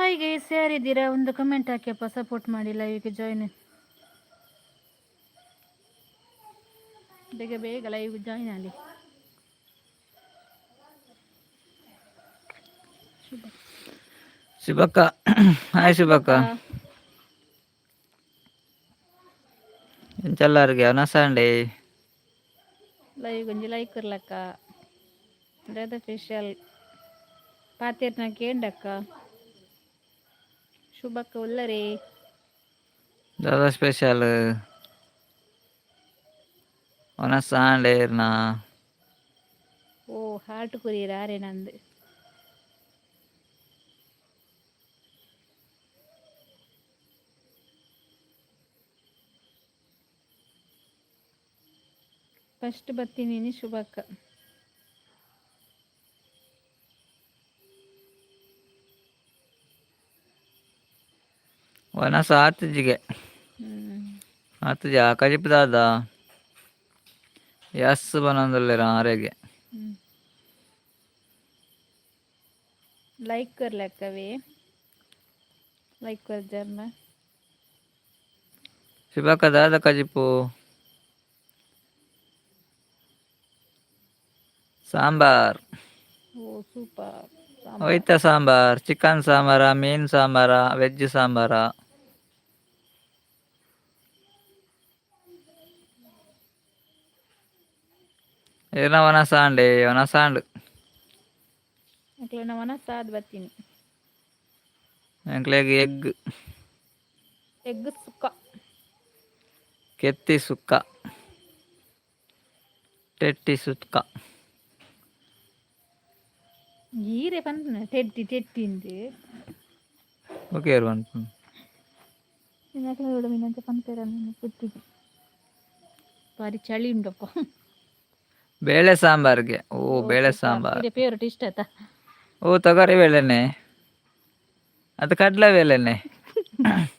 Hi guys, ಯಾರಿದ್ದೀರಾ? ಒಂದು comment ಹಾಕಿಯಪ್ಪ, support ಮಾಡಿ. ಲೈವ್ಗೆ join, ಬೇಗ ಬೇಗ ಲೈವ್ ಜಾಯ್ನ್ ಆಗಿ. ಶುಭಕ್ಕ, ಹಾಯ್ ಶುಭಕ್ಕ. ಎಂಚಲ್ಲಾರಿಗೆ ಅವನಸಂಡೆ ಲೈವ್ ಗೊಂಜಿ ಲೈಕ್ ಇರ್ಲಕ್ಕ ದಾದ ಸ್ಪೆಷಲ್ ಪಾತೇರ್ನ ಕೇಂಡಕ್ಕ ಶುಭಕ್ಕ ಉಲ್ಲರೇ ದಾದಾ ಸ್ಪೆಷಲ್ ಅವನಸಂಡೆ ಇರ್ನಾ. ಓ ಹಾರ್ಟ್ ಕುರಿಯರ್ ಆರೆ ನಂದು ಫಸ್ಟ್ ಬರ್ತೀನಿ ಶುಭಕ್ಕ. ವನಸ ಆತಜಿಗೆ ಆತಜ ಕಜಿಪ್ ದಾದ ಯಸ್ ಬನಂದಲ್ಲಿರ ಆರೆಗೆ लाइक कर वे लाइक कर जरना ಶುಭಕ್ಕ ದಾದ ಕಜಿಪು ಸಾಂಬಾರ್. ಓ ಸೂಪರ್ ಹೋಯ್ತಾ ಸಾಂಬಾರ್? ಚಿಕನ್ ಸಾಂಬಾರ, ಮೀನ್ ಸಾಂಬಾರ, ವೆಜ್ ಸಾಂಬಾರ? ಏನ ವನಸಾಂಡೆ ವನಸಾಂಡ್ ಅಕ್ಲೆನ ವನ ಸಾದ್ ಬರ್ತೀನಿ. ಎಂಕ್ಲೆಗ್ ಎಗ್ ಎಗ್ ಸುಕ್ಕ ಕೆತ್ತಿ ಸುಕ್ಕ ಟೆಟ್ಟಿ ಸುಕ್ಕ ಈರೆ ಪಂಪನ ಟೆಟ್ಟಿ ಟೆಟ್ಟಿಂದು ಓಕೆ ಅನ್ಕೊಂಡು ಇನ್ನಕ್ಲೆ ಮೀನಂತ ಪಂಪೇರ ಕುತ್ತಿಗೆ ಬಾರಿ ಚಳಿ ಉಂಟಪ್ಪ. ಬೇಳೆ ಸಾಂಬಾರ್ಗೆ. ಓ ಬೇಳೆ ಸಾಂಬಾರ್ ಇದೆ ಫೇವ್ರೆಟ್ ಇಷ್ಟ ಆಯ್ತಾ? ಓ ತೊಗರಿ ಬೇಳೆನೆ, ಅದು ಕಡಲೆ ಬೇಳೆನೆ.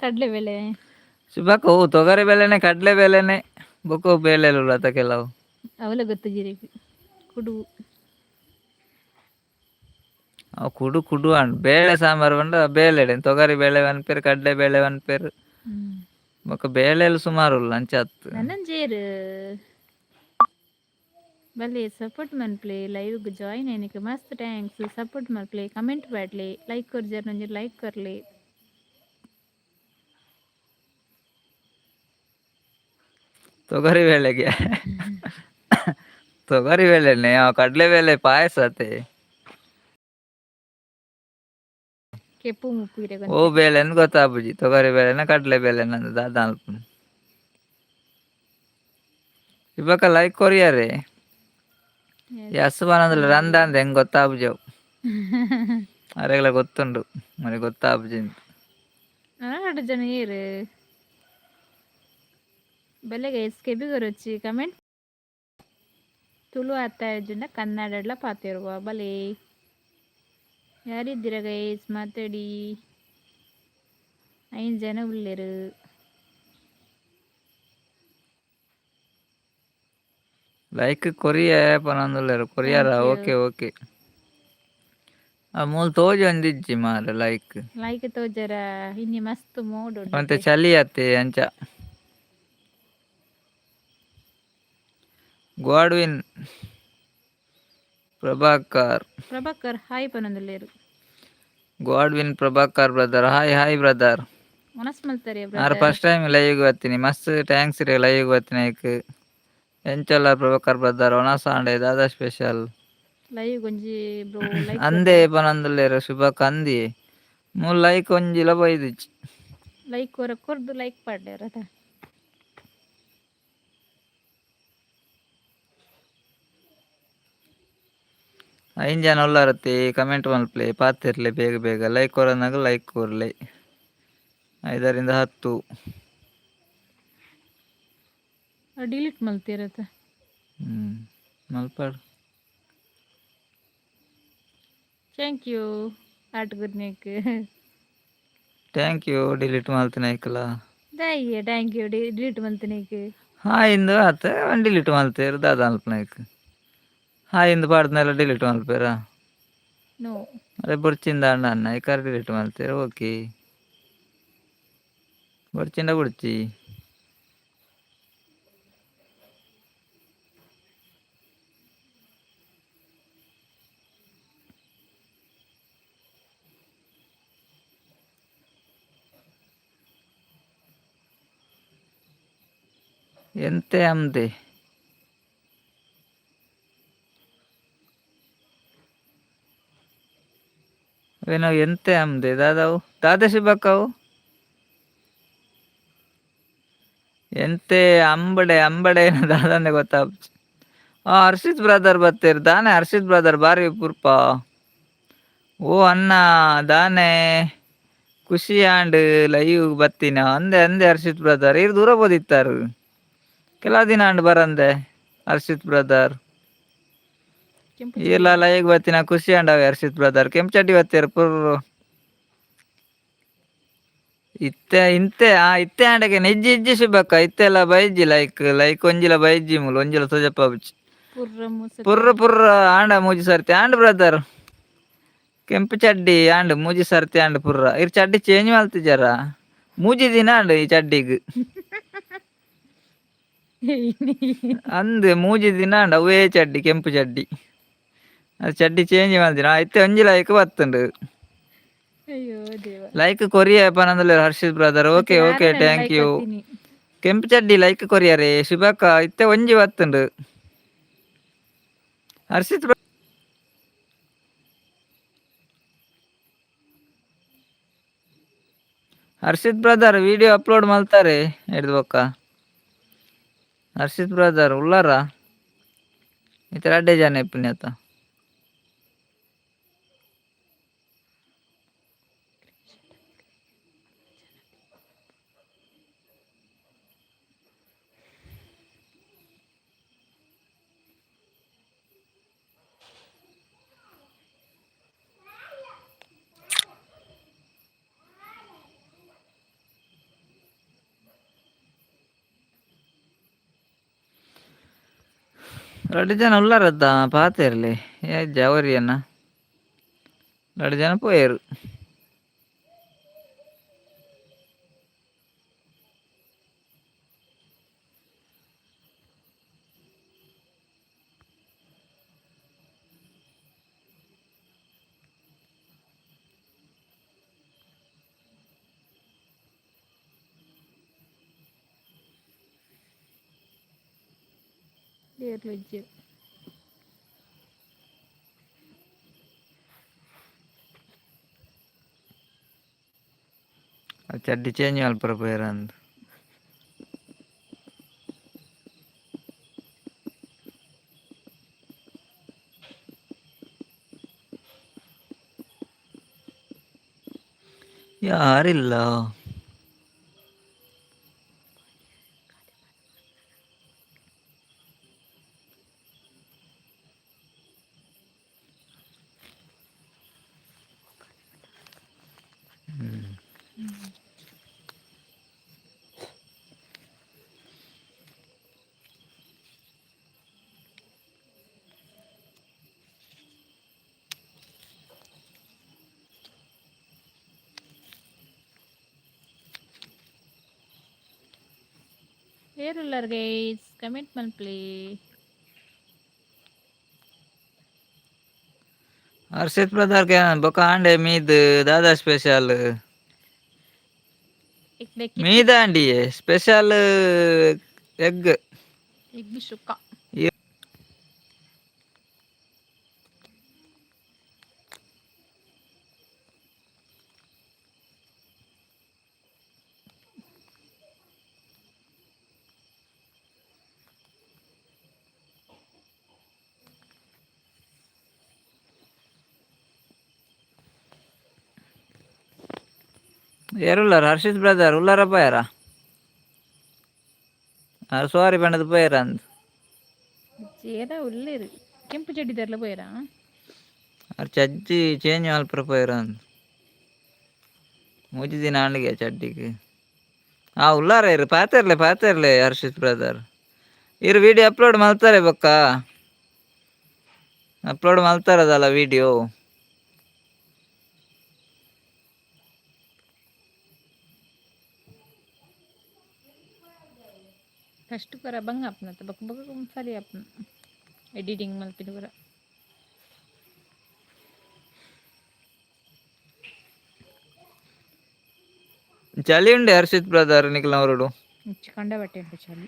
ಕಡಲೆ ಬೇಳೆ ಶುಭಕ್ಕ ಓ ತೊಗರಿ ಬೇಳೆನೆ ಕಡಲೆ ಬೇಳೆನೆ ಬೊಕ್ಕೋ ಬೇಳೆ ಅತ ಕೆಲವು ಅವಲ ಗೊತ್ತು ಜೀರಿಗೆ ಕುಡು ಕುಡು ಕುಡು ಅನ್ ಬೇಳೆ ಸಾಂಬಾರು ಬಂಡ ಬೇಳೆ ತೊಗರಿ ಬೇಳೆ ಅನ್ಪೇರು ಕಡಲೆ ಬೇಳೆ ಅನ್ಪೇರು ಬೊಕ್ಕ ಬೇಳೆಲು ಸುಮಾರು ಅಂಚ ಹತ್ತು ನನ್ನಂಜೇರು ಬಲ್ಲೆ ಸಪೋರ್ಟ್ ಮನ್ಪ್ಲೆ ಲೈವ್ ಜಾಯಿನ್ ಏನಕ್ಕೆ ಮಸ್ತ್ ಥ್ಯಾಂಕ್ಸ್. ಸಪೋರ್ಟ್ ಮನ್ಪ್ಲೆ ಕಮೆಂಟ್ ಮಾಡ್ಲಿ ಲೈಕ್ ಕೊರ್ಜರ್ ನಂಜೆ ಲೈಕ್ ಕರ್ಲಿ. ತೊಗರಿ ಬೇಳೆಗೆ ತೊಗರಿ ಬೇಳೆನೆ ಕಡಲೆ ಬೇಳೆ ಪಾಯಸತೆ ಕೆಪ್ಪು ಮುಪ್ಪು ಇರೆ ಓ ಬೇಳೆನ್ ಗೊತ್ತಾಬುಜಿ ತೊಗರಿ ಬೇಳೆನ ಕಡಲೆ ಬೇಳೆ ನಂದು ದಾದ ಅಲ್ಪ ಇವಾಗ ಲೈಕ್ ಕೊರಿಯಾರೆ ಯಸ್ ಬನಂದಿಲ್ಲ ರಂದ ಅಂದ ಹೆಂಗ್ ಗೊತ್ತಾಬುಜವು ಅರೆಗಳ ಗೊತ್ತುಂಡು మరి ಗೊತ್ತಾಬುಜಿ ಅನಾಡು ಜನ ಏರು ಬೆಲೆಗೆ ಎಸ್ಕೆಬಿಗರೊಚ್ಚಿ ಕಮೆಂಟ್ ತುಳು ಅರ್ಥ ಆಯ್ತಂಡ ಕನ್ನಡಡ್ಲ ಪಾತಿರುವ ಬಲೆ ಯಾರಿದ್ದೀರ ಗೈಸ್ ಮಾತಾಡಿ. 5 ಜನ ಉಳ್ಳೇರು. ಲೈಕ್ ಕೊರಿಯ ಪನಂದುಲ್ಲೇರು ಕೊರಿಯಾರ ಓಕೆ ಓಕೆ ಮೂಲ್ ತೋಜಿ ಒಂದಿಜ್ಜಿ ಮಾರ ಲೈಕ್ ಲೈಕ್ ತೋಜರ ಇನ್ನಿ ಮಸ್ತ್ ಮೋಡ್ ಮತ್ತೆ ಚಲಿ ಅತ್ತೆ ಅಂಚ ಗಾಡ್ವಿನ್ ಪ್ರಭಾಕರ್ ಹಾಯ್ ಪನಂದುಲ್ಲೇರು. Godwin Prabhakar brother hi hi brother. ಮನಸ್ ಮಲ್ತಾರೆ ಆರು ಫಸ್ಟ್ ಟೈಮ್ ಲೈವ್ಗೆ ಬರ್ತೀನಿ ಮಸ್ತ್ ಥ್ಯಾಂಕ್ಸ್ ರೀ ಲೈವ್ಗೆ ಬರ್ತೀನಿ ಐಕ್ ಎಂಚಲ್ಲ ಪ್ರಭಾಕರ್ ಬ್ರದರ್ ಒಣಸಾಂಡೆ ದಾದಾ ಸ್ಪೆಷಲ್ ಲೈವ್ ಗೊಂಜಿ ಬ್ರೋ ಲೈಕ್ ಅಂದೆ ಪನಂದುಲ್ಲೇರು ಶುಭಕ್ ಅಂದಿ ಮೂಲ್ ಲೈಕ್ ಒಂಜಿಲ ಬೈದಿಚ್ಚಿ ಲೈಕ್ ಕೊರ್ದು ಲೈಕ್ ಪಾಡ್ಯಾರ ಐನ್ ಜನ ಉಳ್ಳಾರತ್ತೆ ಕಮೆಂಟ್ ಮಲ್ಪ್ಲೆ ಪಾತಿರ್ಲೆ ಬೇಗ ಬೇಗ ಲೈಕ್ ಕೊರನಾಗ ಲೈಕ್ ಕೊರ್ಲೆ 5ರಿಂದ 10 ಡಿಲೀಟ್ ಮಲ್ತಿರತ್ತೆ ಮಲ್ಪಾಡು. ಥ್ಯಾಂಕ್ ಯು ಆಟ್ ಗುರ್ನೇಕ್ ಥ್ಯಾಂಕ್ ಯು ಡಿಲೀಟ್ ಮಾಡ್ತೀನಿ ಐಕಲ್ಲ ದಯ್ಯ ಥ್ಯಾಂಕ್ ಯು ಡಿಲೀಟ್ ಮಲ್ತಿನೇಕ್ ಇಂದು ಆತ ಡಿಲೀಟ್ ಮಾಡ್ತೀರ ದಾದ ಅಲ್ಪನೈಕ್ ಇಂದು ಪಾಡ್ದನೆಲ್ಲ ಡಿಲೀಟ್ ಮಲ್ಪೇರ ನೋ ಅದೇ ಬುಡ್ಚಿಂದ ಅಣ್ಣ ಈ ಕರ್ ಡಿಲೀಟ್ ಮಾಡ್ತೀರ ಓಕೆ ಬುಡ್ಚಿಂದ ಬುಡ್ಚಿ ಎಂತೆ ಅಮ್ದೆ ಏನೋ ಎಂತೆ ಅಮ್ದೆ ದಾದಾವು ದಾದಾಶಿ ಬಕ್ಕವು ಎಂತೆ ಅಂಬಡೆ ಏನೋ ದಾದಂದೆ ಗೊತ್ತಾ ಹರ್ಷಿತ್ ಬ್ರದರ್ ಬತ್ತೀರ್ ದಾನೆ ಹರ್ಷಿತ್ ಬ್ರದರ್ ಬಾರಿ ಪುರ್ಪ ಓ ಅಣ್ಣ ದಾನೆ ಖುಷಿ ಆಂಡ್ ಲೈವ್ ಬತ್ತಿನ ಅಂದೆ ಅಂದೆ ಹರ್ಷಿತ್ ಬ್ರದರ್ ಇರ್ ದೂರ ಬೋದಿತ್ತಾರು ಕೆಲವು ದಿನ ಅಂಡ್ ಬರಂದೆ ಹರ್ಷಿತ್ ಬ್ರದರ್ ಕೆಂಪು ಇಲ್ಲ ಲೈವ್ ಬತ್ತಿನ ಖುಷಿ ಅಂಡವೆ ಹರ್ಷಿತ್ ಬ್ರದರ್ ಕೆಂಚಡ್ಡಿ ಬತ್ತೀರ್ ಪುರ್ ಇತ್ತೆ ಆಂಡಗೆ ನೆಜ್ಜಿ ಇಜ್ಜಿ ಸಿಬ್ಬಕ್ಕ ಇತ್ತೆಲ್ಲ ಬೈಜಿ ಲೈಕ್ ಒಂಜಿಲ ಬೈಜಿ ಮುಲ್ ಒಂಜಿಲ ಸೋಜಪ್ಪ ಬುಚ್ಚಿ ಪುರ್ರ ಮುಸುಕ ಪುರ್ರ ಆಂಡ ಮೂಜಿ ಸರ್ತಿ ಆಂಡ್ ಬ್ರದರ್ ಕೆಂಪು ಚಡ್ಡಿ ಆಂಡ್ ಮೂಜಿ ಸರ್ತಿ ಆಂಡ್ ಪುರ್ರ ಇರ್ ಚಡ್ಡಿ ಚೇಂಜ್ ಮಲ್ತಿಜಾರ ಮೂಜಿ ದಿನ ಆಂಡ್ ಈ ಚಡ್ಡಿಗ್ ಅಂದ್ ಮೂಜಿ ದಿನ ಆಂಡ್ ಅವೇ ಚಡ್ಡಿ ಕೆಂಪು ಚಡ್ಡಿ ಅದು ಚಡ್ಡಿ ಚೇಂಜ್ ಮಾಡ್ದಿನ ಇತ್ತೆ ಒಂಜಿ ಲೈಕ್ ಬತ್ತುಂಡು ಅಯ್ಯೋ ದೇವ ಲೈಕ್ ಕೊರಿಯ ಪನಂದಲ್ಲ Harshit brother okay okay thank you ಕೆಂಪು ಚಡ್ಡಿ ಲೈಕ್ ಕೊರಿಯರೆ ಶುಭಕ್ಕ ಇತ್ತೆ ಒಂಜಿ ಬತ್ತುಂಡು Harshit Harshit brother video upload ಮಾಡ್ತಾರೆ ಹಿಡ್ದು ಬೊಕ್ಕ ಹರ್ಷಿತ್ ಬ್ರದರ್ ಉಳ್ಳಾರ ಇತರ ಅಡ್ಡೆ ಜನ ಇಪ್ಪುನಿ ಆತ ரெண்டு ஜன உள்ளாரதான் பார்த்தேர்லே ஏன் ஜவரி அண்ணா ரெண்டு ஜன போயிரு వెజ్జు ಚಡ್ಡಿ ಚೇಂಜ್ ಮಲ್ಪರ ಪೋಯರ ಅಂದ್ ಯಾರಿಲ್ಲ ಏರುಲ್ಲರ್ ಗೈಸ್ ಕಮೆಂಟ್ ಮಲ್ಪ್ಲಿ ಹರ್ಷಿತ್ ಬ್ರದರ್ ಗೆ ಬೊಕ ಆಂಡೆ ಮೀದ್ ದಾದಾ ಸ್ಪೆಷಲ್ ಮೀದ ಆಂಡಿ ಸ್ಪೆಷಲ್ ಎಗ್ ಎಗ್ ಶುಕ್ಕ ಏರುಲ್ಲಾರ ಹರ್ಷಿತ್ ಬ್ರದರ್ ಉಲ್ಲಾರ ಪೋಯಾರ ಸೋರಿ ಪಂಡದ ಪೋಯಾರ ಅಂದ್ ಏದ ಉಳ್ಳೇರು ಕೆಂಪು ಚಡ್ಡಿ ತರಲ ಪೋಯರಾ ಅವ್ರು ಚಡ್ಡಿ ಚೇಂಜ್ ಮಲ್ಪರ ಪೋಯಾರ ಅಂದ್ ಮೂಜಿ ದಿನ ಆಂಡಿಗೆ ಚಡ್ಡಿಗೆ ಉಲ್ಲಾರ ಇರು ಪಾತಿರ್ಲೆ ಹರ್ಷಿತ್ ಬ್ರದರ್ ಇರು ವಿಡಿಯೋ ಅಪ್ಲೋಡ್ ಮಾಡ್ತಾರೆ ಬೊಕ್ಕ ಅಪ್ಲೋಡ್ ಮಾಡ್ತಾರದಲ್ಲ ವಿಡಿಯೋ फर्स्ट करा बंग आपण तर बघ बघ सारी आपण एडिटिंग मला पिन करा ಚಳಿ ಉಂಡೆ ಹರ್ಷಿತ್ ಬ್ರದರ್ ನಿಖಿಲ್ನವರುಡು ಚಿಕಂಡ ಬಟ್ಟೆ ಉಂಟು ಚಳಿ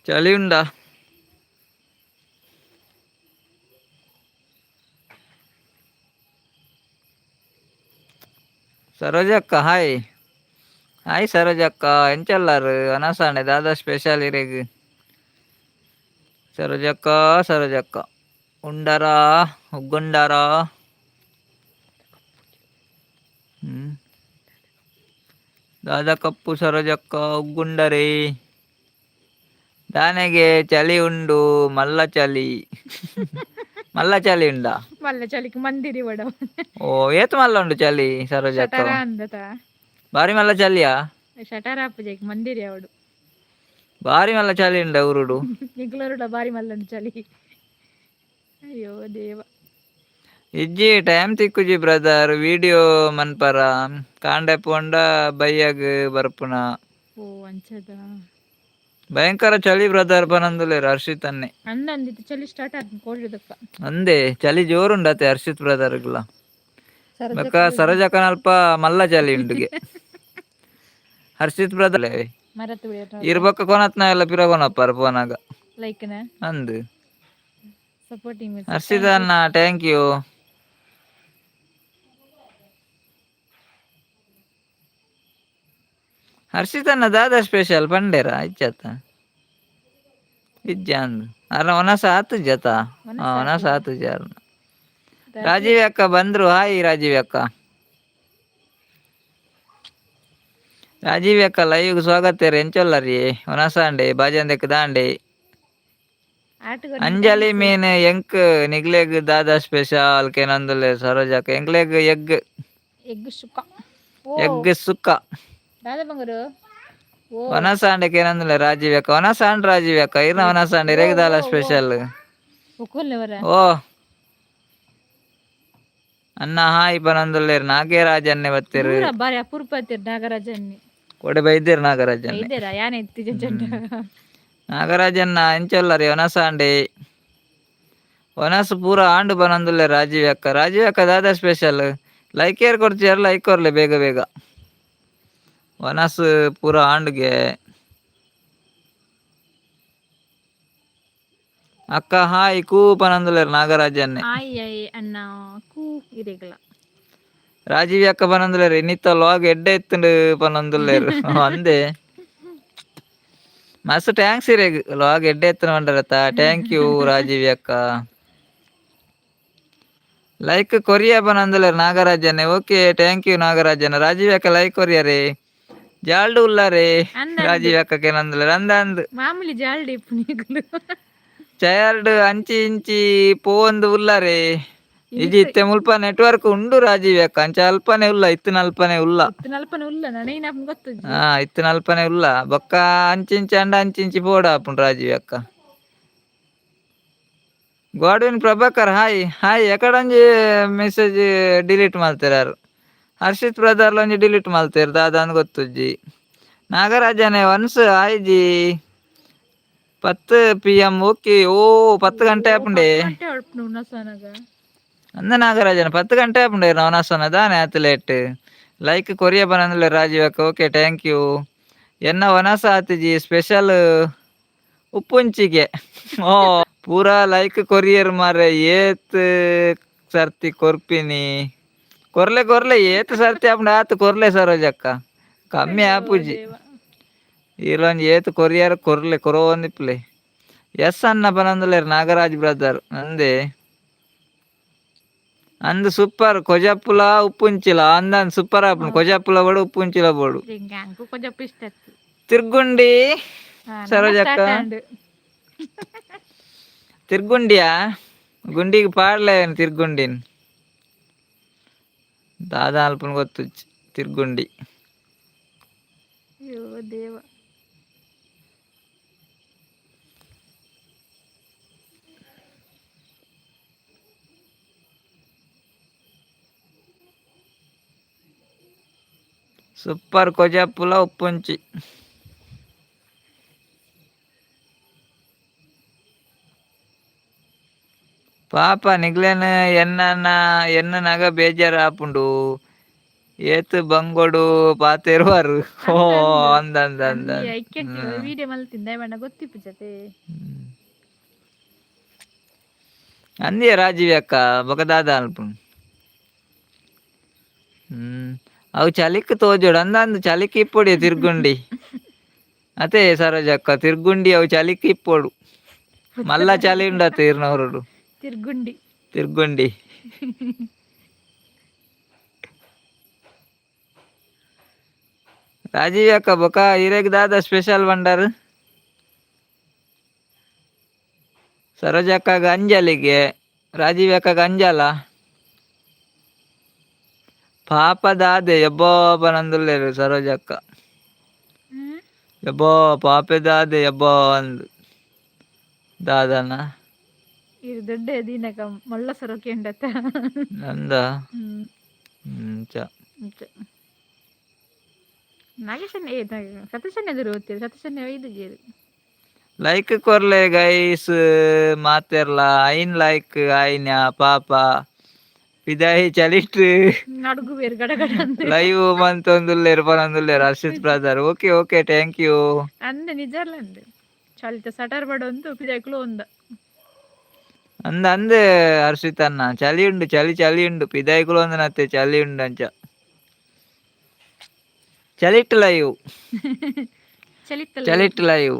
ಚಳಿ ಉಂಡಾ సరోజక్క హాయ్ హాయ్ సరోజక్క ఎంచెల్లారు అనసాండే దాదా స్పెషల్ ఇరేగు సరోజక్క సరోజక్క ఉండరా ఉగ్గుండారా దాదా కప్పు సరోజక్క ఉగ్గుండరే దానికి చలి ఉండు మల్ల చలి మల్ల చలి ఉండా మళ్ళీ చలికి మందిరి ఇవ్వడం ఓ ఏత మల్ల ఉండు చలి సరోజక్క ಶಟರ ಅಂದತ ಭಾರಿ ಮಲ್ಲ ಚಲಿಯಾ ಶಟರ ಅಪ್ಪಜೆಕ್ ಮಂದಿರಿ ಅವಡು ಭಾರಿ ಮಲ್ಲ ಚಳಿ ಉಂಡ ಊರುಡು ನಿಗ್ಲರುಡ ಬಾರಿ ಮಲ್ಲಂಡು ಚಳಿ ಅಯ್ಯೋ ದೇವ ಇಜ್ಜಿ ಟೈಮ್ ತಿಕ್ಕುಜಿ ಬ್ರದರ್ ವಿಡಿಯೋ ಮನ್ಪರ ಕಾಂಡೆ ಪೋಂಡ ಬೈಯಾಗ ಬರ್ಪುನ ಓ ಅಂಚದ ಭಯಂಕರ ಚಳಿ ಬ್ರದರ್ ಪನಂದುಲೇರು ಹರ್ಷಿತ್ ಅನ್ನೆ ಅಂದಂದಿತ್ತು ಚಳಿ ಸ್ಟಾರ್ಟ್ ಆದ್ ಕೋಳಿದಕ್ಕ ಅಂದೆ ಚಳಿ ಜೋರುಂಡತೆ ಹರ್ಷಿತ್ ಬ್ರದರ್ಗ್ಲ ಬಕ್ಕ ಸರೋಜಕ್ಕನ ಅಲ್ಪ ಮಲ್ಲ ಚಳಿ ಉಂಡುಗೆ ಹರ್ಷಿತ್ ಬ್ರದರ್ ಮರತ್ತು ಇರ್ಬಕ್ಕ ಕೊನತ್ನ ಎಲ್ಲ ಪಿರಗೊನಪ್ಪಾರ ಪೋನಾಗ ಲೈಕ್ನ ಅಂದು ಸಪೋರ್ಟಿಂಗ್ ಹರ್ಷಿತ್ ಅನ್ನ ಥ್ಯಾಂಕ್ ಯು ಹರ್ಷಿತ್ ಅನ್ನ ದಾದಾ ಸ್ಪೆಷಲ್ ಪಂಡೇರ ಇಜ್ಜತ ಇಜ್ಜ ಅಂದು ಅರ ಒನಸ ಆತು ಜತ ಒನಸ ಆತು ಜಾರ ರಾಜೀವ್ ಅಕ್ಕ ಬಂದ್ರು ಹಾಯ್ ರಾಜೀವ್ ಅಕ್ಕ ರಾಜೀವ್ ಅಕ್ಕ ಲೈವ್ ಸ್ವಾಗತ ಎಂಚೊಲ್ಲರಿ ಒನಸಾಂಡೆ ಬಾಜಂದೆಕ್ ದಾಂಡೆ ಅಂಜಲಿ ಮೀನ್ ಎಂಕ್ ನಿಗ್ಲೆಗ್ ದಾದಾ ಸ್ಪೆಷಲ್ ಕೆನಂದುಲೆ ಸರೋಜಕ್ಕ ಎಂಕ್ಲೆಗ್ ಎಗ್ ಎಗ್ ಸುಕ್ಕ ದಾದಾ ಬಂಗಾರು ಒನಸಾಂಡೆ ಕೆನಂದುಲೆ ರಾಜೀವ್ ಅಕ್ಕ ಒನಸಾಂಡ್ ರಾಜೀವ್ ಅಕ್ಕ ಇರ್ನ ಒನಸಾಂಡೆ ರೇಗ್ ದಾಲ ಸ್ಪೆಷಲ್ ಓ ಅನ್ನ ಹಾಯ್ ಪನಂದುಲ್ಲೇರ್ ನಾಗರಾಜ್ ಅನ್ನೆ ಬತ್ತಿರು ಬಾರಿ ಅಪೂರ್ವ ನಾಗರಾಜನ್ನಿ ಕೊಡೆ ಬೈದೇರ್ ನಾಗರಾಜನ್ ಇದ್ದೇರಾ ಯಾನೆ ಎತ್ತಿ ಜಂಡ ನಾಗರಾಜನ್ನ ಎಂಚೊಲ್ಲರಿ ಒನಸಾಂಡೆ ಒನಸ್ ಪೂರ ಆಂಡು ಪನಂದುಲ್ಲೆ ರಾಜೀವ್ ಅಕ್ಕ ದಾದಾ ಸ್ಪೆಷಲ್ ಲೈಕ್ ಏರ್ ಕೊಡ್ತೀಯಾರ ಲೈಕ್ ಕೊರ್ಲೆ ಬೇಗ ಬೇಗ ಒನಸ್ ಪೂರ ಆಂಡ್ಗೆ ಅಕ್ಕ ಹಾಯ್ ಕೂ ಪನಂದುಲ್ಲೇರ್ ನಾಗರಾಜನ್ನೆ ಹಾಯ್ ಅಣ್ಣ ಕೂ ಇರೇಗಲ ರಾಜೀವ್ ಅಕ್ಕ ಪನಂದುಲ್ಲೇರ್ ಇನ್ನಿತ್ತ ಲಾಗ್ ಎಡ್ಡೆ ಎತ್ತುಂಡು ಪನಂದುಲ್ಲೇರ್ ಅಂದೆ ಮಸ್ತ್ ಟ್ಯಾಂಕ್ಸ್ ಇರೇಗ್ ಲಾಗ್ ಎಡ್ಡೆ ಎತ್ತನ ಬಂಡರತ್ತ ಥ್ಯಾಂಕ್ ಯು ರಾಜೀವ್ ಅಕ್ಕ ಲೈಕ್ ಕೊರಿಯಾ ಪನಂದುಲ್ಲೇರ್ ನಾಗರಾಜನ್ನೆ okay thank you Nagarajan Rajeev ಅಕ್ಕ ಲೈಕ್ ಕೊರಿಯರೇ ಜಾಲ್ಡು ಉಲ್ಲಾರೆ ರಾಜೀವ್ ಅಕ್ಕ ನಂದುಲ್ಲೇರ್ ಅಂದ ಮಾಮೂಲಿ ಜಾಲ್ಡಿ ಪುನಿಗಳು ಚೈಲ್ಡ್ ಅಂಚಿ ಇಂಚಿ ಪೋಂದು ಉಲ್ಲಾರೆ ಇಜಿ ಇತ್ತೆ ಮುಲ್ಪ ನೆಟ್ವರ್ಕ್ ಉಂಡು ರಾಜೀವ್ ಅಕ್ಕ ಅಂಚ ಅಲ್ಪನೆ ಉಲ್ಲ ಇತ್ತಿನ ಅಲ್ಪನೆ ಉಲ್ಲ ಇತ್ತಿನ ಅಲ್ಪನೆ ಉಲ್ಲ ಬೊಕ್ಕ ಅಂಚಿಂಚಿ ಅಂಡ ಅಂಚಿಂಚಿ ಪೋಡ ಆಪುಂಡು ರಾಜೀವ್ ಅಕ್ಕ ಗೋಡ್ವಿನ್ ಪ್ರಭಾಕರ್ ಹಾಯ್ ಹಾಯ್ ಎಕಡಂಜಿ ಮೆಸೇಜ್ ಡಿಲೀಟ್ ಮಾಡ್ತಿರಾರು ಹರ್ಷಿತ್ ಬ್ರದರ್ಲ ಒಂಜಿ ಡಿಲೀಟ್ ಮಾಡ್ತೀರ ದಾದಾಂದ್ ಗೊತ್ತುಜ್ಜಿ ನಾಗರಾಜನೇ ಒನ್ಸ್ ಹಾಯ್ ಜಿ 10 PM ಓಕೆ ಓ 10 ಗಂಟೆ ಆಪುಂಡೆ ಅಂದ ನಾಗರಾಜನ 10 ಗಂಟೆ ಆಪುಂಡೆ ನವನಾಸನ ದಾನೆ ಅಥ್ಲೇಟ್ ಲೈಕ್ ಕೊರಿಯಾ ಪನಂದುಲ್ಲೆ ರಾಜೀವ್ ಅಕ್ಕ ಓಕೆ ಥ್ಯಾಂಕ್ ಯು ಎನ್ನ ವನಸ ಆತಿಜಿ ಸ್ಪೆಷಲ್ ಉಪ್ಪುಂಚಿಗೆ ಓ ಪೂರಾ ಲೈಕ್ ಕೊರಿಯರ್ ಮಾರೆ ಏತ್ ಸರ್ತಿ ಕೊರ್ಪಿನಿ ಕೊರ್ಲೆ ಏತ್ ಸರ್ತಿ ಆಪುಂಡೆ ಆತು ಕೊರ್ಲೆ ಸರೋಜಕ್ಕ ಕಮ್ಮಿ ಆಪುಜಿ ಇರೊಂಜಿ ಏತ್ ಕೊರಿಯರ್ ಕೊರ್ಲೆ ಕೊರೋಂದಿಪ್ಲೆ ಎಸ್ ಅನ್ನ ಪನಂದುಲ್ಲೇರ್ ನಾಗರಾಜ್ ಬ್ರದರ್ ಅಂದೆ ಅಂದ್ ಸೂಪರ್ ಕೊಜಪ್ಪುಲ ಉಪ್ಪುಂಚಿಲ ಅಂದನ್ ಸೂಪರ್ ಆಪುಂಡು ಕೊಜಪ್ಪುಲ ಬೋಡು ಉಪ್ಪುಂಚಿಲ ಬೋಡು ತಿರ್ಗುಂಡಿ ಸರೋಜಕ್ಕ ತಿರ್ಗುಂಡಿಯಾ ಗುಂಡಿಗೆ ಪಾಡ್ಲೆ ತಿರ್ಗುಂಡಿನ್ ದಾದಾ ಅಲ್ಪನ್ ಗೊತ್ತು ತಿರ್ಗುಂಡಿ ದೇವ ಸೂಪರ್ ಕೊಜಪ್ಪುಲ ಉಪ್ಪುಂಚಿ ಪಾಪ ನಿಗ್ಲೇನ ಎನ್ನ ನಗ ಬೇಜಾರು ಆಪುಂಡು ಏತ್ ಬಂಗೊಡು ಪಾತೆರ್ವಾರು ಓ ಅಂದ ಅಂದ್ ಅಂದ ಅಂದಿ ಐಕ್ಯಕ್ಕೆ ವಿಡಿಯೋ ಮಲ್ತಿಂದ ಬಣ್ಣ ಗೊತ್ತಿಪ್ಪು ಜತೆ ಅಂದಿಯ ರಾಜೀವ್ ಅಕ್ಕ ಬೊಕದಾದ ಅಲ್ಪ ಅವು ಚಲಿಕ್ ತೋಜೋಡು ಅಂದ ಚಲಿಕ್ ಇಪ್ಪೊಡಿ ತಿರ್ಗುಂಡಿ ಅತೆ ಸರೋಜಕ್ಕ ತಿರ್ಗುಂಡಿ ಅವು ಚಲಿಕ್ ಇಪ್ಪೊಡು ಮಲ್ಲ ಚಲಿ ಉಂಡ ತೀರ್ನವರುಡು ತಿರ್ಗುಂಡಿ ರಾಜೀವ್ ಅಕ್ಕ ಬೊಕ ಇರೆಗ್ ದಾದ ಸ್ಪೆಷಲ್ ಬಂಡಾರ್ ಸರೋಜಕ್ಕಗ ಅಂಜಲಿಗೆ ರಾಜೀವ್ ಅಕ್ಕಗ ಅಂಜಲ ಪಾಪ ದಾದೆ ಎಬ್ಬೋ ಪನಂದುಲ್ಲೆರ್ ಸರೋಜಕ್ಕ ಎಬ್ಬೋ ಪಾಪೆ ದಾದೆ ಎಬ್ಬೋ ಅಂದ್ ದಾದನ ಇದು ದೊಡ್ಡ ದಿನಕ ಮಲ್ಲ ಸರೋಕೆ ಉಂಡತ್ತ ನಂದ ಚ ನಾಗೇಶನ್ ಸತೀಶನ್ ಎದುರು ಓದ್ತೀರಿ ಸತೀಶನ್ 5 ಗೇರು ಲೈಕ್ ಕೊರ್ಲೆ ಗೈಸ್ ಮಾತೆರ್ಲ ಐನ್ ಲೈಕ್ ಆಯ್ನ ಪಾಪ ಪಿದಾಯಿ ಚಲಿಟ್ ನಡುಗು ಬೇರು ಗಡಗಡ ಅಂತ ಲೈವ್ ಮಂತೊಂದುಲ್ಲೆರ್ ಪನೊಂದುಲ್ಲೆರ್ Harshit brother okay thank you ಅಂದ ನಿಜರ್ಲಂಡ್ ಚಲಿತ ಸಟರ್ ಬಡ ಒಂದು ಪಿದಾಯ್ಕುಲು ಒಂದ ಅಂದೆ ಹರ್ಷಿತ್ ಅನ್ನ ಚಳಿ ಉಂಡು ಪಿದಾಯ್ಕುಲು ಒಂದನತ್ತೆ ಚಳಿ ಉಂಡು ಅಂಚ ಚಲಿಟ್ ಲೈವ್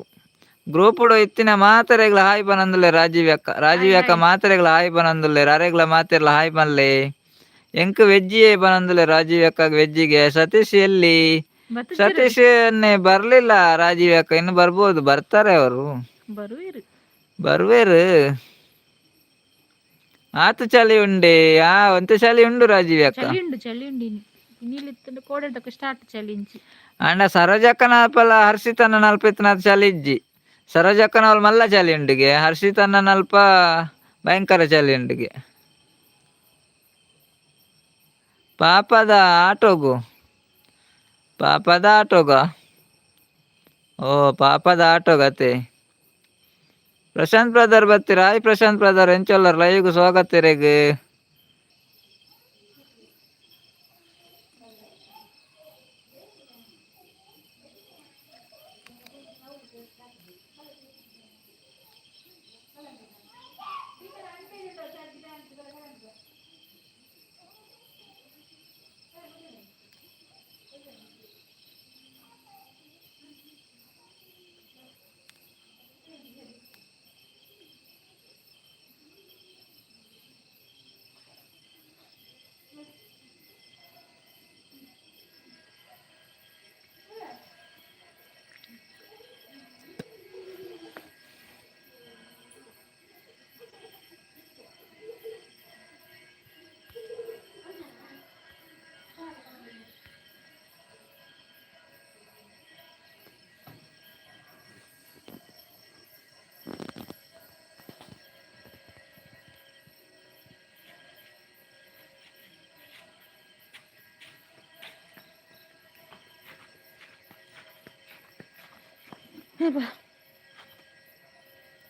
ಗ್ರೂಪ್ ಇತ್ತಿನ ಮಾತರೆಗ್ಲ ಹಾಯ್ ಪನಂದುಲ್ಲೆ ರಾಜೀವ್ ಅಕ್ಕ ಮಾತರೆಗ್ಲ ಹಾಯ್ ಪನಂದುಲ್ಲೆರ್ ಅರೆಗ್ಲ ಮಾತೆರ್ಲ ಹಾಯ್ ಪನ್ಲೆ ಎಂಕ್ ವೆಜ್ಜಿಯೇ ಪನಂದುಲ್ಲೆ ರಾಜೀವ್ ಅಕ್ಕ ವೆಜ್ಜಿಗೆ ಸತೀಶ್ ಎಲ್ಲಿ ಸತೀಶ್ ಬರ್ಲಿಲ್ಲ ರಾಜೀವ್ ಅಕ್ಕ ಇನ್ನು ಬರ್ಬೋದು ಬರ್ತಾರೆ ಅವರು ಬರ್ವೇರು ಆತು ಚಳಿ ಉಂಡೆ ಒಂತೆ ಚಳಿ ಉಂಡು ರಾಜೀವ್ ಅಕ್ಕ ಚಳಿ ಉಂಡು ನೀಲಿತ್ತು ಕೋಡೆಟಕ ಸ್ಟಾರ್ಟ್ ಚಳಿ ಇಂಚಿ ಅಂಡ ಸರೋಜಕ್ಕನ ಅಲ್ಪಲ ಹರ್ಷಿತನ ನಲ್ಪೆತ್ನ ಚಳಿ ಇಜ್ಜಿ ಸರೋಜಕ್ಕನವಲ್ ಮಲ್ಲ ಚಳಿ ಉಂಡಿಗೆ ಹರ್ಷಿತನ ನಲ್ಪ ಭಯಂಕರ ಚಳಿ ಉಂಡಿಗೆ ಪಾಪದ ಆಟೋಗ ಓ ಪಾಪದ ಆಟೋಗತೆ ಪ್ರಶಾಂತ್ ಬ್ರದರ್ ಬರ್ತೀರಾ ಹಾಯ್ ಪ್ರಶಾಂತ್ ಬ್ರದರ್ ಎಂಚೊಲ್ಲರ್ ಲೈವ್ಗೆ ಸ್ವಾಗತ ಇರೆಗ್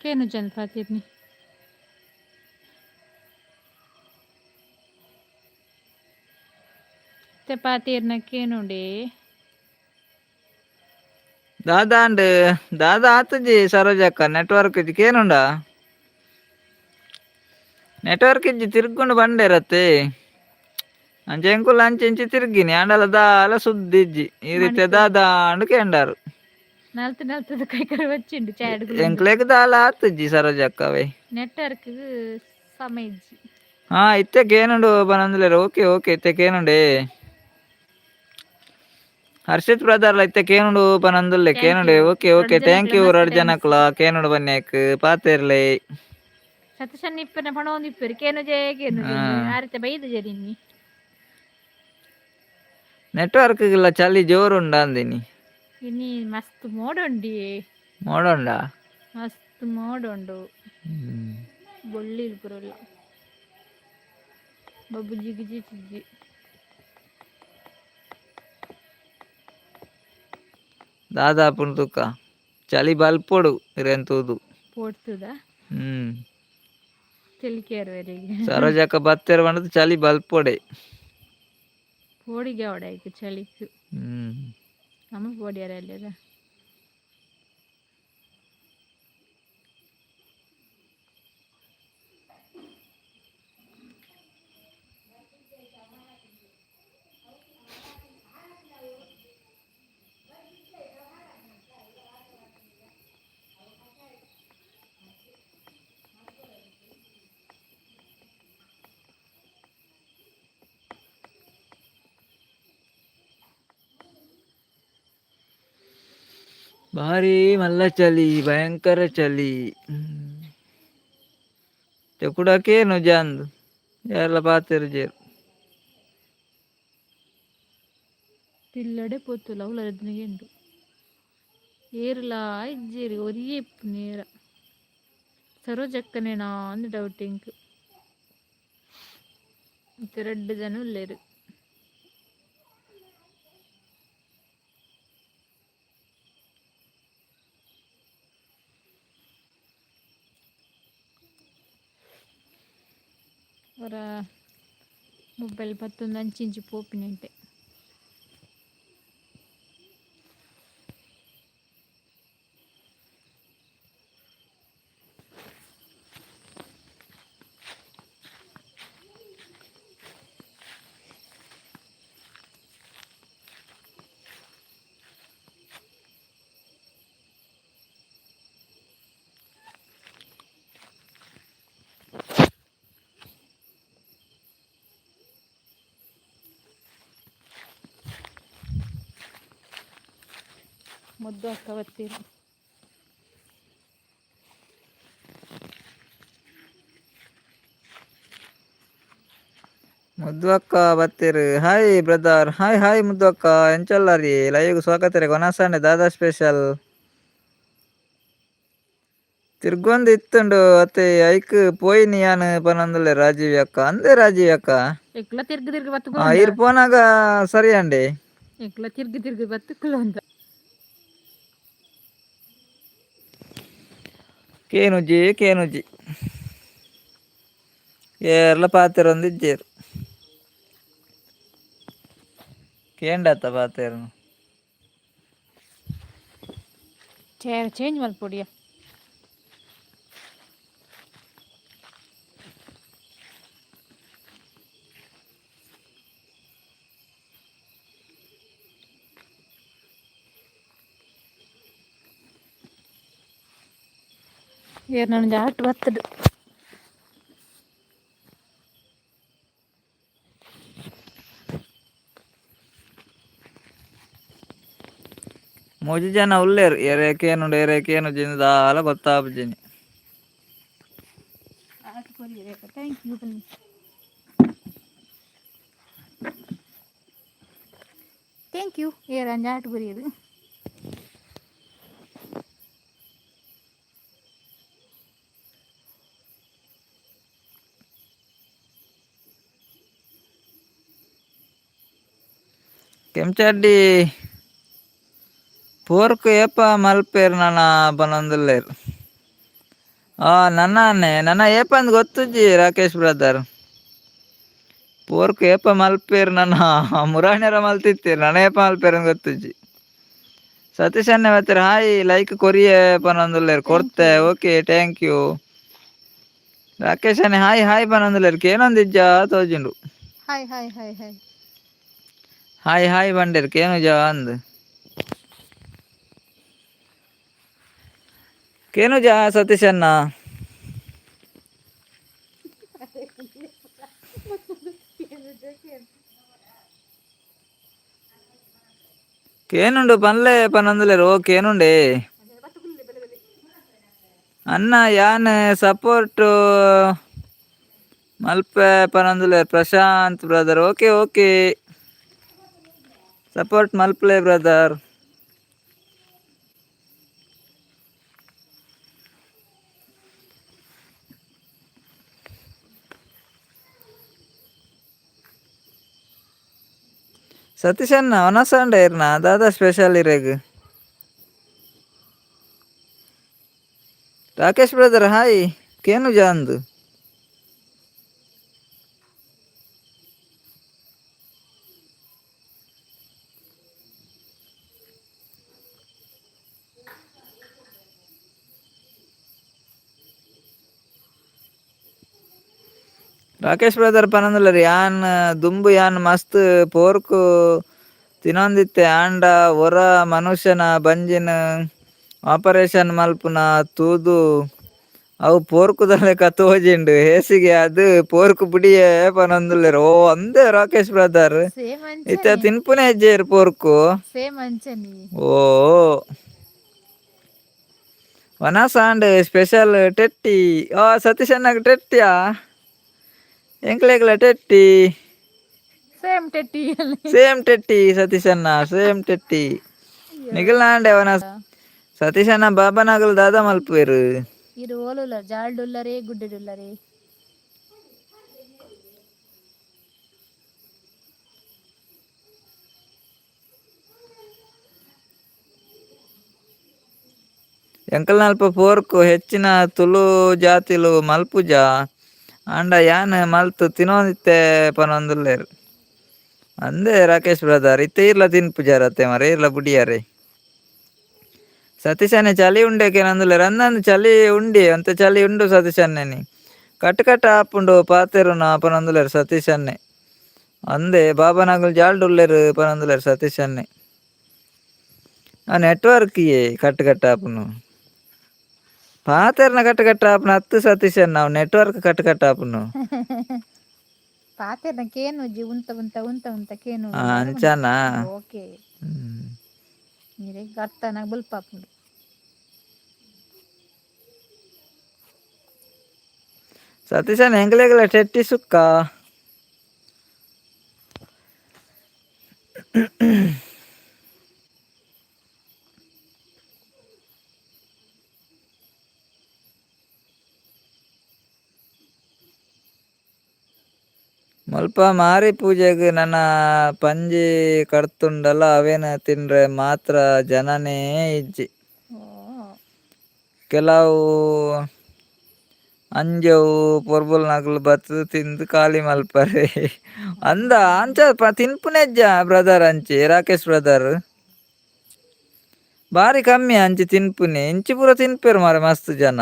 केनु जन फातिरनी ते पातीर्न केनुडे ದಾದಾ ಆತಜಿ ಸರೋಜಕ್ಕ ನೆಟ್ವರ್ಕ್ ಇಜ್ಜಿ ಕೇನುಂಡ ನೆಟ್ವರ್ಕ್ ಇಜ್ಜಿ ತಿರ್ಗುಂಡು ಬಂಡೆರತ್ತೆ ಅಂಚ ಎಂಕುಲು ಅಂಚಿ ತಿರ್ಗಿನಿ ಅಂಡಲ ದಾಲ ಸುದ್ದಿ ಇಜ್ಜಿ ಈ ರೀತಿ ದಾದಾಂಡು ಕೇಂಡಾರು ನಲ್ತದ ಕೈಕರ వచ్చిండు చాడుగులు ಎಂಕ್ಲೆಗ್ ದಾಲ ಆತಜ್ಜಿ ಸರೋಜಕ್ಕವೇ ನೆಟ್ವರ್ಕ್ ಸಮಯ ಇಜ್ಜಿ ಇತ್ತೆ ಕೇನುಂಡು ಬನಂದುಲೆರ್ ಓಕೆ ಇತ್ತೆ ಕೇನುಂಡೆ ಹರ್ಷಿತ್ ಬ್ರದರ್ಲ ಇತ್ತೆ ಕೇನುಂಡು ಪನಂದುಲ್ಲೆ ಕೇನುಂಡೆ ಓಕೆ ಥ್ಯಾಂಕ್ ಯು 2 ಜನಕ್ಲ ಕೇನುಂಡು ಬನ್ನೇಕ್ ಪಾತೆರ್ಲೆ ಸತೀಶನ್ ಇಪ್ಪನ ಪಣೋಂದು ಇಪ್ಪರು ಕೇನು ಆರಿತ ಬೈದು ಜರಿನಿ ನೆಟ್ವರ್ಕ್ ಇಲ್ಲ ಚಳಿ ಜೋರುಂಡ ಅಂದಿನಿ ಇನಿ ಮಸ್ತ್ ಮೋಡುಂಡಿ ಮಸ್ತ್ ಮೋಡುಂಡು ಬೊಳ್ಳಿ ಪುರಲ್ಲ ಬಬ್ಬು ಜಿಗಿ ಜಿಗಿ ದಾದಾಪುನ್ ತುಕ್ಕ ಚಳಿ ಬಲ್ಪೊಡು ಇರೆಂತುದು ಪೋಡ್ತದ ಚಳಿಕೇರುವರೆಗೆ ಸರೋಜಕ್ಕ ಬತ್ತೇರು ಬಂದದ್ದು ಚಳಿ ಬಲ್ಪೊಡೆ. ಹೋಡಿಗೆ ಅವಡಾಯ್ತು ಚಳಿக்கு ಹ್ಮ್ ನಮ್ಮ ಪೋಡಿಯಾರಲ್ಲ ಭಾರಿ ಮಲ್ಲ ಚಳಿ, ಭಯಂಕರ ಚಳಿ. ತೆಕುಡಕೇನು ಜಾಂದ್ ಎಲ್ಲ ಪಾತಿರ್ಜೇರು. పిల్లడే పొత్తులు అవులదినగండు ఏరులా ఇజ్జేరి ఒరియే నేర సరోజక్కనేనా అంది డౌట్ ఇంక్ రెండు జనం లేరు ఒక 30 అంచించి పోపినంటే ಮುದ್ದು ಅಕ್ಕ ಬರ್ತೀರಿ ಮುದ್ದು ಅಕ್ಕ ಬತ್ತೀರು. ಹಾಯ್ ಬ್ರದರ್, ಹಾಯ್ ಹಾಯ್ ಮುದ್ದು ಅಕ್ಕ, ಎಂಚಲ್ಲ ರೀ ಲೈವ್ಗೆ ಸ್ವಾಗತ ರೀ. ಕೊನಸಾಂಡೆ ದಾದಾ ಸ್ಪೆಷಲ್ ತಿರ್ಗೊಂದು ಇತ್ತುಂಡು ಅತ್ತೆ ಐಕ್ ಪೋಯಿನಿ ಯಾನ್ ಪನಂದುಲೆ ರಾಜೀವಿ ಅಕ್ಕ ಅಂದೆ. ರಾಜೀವಿ ಅಕ್ಕ ఎట్లా తిరిగి తిరిగి బతుకులు ಇರ್ ಪೋನಾಗ ಸರಿ ಅಂడి. ఎట్లా తిరిగి తిరిగి బతుకులు ಅಂತ ಕೇನುಜಿ ಕೇನುಜಿ ಏರ್ಲ ಪಾತೆರೊಂದಿಜ್ಜೇರು ಕೇಂಡತ್ತ ಪಾತೆರನು ಚೇಂಜ್ ಮಲ್ಪೊಡಿಯ ನಾನು ಜಾಟ್ ಬತ್ತದು ಮೂಜಿ ಜನ ಉಳ್ಳೇರು ಎರೇಕೇನುಂಡು ಎರೇಕೇನು ಜಿಂದಾಲ ಗೊತ್ತಾಪುಜಿನಿ. ಥ್ಯಾಂಕ್ ಯು ಥ್ಯಾಂಕ್ ಯು ಏರ ಜಾಟ್ ಬರೆಯೋದು ಕೆಂಚಡ್ಡಿ ಪೋರ್ಕ್ ಏಪ ಮಲ್ಪೇರು ನನ್ನ ಪನೊಂದುಲ್ಲೇರು. ನನ್ನ ಏಪ ಅಂದ್ ಗೊತ್ತುಜ್ಜಿ ರಾಕೇಶ್ ಬ್ರದರ್. ಪೋರ್ಕ್ ಏಪ ಮಲ್ಪೇರು ನನ್ನ ಮುರಾಣಿಯರ ಮಲ್ತಿತ್ತೀರು. ನನ್ನ ಏಪ ಮಲ್ಪೇರು ಅಂತ ಗೊತ್ತುಜ್ಜಿ. ಸತೀಶ್ ಅಣ್ಣ ಬರ್ತಾರೆ. ಹಾಯ್ ಲೈಕ್ ಕೊರಿಯೆ ಪನೊಂದುಲ್ಲೇರು ಕೊಡ್ತೆ. Okay thank you. ರಾಕೇಶ್ ಅಣ್ಣ ಹಾಯ್ ಹಾಯ್ ಪನೊಂದುಲ್ಲೇರು ಕೇನೊಂದಿಜ್ಜ ತೋಜುಂಡು. Hi hi hi hi hi hi ಬಂಡೇರು ಕೇನು ಜಾ ಅಂದ್ ಕೇನು ಜಾ ಸತೀಶ್ ಅಣ್ಣ ಕೇನುಂಡು ಪನ್ಲೆ ಪನೊಂದುಲೇರು. ಓ ಕೇನುಂಡೆ ಅನ್ನ ಯಾನ್ ಸಪೋರ್ಟ್ ಮಲ್ಪೆ ಪನೊಂದುಲೇರು Prashanth brother. Okay okay support ಮಲ್ಪ್ಲೆ ಬ್ರದರ್. ಸತೀಶ್ ಅಣ್ಣ ಒನಸಂಡೆ ಇರ್ನ ದಾದಾ ಸ್ಪೆಷಲ್ ಇರೇಗ್. ರಾಕೇಶ್ ಬ್ರದರ್ ಹಾಯ್ ಕೇನು ಜಾಂದ್ ರಾಕೇಶ್ ಬ್ರದರ್ ಪನಂದುಲ್ಲ ರೀ ಯಾನ್ ದುಂಬು ಯಾನ್ ಮಸ್ತ್ ಪೋರ್ಕು ತಿನ್ನೊಂದಿತ್ತೆ ಆಂಡ ಹೊರ ಮನುಷ್ಯನ ಬಂಜಿನ ಆಪರೇಷನ್ ಮಲ್ಪುನ ತೂದು ಅವು ಪೋರ್ಕುದಲೆಕ ತೋಜಿಂಡು ಹೇಸಿಗೆ ಅದು ಪೋರ್ಕು ಬುಡಿಯೇ ಪನೊಂದುಲ್ಲೆರ್ ಓ ಅಂದೇ ರಾಕೇಶ್ ಬ್ರದರ್ ಸೇಮ್ ಇತ್ತ ಅಂಚನೆ ತಿನ್ಪುನೆ ಹೆಜ್ಜೆರ್ ಪೋರ್ಕು ಸೇಮ್ ಅಂಚನೆ ಓ ವನ ಸಾಂಡ್ ಸ್ಪೆಷಲ್ ಟೆಟ್ಟಿ ಓ ಸತೀಶ್ ಅಣ್ಣಗ್ ಟೆಟ್ಟಿಯಾ ಎಂಕ್ಲೆಗ್ಲ ಟೆಟ್ಟಿ ಸೇಮ್ ಟೆಟ್ಟಿ ಸೇಮ್ ಟೆಟ್ಟಿ ಸತೀಶ್ ಅಣ್ಣ ಸೇಮ್ ಟೆಟ್ಟಿ ನಿಖಿಲ್ನಾಂಡೆ ಅವನ ಸತೀಶ್ ಅಣ್ಣ ಬಾಬಾನಾಗಲ್ ದಾದಾ ಮಲ್ಪುವೆರು ಇರು ಓಲುಲ್ಲ ಜಾಲ್ಡುಲ್ಲರೇ ಗುಡ್ಡೆಡುಲ್ಲರೇ ಎಂಕಲ್ ನಲ್ಪ ಪೋರ್ಕು ಹೆಚ್ಚಿನ ತುಳು ಜಾತಿಲು ಮಲ್ಪುಜ ಅಂಡ ಯಾನ್ ಮಲ್ತು ತಿನ್ನೋದಿತ್ತೆ ಪನೊಂದುಲ್ಲೆರ್ ಅಂದೇ ರಾಕೇಶ್ ಬ್ರದರ್ ಇತ್ತೆ ಇರ್ಲ ತಿನ್ಪುಜಾರತ್ತೆ ಮರ ಇರ್ಲ ಬುಡಿಯಾರೆ ಸತೀಶ್ ಅಣ್ಣ ಚಳಿ ಉಂಡೆಕೆ ನಂದುಲ್ಲೆರ್ ಅಂದಂದು ಚಳಿ ಉಂಡಿ ಅಂತ ಚಳಿ ಉಂಡು ಸತೀಶ್ ಅಣ್ಣನಿ ಕಟ್ ಕಟ್ ಆಪುಂಡು ಪಾತೆರುನ ಪನೊಂದುಲ್ಲೆರ್ ಸತೀಶ್ ಅಣ್ಣೆ ಅಂದೇ ಬಾಬಾನಾಗಲ್ ಜಾಲ್ಡುಲ್ಲೆರ್ ಪನೊಂದುಲ್ಲೆರ್ ಸತೀಶ್ ಅಣ್ಣೆ ಆ ನೆಟ್ವರ್ಕ್ ಕಟ್ ಕಟ್ ಆಪುನು ಪಾತೆರ್ನ ಕಟ್ ಕಟ್ ಆಪುನ ಹತ್ತು ಸತೀಶ್ ಅಣ್ಣ ನಾವು ನೆಟ್ವರ್ಕ್ ಕಟ್ ಕಟ್ ಆಪುನು ಪಾತೆರ್ನ ಕೇನು ಉಂತ ಕೇನು ಅಂಚಾನ ಓಕೆ ನೀರೇ ಅರ್ಥನಾಗ ಬಲ್ಪಾಪುಂಡು ಸತೀಶ್ ಅಣ್ಣ ಎಂಗ್ಲೆಗ್ಲ ಟೆಟ್ಟಿ ಸುಕ್ಕ ಮಲ್ಪ ಮಾರಿ ಪೂಜೆಗ್ ನನ್ನ ಪಂಜಿ ಕಡ್ತುಂಡಲ ಅವೇನ ತಿಂಡ್ರೆ ಮಾತ್ರ ಜನನೇ ಇಜ್ಜಿ ಕೆಲವು ಅಂಜವು ಪೊರ್ಬುಲ್ ನಕಲು ಬತ್ತು ತಿಂದು ಖಾಲಿ ಮಲ್ಪರೆ ಅಂದ ಅಂಚ ತಿನ್ಪುನೆಜ್ಜ ಬ್ರದರ್ ಅಂಚಿ ರಾಕೇಶ್ ಬ್ರದರ್ ಬಾರಿ ಕಮ್ಮಿ ಅಂಚಿ ತಿನ್ಪುನಿ ಇಂಚಿ ಪೂರ ತಿನ್ಪೇರು ಮಾರೆ ಮಸ್ತ್ ಜನ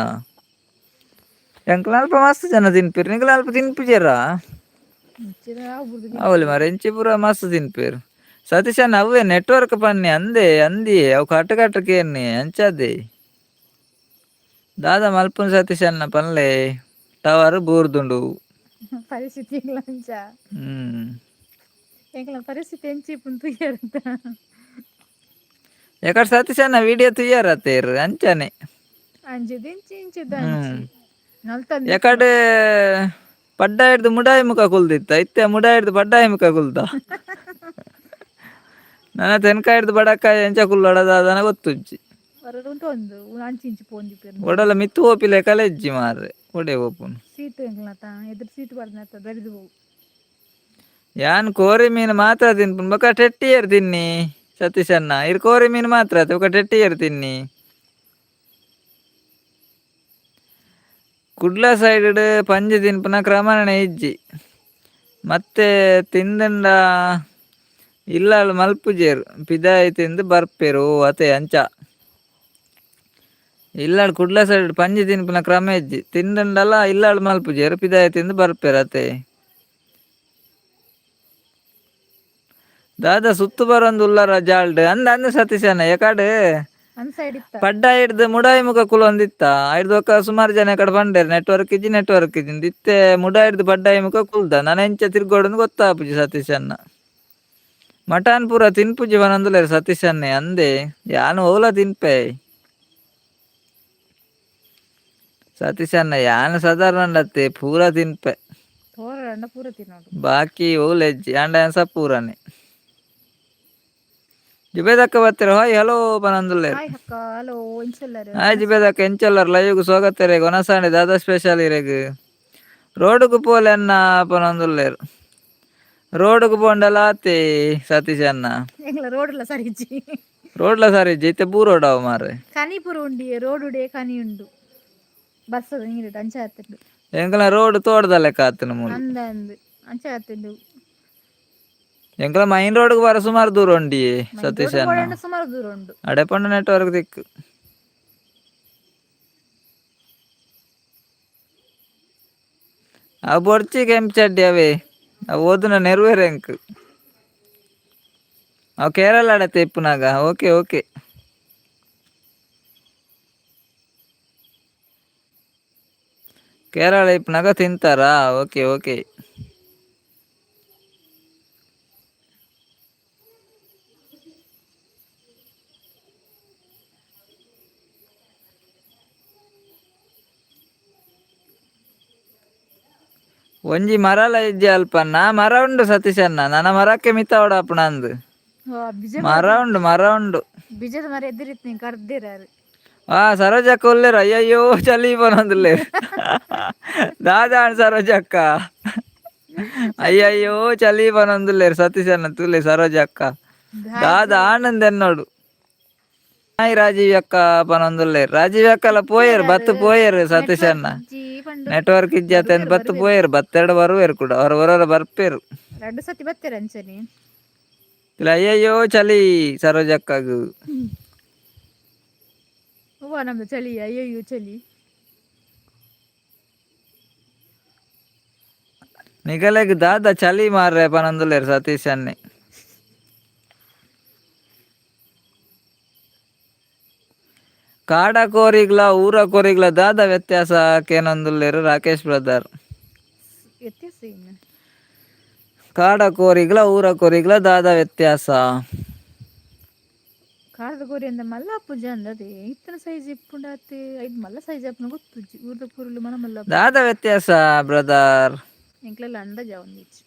ಎಂಕ್ಲ ಅಲ್ಪ ಮಸ್ತ್ ಜನ ತಿನ್ಪೇರು ನಿಂಗ್ಲ ಅಲ್ಪ ತಿನ್ಪಿಜರ ಅವಲಿ ಮಾರೆ ಇಂಚಿ ಪೂರ ಮಸ್ತ್ ತಿನ್ಪೇರು ಸತೀಶ್ ಅಣ್ಣ ಅವೇ ನೆಟ್ವರ್ಕ್ ಪನ್ನಿ ಅಂದಿ ಅವು ಕಟ್ ಕಟ್ ಕೇರ್ನಿ ಅಂಚದೆ ದಾದಾ ಮಲ್ಪುನ್ ಸತೀಶ್ ಅಣ್ಣ ಪನ್ಲೆ ಟವರ್ ಬೂರ್ದುಂಡು ಪರಿಸ್ಥಿತಿ ಪರಿಸ್ಥಿತಿ ಎಂಚಿ ಪುಂತು ಯಾಕಡೆ ಸತೀಶ್ ಅಣ್ಣ ವಿಡಿಯೋ ತುಯ್ಯಾರತ್ತೇರು ಅಂಚನೆ ಯಾಕಡೆ ಪಡ್ಡ ಹಿಡ್ದು ಮುಡಾಯಿ ಮುಖ ಕುಲ್ದಿತ್ತ ಇತ್ತೆ ಮುಡಾಯಿ ಹಿಡ್ದು ಪಡ್ಡಾಯಿ ಮುಖ ಕುಲ್ದ ನನ್ನ ತೆನ್ಕ ಹಿಡ್ದು ಬಡಕಾಯಿ ಎಂಚ ಕುಲ್ಲಡದಾದನ ಗೊತ್ತುಜ್ಜಿ ಒಡಲ ಮಿತ್ತು ಓಪಿಲೆ ಕಲೆಜ್ಜಿ ಮಾರ್ರೆ ಒಡೆ ಓಪುನು ಯಾನ್ ಕೋರಿ ಮೀನು ಮಾತ್ರ ತಿನ್ಪುನ್ ಬೊಕ ಟೆಟ್ಟಿಯರ್ ತಿನ್ನಿ ಸತೀಶ್ ಅಣ್ಣ ಇರ್ ಕೋರಿ ಮೀನು ಮಾತ್ರ ಬೊಕ ಟೆಟ್ಟಿಯರ್ ತಿನ್ನಿ ಕುಡ್ಲ ಸೈಡ್ ಪಂಜಿ ತಿನ್ಪುನ ಕ್ರಮಣೆ ಇಜ್ಜಿ ಮತ್ತೆ ತಿಂದಂಡ ಇಲ್ಲಾಳು ಮಲ್ಪುಜೇರು ಪಿದಾಯಿ ತಿಂದು ಬರ್ಪೇರು ಅತೆ ಅಂಚ ಇಲ್ಲಾಳು ಕುಡ್ಲ ಸೈಡ್ ಪಂಜಿ ತಿನ್ಪುನ ಕ್ರಮ ಇಜ್ಜಿ ತಿಂದಂಡಲ್ಲ ಇಲ್ಲಾಳು ಮಲ್ಪುಜೇರು ಪಿದಾಯಿ ತಿಂದು ಬರ್ಪೇರು ಅತೆ ದಾದಾ ಸುತ್ತು ಬರೊಂದು ಉಲ್ಲಾರ ಜಾಲ್ಡ್ ಅಂದ ಸತೀಶ್ ಅಣ್ಣ ಯಾಕಡೆ ಪಡ್ಡ ಹಿಡ್ದು ಮುಡಾಯಿ ಮುಖ ಕುಲೊಂದಿತ್ತ ಹಿಡ್ದು ಸುಮಾರು ಜನ ಕಡೆ ಬಂಡೇರು ನೆಟ್ವರ್ಕ್ ಇಜ್ಜಿ ಇತ್ತೆ ಮುಡಾ ಹಿಡ್ದು ಪಡ್ಡಾಯಿ ಮುಖ ಕುಲ್ದ ನಾನು ಎಂಚ ತಿರ್ಗೋಡು ಗೊತ್ತಾಪುಜಿ ಸತೀಶ್ ಅಣ್ಣ ಮಟನ್ ಪೂರ ತಿನ್ಪುಜಿ ಬನೊಂದುಲ್ಲೆರ್ ಸತೀಶ್ ಅಣ್ಣೆ ಅಂದೆ ಯಾನು ಓಲ ತಿನ್ಪೆ ಸತೀಶ್ ಅಣ್ಣ ಯಾನು ಸಾಧಾರಣ ಪೂರ ತಿನ್ಪೆ ಬಾಕಿ ಓಲೆಜ್ಜಿ ಅಂಡ ಸ ಪೂರನೆ ಜಿಬೇದಕ್ಕ ಬರ್ತೀರ ಹಾಯ್ ಹಲೋ ಪನಂದುಲ್ಲೇರ್ ಹಾಯ್ ಜಿಬೇದಕ್ಕ ಎಂಚಲ್ಲರ್ ಲೈವ್ಗು ಸ್ವಾಗತ ರೇಗ್ ಒನಸಾಂಡೆ ದಾದಾ ಸ್ಪೆಷಲ್ ಇರೆಗ್ ರೋಡ್ಗು ಪೋಲೆ ಅನ್ನ ಪನಂದುಲ್ಲೇರ್ ರೋಡ್ಗು ಪೋಂಡಲ ಆತೆ ಸತೀಶ್ ಅಣ್ಣ ರೋಡ್ಲ ಸರಿ ಇತ್ತೆ ಬೂರೋಡ್ ಅವ ಮಾರೆ ಕನಿಪುರ ಉಂಡಿ ರೋಡ್ ಉಡೆ ಕನಿ ಉಂಡು ಬಸ್ಸದ ನೀರು ಅಂಚ ಹತ್ತಿಂಡು ಎಂಕಲ ರೋಡ್ ತೋಡ್ದಲೆ ಕಾತನ ಮೂಲ ಅಂಚ ಹತ್ತಿಂಡು ಎಂಕಲ ಮೈನ್ ರೋಡ್ಗೆ ಬರ ಸುಮಾರು ದೂರ ಉಂಡಿ ಸತೀಶ್ ಅಣ್ಣ ಸುಮಾರು ದೂರ ಉಂಡು ಅಡೆ ಪಂಡ ನೆಟ್ವರ್ಕ್ ದಿಕ್ಕು ಅವು ಬೊಡ್ಚಿ ಕೆಂಪು ಚಡ್ಡಿ ಅವೇ ಅವು ಓದುನ ನೆರವೇರೆಂಕ್ ಅವು ಕೇರಳ ಆಡತ್ತೆ ಇಪ್ಪುನಾಗ. ಓಕೆ ಓಕೆ ಕೇರಳ ಇಪ್ಪುನಾಗ ತಿಂತಾರಾ? ಓಕೆ ಓಕೆ ಒಂಜಿ ಮರಲ ಇಜ್ಜಿ ಅಲ್ಪನ್ನ ಮರ ಉಂಡು ಸತೀಶ್ ಅಣ್ಣ. ನನ್ನ ಮರಕ್ಕೆ ಮಿತ್ತವಡಪ್ಪು ನಂದು ಮರ ಉಂಡು ಮರ ಉಂಡು. ಬೀಜದ ಮರ ಎದುರಿತ್ತು ನೀವು ಕರ್ದಿರಾರು. ಸರೋಜಕ್ಕ ಒಲ್ಲೇರು ಅಯ್ಯಯ್ಯೋ ಚಲಿ ಬರೋದಿಲ್ಲೇರು ದಾದಾ ಸರೋಜಕ್ಕ ಅಯ್ಯಯ್ಯೋ ಚಲಿ ಬರೋದಿಲ್ಲೇರು ಸತೀಶ್ ಅಣ್ಣ ತುಲೆ ಸರೋಜಕ್ಕ ದಾದಾ ಆನಂದ್ ಎನ್ನೋಡು ಹಾಯ್ ರಾಜೀವ್ ಅಕ್ಕ ಪನೊಂದುಲ್ಲೇರು. ರಾಜೀವ್ ಅಕ್ಕಲ್ಲ ಪೋಯರು ಬತ್ತು ಪೋಯರು ಸತೀಶ್ ಅಣ್ಣ ನೆಟ್ವರ್ಕ್ ಇಜ್ಜತೆ ಅಂತ ಬತ್ತು ಪೋಯರು ಬತ್ತೆರಡು ಬರುವೇರು ಕೂಡ ಅವ್ರು ಬರೋರ ಬರ್ಪೇರು 2 ಸತಿ ಬರ್ತೀರ ಅಂಚನೆ ಇಲ್ಲ. ಅಯ್ಯಯ್ಯೋ ಚಲಿ ಸರೋಜಕ್ಕಗು ಹೂವ ನಮ್ದು ಚಳಿ ಅಯ್ಯಯ್ಯೋ ಚಳಿ ನಿಗಲೆಗ್ ದಾದ ಚಲಿ ಮಾರ್ರೆ ಪನೊಂದುಲ್ಲೇರು ಸತೀಶ್ ಅನ್ನೆ. ಕಾಡ ಕೋರಿಗ್ಲ ಊರ ಕೋರಿಗ್ಲ ದಾದ ವ್ಯತ್ಯಾಸ ಕೇನೊಂದುಲ್ಲೇರು ರಾಕೇಶ್ ಬ್ರದರ್. ವ್ಯತ್ಯಾಸ ಏನು? ಕಾಡ ಕೋರಿಗ್ಲ ಊರ ಕೋರಿಗ್ಲ ದಾದ ವ್ಯತ್ಯಾಸ. ಕಾಡದ ಕೋರಿ ಅಂದ ಮಲ್ಲ ಪೂಜ ಅಂದದೆ ಇತ್ತನ ಸೈಜ್ ಇಪ್ಪುಂಡಾತೆ ಐದು ಮಲ್ಲ ಸೈಜ್ ಅಪ್ಪನ ಗೊತ್ತುಜ್ಜಿ ಊರದ ಕೂರಲು ಮನ ಮಲ್ಲ ದಾದ ವ್ಯತ್ಯಾಸ ಬ್ರದರ್. ಎಂಕ್ಲೆಲ್ಲ ಅಂದಾಜ ಒಂದಿಚ್ಚು.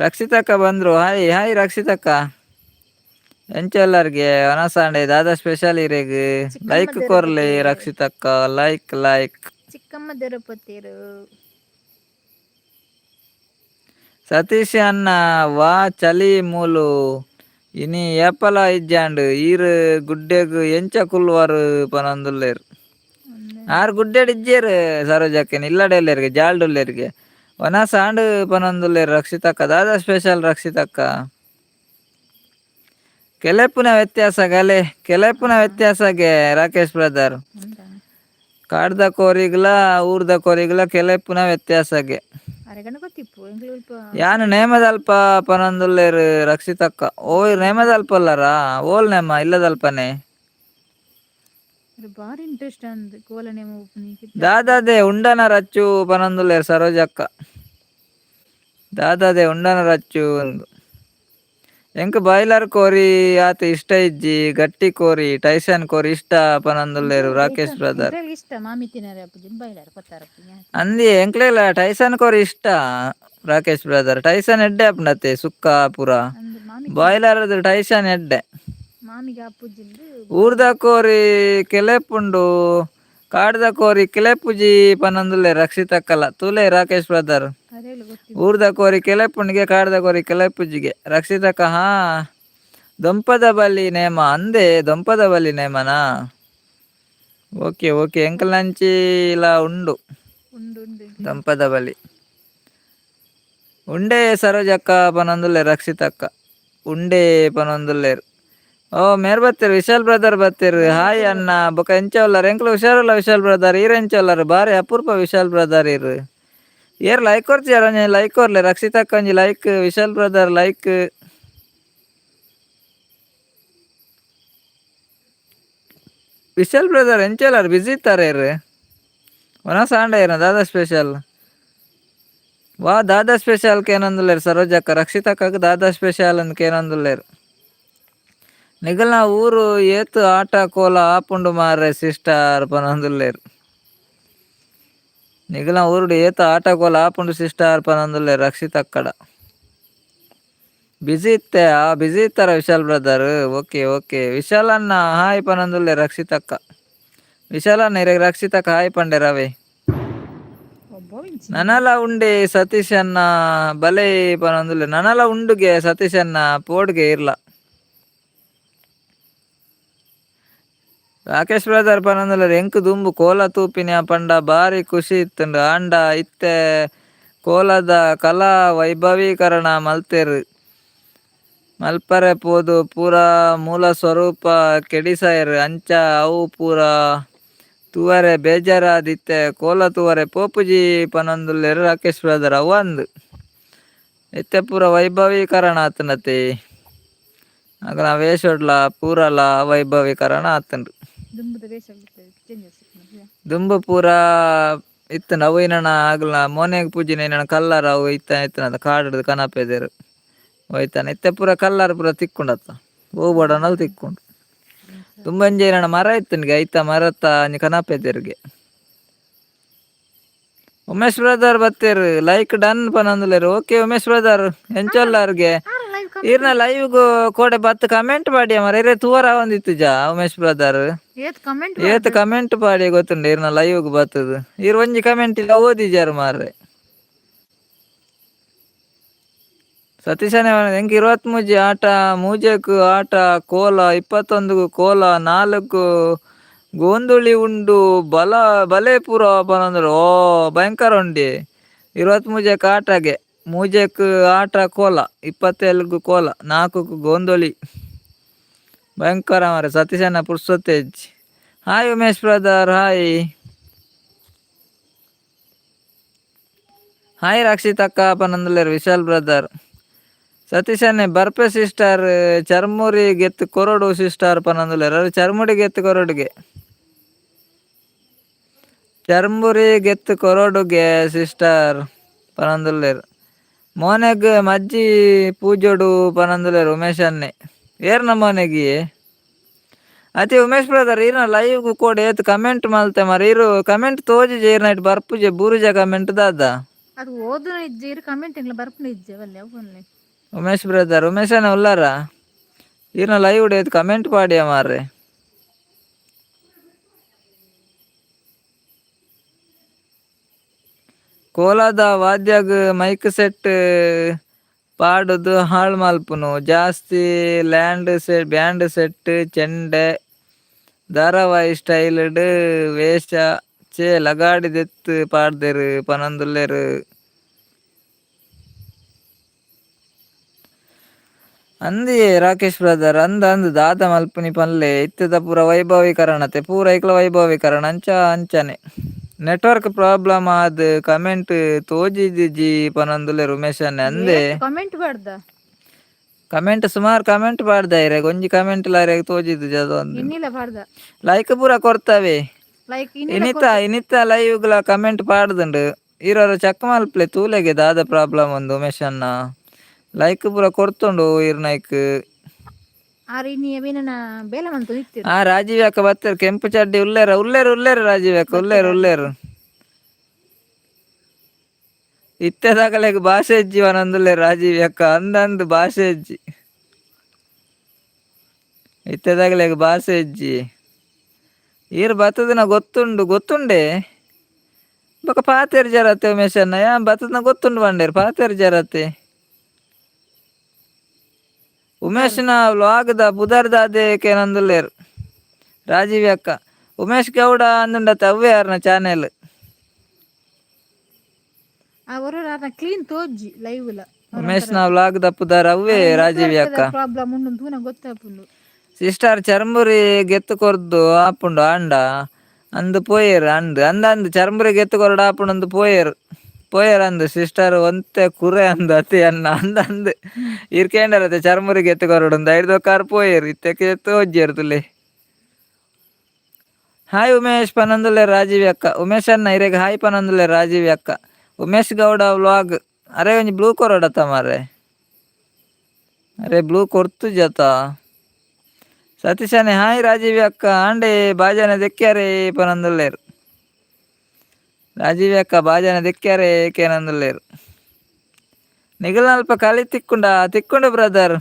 ರಕ್ಷಿತಕ್ಕ ಬಂದ್ರು. ಹಾಯ್ ಹಾಯ್ ರಕ್ಷಿತಕ್ಕ ಎಂಚೆಲ್ಲರ್ಗೆ ಒನಸಾಂಡೆ ದಾದಾ ಸ್ಪೆಷಲ್ ಇರೇಗ್ ಲೈಕ್ ಕೊರ್ಲಿ ರಕ್ಷಿತಕ್ಕ ಲೈಕ್ ಲೈಕ್. ಚಿಕ್ಕಮ್ಮ ದೇರಪತ್ತೇರು ಸತೀಶ್ ಅಣ್ಣ ವಾ ಚಲಿ ಮೂಲು ಇನಿ ಏಪಲ ಇಜ್ಜಾಂಡ್ ಈರ್ ಗುಡ್ಡೆಗ್ ಎಂಚ ಕುಲ್ವಾರು ಪನೊಂದುಲ್ಲೇರು. ಆರು ಗುಡ್ಡೆಡ್ ಇಜ್ಜೇರು ಸರೋಜಕ್ಕೇನು ಇಲ್ಲಡೆಲ್ಲೇರಿಗೆ ಜಾಲ್ಡುಲ್ಲೇರಿಗೆ ಒನ ಸಾಂಡ್ ಪನೊಂದುಲ್ಲೇರು ರಕ್ಷಿತಕ್ಕ ದಾದಾ ಸ್ಪೆಷಲ್ ರಕ್ಷಿತಕ್ಕ. ಕೆಲೆಪುನ ವ್ಯತ್ಯಾಸಗಲೆ ಕೆಲೆಪುನ ವ್ಯತ್ಯಾಸಗೆ ರಾಕೇಶ್ ಬ್ರದರ್. ಕಾಡ್ದ ಕೋರಿಗ್ಲ ಊರ್ದ ಕೋರಿಗ್ಲ ಕೆಲೆಪುನ ವ್ಯತ್ಯಾಸಗೆ ಯಾನು ನೇಮದಲ್ಪ ಪನೊಂದುಲ್ಲೇರು ರಕ್ಷಿತಕ್ಕ. ಓ ನೇಮದಲ್ಪ ಅಲ್ಲಾರ ಓಲ್ ನೇಮ ಇಲ್ಲದಲ್ಪನೆ ಬಾರಿ ಇಂಟ್ರೆಸ್ಟ್ ಅಂದ್ ಕೋಲ ನೇಮ ದಾದಾದೆ ಉಂಡನ ರಚ್ಚು ಪನೊಂದುಲ್ಲೇರು ಸರೋಜಕ್ಕ. ದಾದಾದೆ ಉಂಡನ ರಚ್ಚು ಒಂದು ಎಂಕ್ ಬಾಯ್ಲರ್ ಕೋರಿ ಆತ ಇಷ್ಟ ಇಜ್ಜಿ ಗಟ್ಟಿ ಕೋರಿ ಟೈಸನ್ ಕೋರಿ ಇಷ್ಟ ಪನೊಂದುಲ್ಲೇರು ರಾಕೇಶ್ ಬ್ರದರ್. ಇಷ್ಟ ಮಾಮಿ ತಿನ್ನರೆ ಅಪ್ಪುಜಿನ್ ಬೈಲಾರ ಕೊತ್ತಾರಪ್ಪು ಅಂದಿ ಎಂಕ್ಲೆಲ್ಲ ಟೈಸನ್ ಕೋರಿ ಇಷ್ಟ ರಾಕೇಶ್ ಬ್ರದರ್. ಟೈಸನ್ ಎಡ್ಡೆ ಅಪ್ಪನತ್ತೆ ಸುಕ್ಕ ಪೂರ ಬಾಯ್ಲರ್ ಟೈಸನ್ ಎಡ್ಡೆ ಮಾಮಿಗೆ ಅಪ್ಪುಜಿಂದು. ಊರ್ದ ಕೋರಿ ಕೆಲೆಪುಂಡು ಕಾಡ್ದ ಕೋರಿ ಕೆಲೆಪುಜಿ ಪನೊಂದುಲ್ಲೇರು ರಕ್ಷಿತಕ್ಕಲ್ಲ ತುಲೆ ರಾಕೇಶ್ ಬ್ರದರ್. ಊರ್ದ ಕೋರಿ ಕೆಲೆಪುಂಡಿಗೆ ಕಾಡ್ದ ಕೋರಿ ಕೆಲೆಪುಜಿಗೆ ರಕ್ಷಿತಕ್ಕ. ಹಾ ದೊಂಪದ ಬಲಿ ನೇಮ ಅಂದೆ ದೊಂಪದ ಬಲಿ ನೇಮನಾ. ಓಕೆ ಓಕೆ ಎಂಕಲ್ ನಂಚಿ ಇಲ್ಲ ಉಂಡು ದೊಂಪದ ಬಲಿ ಉಂಡೆ ಸರೋಜಕ್ಕ ಪನೊಂದುಲ್ಲೇರು ರಕ್ಷಿತಕ್ಕ ಉಂಡೆ ಪನೊಂದುಲ್ಲೇರು. ಓ ಮೇರ್ ಬತ್ತೇರು ವಿಶಾಲ್ ಬ್ರದರ್ ಬತ್ತೇರು. ಹಾಯ್ ಅಣ್ಣ ಬೊಕ ಎಂಚವಲ್ಲಾರ ಎಂಕ್ಲು ಹುಷಾರಲ್ಲ ವಿಶಾಲ್ ಬ್ರದರ್ ಈರ್ ಎಂಚವಲ್ಲಾರ ಬಾರಿ ಅಪೂರ್ಪ ವಿಶಾಲ್ ಬ್ರದರ್ ಇರ್ ಏರ್ ಲೈಕ್ ಕೊರ್ಚಿಯಾರ ಒಂಜಿ ಲೈಕ್ ಕೊರ್ಲೆ ರಕ್ಷಿತಕ್ಕ ಒಂಜಿ like Vishal brother like. Vishal brother ಎಂಚೆಲ್ಲಾರು ಬಿಸಿ ಇತ್ತಾರೆ ಇರ್ ಒನ ಸಾಂಡ ಏನ ದಾದಾ ಸ್ಪೆಷಲ್ ವಾ ದಾದಾ ಸ್ಪೆಷಲ್ ಕೇನೊಂದುಲ್ಲೇರು ಸರೋಜಕ್ಕ ರಕ್ಷಿತಕ್ಕ ದಾದಾ ಸ್ಪೆಷಲ್ ಅಂದ್ ಕೇನೊಂದುಲ್ಲೇರು. ನಿಗಲ್ನ ಊರು ಏತು ಆಟ ಕೋಲ ಆಪುಂಡು ಮಾರ್ರೆ ಸಿಸ್ಟರ್ ಪನೊಂದುಲ್ಲೇರು. ನಿಗಲ್ನ ಊರುಡು ಏತು ಆಟ ಕೋಲ ಆಪುಂಡು ಸಿಸ್ಟರ್ ಪನೊಂದುಲ್ಲೇರು ರಕ್ಷಿತಕ್ಕಡ. ಬಿಸಿ ಇತ್ತೆ ಬಿಸಿ ಇತ್ತಾರ Vishal brother. Okay okay Vishal ಅಣ್ಣ ಹಾಯ್ ಪನೊಂದುಲ್ಲೇರು ರಕ್ಷಿತಕ್ಕ. ವಿಶಾಲ್ ಅಣ್ಣ ಇರ ರಕ್ಷಿತಕ್ಕ ಹಾಯ್ ಪಂಡೆ ರವೆ ನನಲ ಉಂಡೆ ಸತೀಶ್ ಅಣ್ಣ ಬಲೆ ಪನೊಂದುಲ್ಲೇರು. ನನಲ ಉಂಡುಗೆ ಸತೀಶ್ ಅಣ್ಣ ಪೋಡ್ಗೆ ಇರ್ಲ ರಾಕೇಶ್ ಬ್ರದರ್ ಪನೊಂದುಲ್ಲೇರು ಎಂಕ್ ದುಂಬು ಕೋಲ ತೂಪಿನ ಪಂಡ ಬಾರಿ ಖುಷಿ ಇತ್ತುಂಡು ಆಂಡ ಇತ್ತೆ ಕೋಲದ ಕಲಾ ವೈಭವೀಕರಣ ಮಲ್ತೆರು ಮಲ್ಪರೆ ಪೋದು ಪೂರ ಮೂಲ ಸ್ವರೂಪ ಕೆಡಿಸಾಯರು ಅಂಚ ಅವು ಪೂರ ತೂವರೆ ಬೇಜಾರಾದಿತ್ತೆ ಕೋಲ ತೂವರೆ ಪೋಪುಜಿ ಪನೊಂದುಲ್ಲೆರ್ ರಾಕೇಶ್ ಬ್ರದರ್ ಅವಂದು ಇತ್ತೆ ಪೂರ ವೈಭವೀಕರಣ ಆತನತೆ ಆಗಲ ವೇಷೊಡ್ಲ ಪೂರಲ ವೈಭವೀಕರಣ ಆತಂಡು ದುಂಬು ಪೂರ ಇತ್ತನ ಅವು ಏನನ ಆಗ್ಲ ಮೋನೆಗ್ ಪೂಜಿನ ಏನನ ಕಲ್ಲರ್ ಅವು ಇತ್ತನ ಕಾಡು ಕನಪೆದೆರ್ ಹೋಯ್ತಾನೆ ಇತ್ತೆ ಪೂರ ಕಲ್ಲರ್ ಪೂರ ತಿಕ್ಕೊಂಡತ್ತ ಹೂಬೋಡನಲ್ಲಿ ತಿಕ್ಕೊಂಡು ತುಂಬಂಜಿ ಏನನ ಮರ ಇತ್ತನಿಗೆ ಐತ ಮರತ್ತ ಅಂಜ ಕನಪೆದೆರ್ಗೆ ಉಮೇಶ್ ಬ್ರದರ್ ಬತ್ತೇರು ಲೈಕ್ ಡನ್ ಪನಂದುಲೆರು ಓಕೆ ಉಮೇಶ್ ಬ್ರದರ್ ಎಂಚೊಲ್ಲಾರ್ಗೆ ಈರ್ನ ಲೈವ್ ಕೋಡೆ ಬತ್ತು ಕಮೆಂಟ್ ಪಾಡಿಯ ಮರ ಇರೇ ತೂವರ ಒಂದಿತ್ತು ಜಾ ಉಮೇಶ್ ಬ್ರದರ್ ಏತ್ ಕಮೆಂಟ್ ಪಾಡಿ ಗೊತ್ತುಂಡು ಈರ್ನ ಲೈವ್ ಬತ್ತದು ಈರ್ ಒಂಜಿ ಕಮೆಂಟ್ ಇಲ್ಲ ಓದಿಜಾರು ಮಾರ್ರೆ ಸತೀಶನೇ ಎಂಕ್ 23 ಆಟ ಮೂಜೆಕ್ ಆಟ ಕೋಲ 21 ಕೋಲ 4 ಗೋಂದುಳಿ ಉಂಡು ಬಲೆ ಪೂರ ಪನಂದ್ರು ಓ ಭಯಂಕರ ಉಂಡಿ 23 ಆಟಗೆ ಮೂಜೆಕ್ ಆಟ ಕೋಲ 27 ಕೋಲ 4 ಗೋಂದೋಳಿ ಭಯಂಕರ ಮಾರೆ ಸತೀಶನ ಪುರ್ಸೊತ್ತೇಜ್ hi Umesh brother hi Rakshit ಅಕ್ಕ ಪನಂದುಲೇರು ವಿಶಾಲ್ ಬ್ರದರ್ ಸತೀಶನ್ನೇ ಬರ್ಪೆ ಸಿಸ್ಟರ್ ಚರ್ಮುರಿ ಗೆತ್ತು ಕೊರಡು ಸಿಸ್ಟರ್ ಪನಂದುಲೇರು ಅದು ಚರ್ಮುಡಿ ಗೆತ್ತು ಕೊರಡುಗೆ ಚರ್ಮುರಿ ಗೆತ್ತು ಕೊರಡುಗೆ ಸಿಸ್ಟರ್ ಪನಂದುಲೇರು ಮೋನೆಗ್ ಮಜ್ಜಿ ಪೂಜೋಡು ಪನಂದುಲೇರು ಉಮೇಶ್ ಅನ್ನೆ ಏರ್ನ ಮೋನೆಗಿ ಅತಿ ಉಮೇಶ್ ಬ್ರದರ್ ಈರ್ನ ಲೈವ್ ಕೂಡ ಏತ್ ಕಮೆಂಟ್ ಮಲ್ತೆ ಮರ ಇರು ಕಮೆಂಟ್ ತೋಜಿ ಏರ್ ನೈಟ್ ಬರ್ಪುಜೆ ಬೂರುಜ ಕಮೆಂಟ್ ದಾದ ಅದು ಓದು ಇಜ್ಜೆ ಕಮೆಂಟ್ ಇಲ್ಲ ಬರ್ಪುನ ಇಜ್ಜೆ ಒಳ್ಳೆ ಅವನ್ಲೆ ಉಮೇಶ್ ಬ್ರದರ್ ಉಮೇಶನ ಉಲ್ಲಾರ ಈರ್ನ ಲೈವ್ ಏತ್ ಕಮೆಂಟ್ ಪಾಡಿಯ ಮಾರ್ರೆ ಕೋಲಾದ ವಾದ್ಯಾಗ ಮೈಕ್ ಸೆಟ್ ಪಾಡುದು ಹಾಳು ಮಲ್ಪುನು ಜಾಸ್ತಿ ಬ್ಯಾಂಡ್ ಸೆಟ್ ಚೆಂಡೆ ಧಾರಾವಾಹಿ ಸ್ಟೈಲ್ಡ್ ವೇಷ ಚೇ ಲಗಾಡಿದೆತ್ತು ಪಾಡ್ದೆರು ಪನಂದುಲ್ಲೆರು ಅಂದಿ ರಾಕೇಶ್ ಬ್ರದರ್ ಅಂದ ದಾದ ಮಲ್ಪುನಿ ಪನ್ಲೆ ಇತ್ತದ ಪೂರ ವೈಭವೀಕರಣತೆ ಪೂರ ಐಕ್ಲ ವೈಭವೀಕರಣ ಅಂಚನೆ ನೆಟ್ವರ್ಕ್ ಪ್ರಾಬ್ಲಮ್ ಆದ್ ಕಮೆಂಟ್ ತೋಜಿಜಿ ಪನಂದುಲ್ಲೆರು ಉಮೇಶನ್ನೆ ಅಂದೆ ಕಮೆಂಟ್ ಸುಮಾರು ಕಮೆಂಟ್ ಪಾಡ್ದ ಇರೆಗ್ ಒಂಜಿ ಕಮೆಂಟ್ ಲಾರೆಗ್ ತೋಜಿದ್ದು ಜದ ಲೈಕ್ ಪೂರ ಕೊಡ್ತವೆ ಇನಿತ ಲೈವ್ ಗಳ ಕಮೆಂಟ್ ಪಾಡ್ದುಂಡು ಇರೋರು ಚಕ್ ಮಲ್ಪ್ಲೆ ತೂಲೆಗೆ ದಾದ ಪ್ರಾಬ್ಲಮ್ ಒಂದು ಉಮೇಶನ್ನ ಲೈಕ್ ಪೂರ ಕೊಡ್ತುಂಡು ಇರ್ನೈಕ್ ರಾಜೀವ್ ಅಕ್ಕ ಬತ್ತೇರು ಕೆಂಪು ಚಡ್ಡಿ ಉಲ್ಲೇರು ರಾಜೀವ್ ಅಕ್ಕ ಉಲ್ಲೇರು ಇತ್ತೆದಾಗಲೆಗ್ ಭಾಷೆ ಅಜ್ಜಿ ಒಂದೊಂದುಲ್ಲೆ ರಾಜೀವ್ ಅಕ್ಕ ಅಂದಂದು ಭಾಷೆ ಅಜ್ಜಿ ಇತ್ತೆದಾಗಲೆಗ್ ಭಾಷೆ ಅಜ್ಜಿ ಈರ್ ಬತ್ತದನ ಗೊತ್ತುಂಡೆ ಬೊಕ ಪಾತೇರ್ ಜರತ್ತೆ ಉಮೇಶನ್ನ ಯಾ ಬತ್ತದನ ಗೊತ್ತುಂಡು ಬಂಡೇರು ಪಾತೇರ್ ಜರತ್ತೆ ಉಮೇಶ್ನ ವ್ಲಾಗ್ದ ಬುಧರ್ದಾದೆ ಕೇನಂದುಲ್ಲೇರು ರಾಜೀವ್ ಅಕ್ಕ ಉಮೇಶ್ ಗೌಡ ಅಂದುಂಡತ್ತೆ ಅವ್ವೆ ಯಾರನ ಚಾನೆಲ್ ಕ್ಲೀನ್ ತೋಜಿ ಲೈವ್ ಉಮೇಶ್ನ ವ್ಲಾಗ್ದ ಪುದಾರ್ ಅವ್ವೆ ರಾಜೀವ್ ಅಕ್ಕ ಪ್ರಾಬ್ಲಮ್ ಉಂಡು ಗೊತ್ತಾಪುಂಡು ಸಿಸ್ಟರ್ ಚರ್ಮುರಿ ಗೆತ್ತು ಕೊರ್ದು ಆಪುಂಡು ಆಂಡ ಅಂದು ಪೋಯೇರು ಅಂದ ಚರ್ಮುರಿ ಗೆತ್ತು ಕೊರಡು ಆಪುಂಡು ಅಂದು ಪೋಯೇರು ಅಂದು ಸಿಸ್ಟರ್ ಒಂತೆ ಕುರೆ ಅಂದು ಅತಿ ಅನ್ನ ಅಂದು ಇರ್ಕೇಂಡರತ್ತೆ ಚರ್ಮುರಿ ಗೆತ್ತು ಕೊರಡು ಅಂದು ಐದು ಕಾರ್ ಪೋಯೇರು ಇತ್ತಕ್ಕೆ ಎತ್ತು ಹೊಜ್ಜೇರು ತುಲೆ ಹಾಯ್ ಉಮೇಶ್ ಪನಂದುಲ್ಲೆ ರಾಜೀವ್ ಅಕ್ಕ ಉಮೇಶ್ ಅನ್ನ ಇರೆಗ್ ಹಾಯ್ ಪನಂದುಲ್ಲೆ ರಾಜೀವ್ ಅಕ್ಕ ಉಮೇಶ್ ಗೌಡ ವ್ಲಾಗ್ ಅರೆ ಒಂಜಿ ಬ್ಲೂ ಕೊರಡತ್ತ ಮಾರೆ ಅರೆ ಬ್ಲೂ ಕೊರ್ತು ಜತ ಸತೀಶನೆ ಹಾಯ್ ರಾಜೀವ್ ಅಕ್ಕ ಆಂಡೆ ಬಾಜನ ದೆಕ್ಕ್ಯಾರೆ ಪನಂದುಲ್ಲೇರು ರಾಜೀವ್ ಅಕ್ಕ ಬಾಜನ ದೆಕ್ಕ್ಯಾರೆ ಕೇನಂದುಲ್ಲೇರು ನಿಗಲ್ನಲ್ಪ ಕಲಿ ತಿಕ್ಕೊಂಡು ಬ್ರದರ್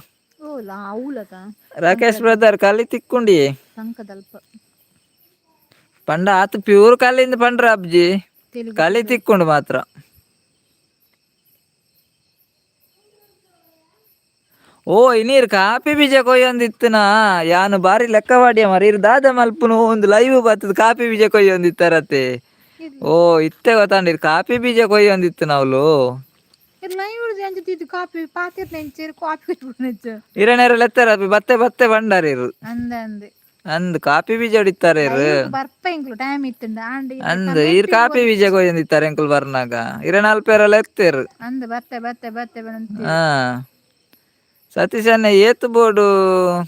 ರಾಕೇಶ್ ಬ್ರದರ್ ಕಲಿ ತಿಕ್ಕೊಂಡಿ ಪಂಡ ಆತು ಪ್ಯೂರ್ ಕಲಿಂದ ಪಂಡ್ರ ಅಬ್ಜಿ ಕಲಿ ತಿಕ್ಕೊಂಡು ಮಾತ್ರ ಓ ಇನ್ನೀರ್ ಕಾಪಿ ಬೀಜ ಕೊಯ್ಯೊಂದಿತ್ತನ ಯಾನು ಬಾರಿ ಲೆಕ್ಕ ಮಾಡಿಯ ಮರ ಇರ್ ದಾದ ಮಲ್ಪುನು ಒಂದು ಲೈವ್ ಬರ್ತದ ಕಾಪಿ ಬೀಜ ಕೊಯ್ಯೊಂದಿತ್ತಾರತ್ತೆ ಓ ಇತ್ತೆ ಗೊತ್ತಾಂಡಿರ್ ಕಾಪಿ ಬೀಜ ಕೊಯ್ಯೊಂದಿತ್ತು ನಾವ್ಲು ಇರನೇರ ಲೆತ್ತರ ಬತ್ತೆ ಬಂಡಾರಿರು ಅಂದ್ ಕಾಪಿ ಬೀಜ ಹೊಡಿತಾರೆ ಇರು ಬರ್ಪ ಇಂಕ್ಲು ಟೈಮ್ ಇತ್ತುಂಡ ಆಂಡ್ ಅಂದ್ ಇರ್ ಕಾಪಿ ಬೀಜ ಕೊಯ್ದಿತ್ತಾರೆ ಎಂಕುಲ್ ಬರ್ನಾಗ ಇರ ನಲ್ಪೇರಲ್ಲ ಎತ್ತೇರು ಅಂದ್ ಬರ್ತೆ ಬರ್ತೆ ಬರ್ತೆ ಬಂತ ಹಾ ಸತೀಶ್ ಅಣ್ಣ ಏತ್ ಬೋರ್ಡು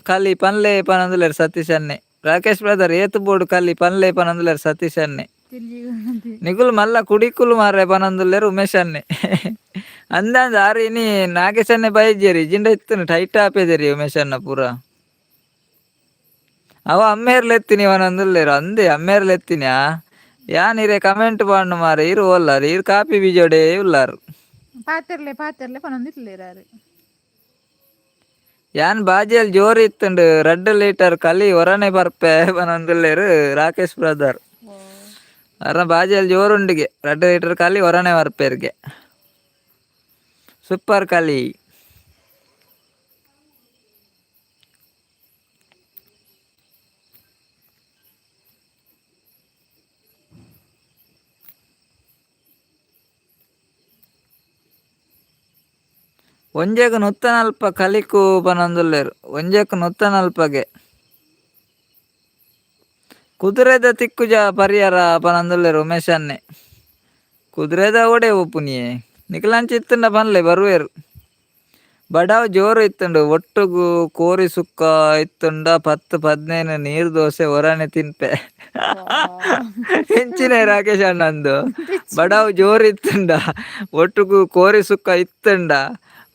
ಖಾಲಿ ಪನ್ಲೆ ಪನಂದುಲೇರು ಸತೀಶ್ ಅಣ್ಣೆ ರಾಕೇಶ್ ಬ್ರದರ್ ಏತ್ ಬೋರ್ಡು ಖಾಲಿ ಪನ್ಲೆ ಪನಂದುಲೇರು ಸತೀಶ್ ಅಣ್ಣೆ ನಿಗುಲ್ ಮಲ್ಲ ಕುಡಿಕುಲು ಮಾರ್ರೆ ಪನಂದುಲ್ಲೇರು ಉಮೇಶ್ ಅಣ್ಣೆ ಅಂದಂದ ಆರಿನಿ ನಾಗೇಶ್ ಅಣ್ಣೆ ಬೈಜೇರಿ ಜಿಂಡ ಇತ್ತು ಟೈಟ್ ಆಪೇದೇರಿ ಉಮೇಶ್ ಅಣ್ಣ ಪೂರ ಅವ ಅಮ್ಮೇರ್ಲ ಎತ್ತೀನಿ ಅವನಂದುಲ್ಲೇರು ಅಂದೆ ಅಮ್ಮೇರ್ಲ ಎತ್ತಿನ್ಯಾ ಯಾನ್ ಇರೆ ಕಮೆಂಟ್ ಪಾಂಡು ಮಾರೆ ಇರು ಓಲ್ಲಾರು ಇರು ಕಾಪಿ ಬೀಜೋಡೆ ಉಲ್ಲಾರು ಪಾತೆರ್ಲೆ ಪಾತೆರ್ಲೆ ಪನೊಂದಿತ್ಲೇರಾರು ಯಾನ್ ಬಾಜಿಯಲ್ಲಿ ಜೋರ್ ಇತ್ತುಂಡು ರೆಡ್ ಲೀಟರ್ ಕಲಿ ಹೊರನೆ ಬರ್ಪೆ ಪನೊಂದುಲ್ಲೇರು ರಾಕೇಶ್ ಬ್ರದರ್ ಅರ ಬಾಜಿಯಲ್ಲಿ ಜೋರುಂಡಿಗೆ ರೆಡ್ ಲೀಟರ್ ಕಲಿ ಹೊರನೆ ಬರ್ಪೇರ್ಗೆ ಸೂಪರ್ ಕಲಿ ಒಂಜೆಗ್ ನುತ್ತನಲ್ಪ ಕಲಿಕು ಪನೊಂದುಲ್ಲೇರು ಒಂಜೆಕ್ ನುತ್ತನಲ್ಪಗೆ ಕುದುರೆದ ತಿಕ್ಕುಜ ಪರಿಹಾರ ಪನಂದುಲ್ಲೇರು ಉಮೇಶ್ ಅಣ್ಣೆ ಕುದುರೆದ ಓಡೆ ಒಪ್ಪುನಿಯೇ ನಿಖಲಾಂಚಿ ಇತ್ತುಂಡ ಪನ್ಲೆ ಬರುವೆರು ಬಡಾವ್ ಜೋರು ಇತ್ತುಂಡು ಒಟ್ಟುಗು ಕೋರಿ ಸುಕ್ಕ ಇತ್ತುಂಡ 10-15 ನೀರು ದೋಸೆ ಹೊರನೆ ತಿನ್ಪೆ ಹೆಂಚಿನ ರಾಕೇಶ್ ಅಣ್ಣಂದು ಬಡಾವ್ ಜೋರು ಇತ್ತುಂಡ ಒಟ್ಟುಗು ಕೋರಿ ಸುಕ್ಕ ಇತ್ತುಂಡ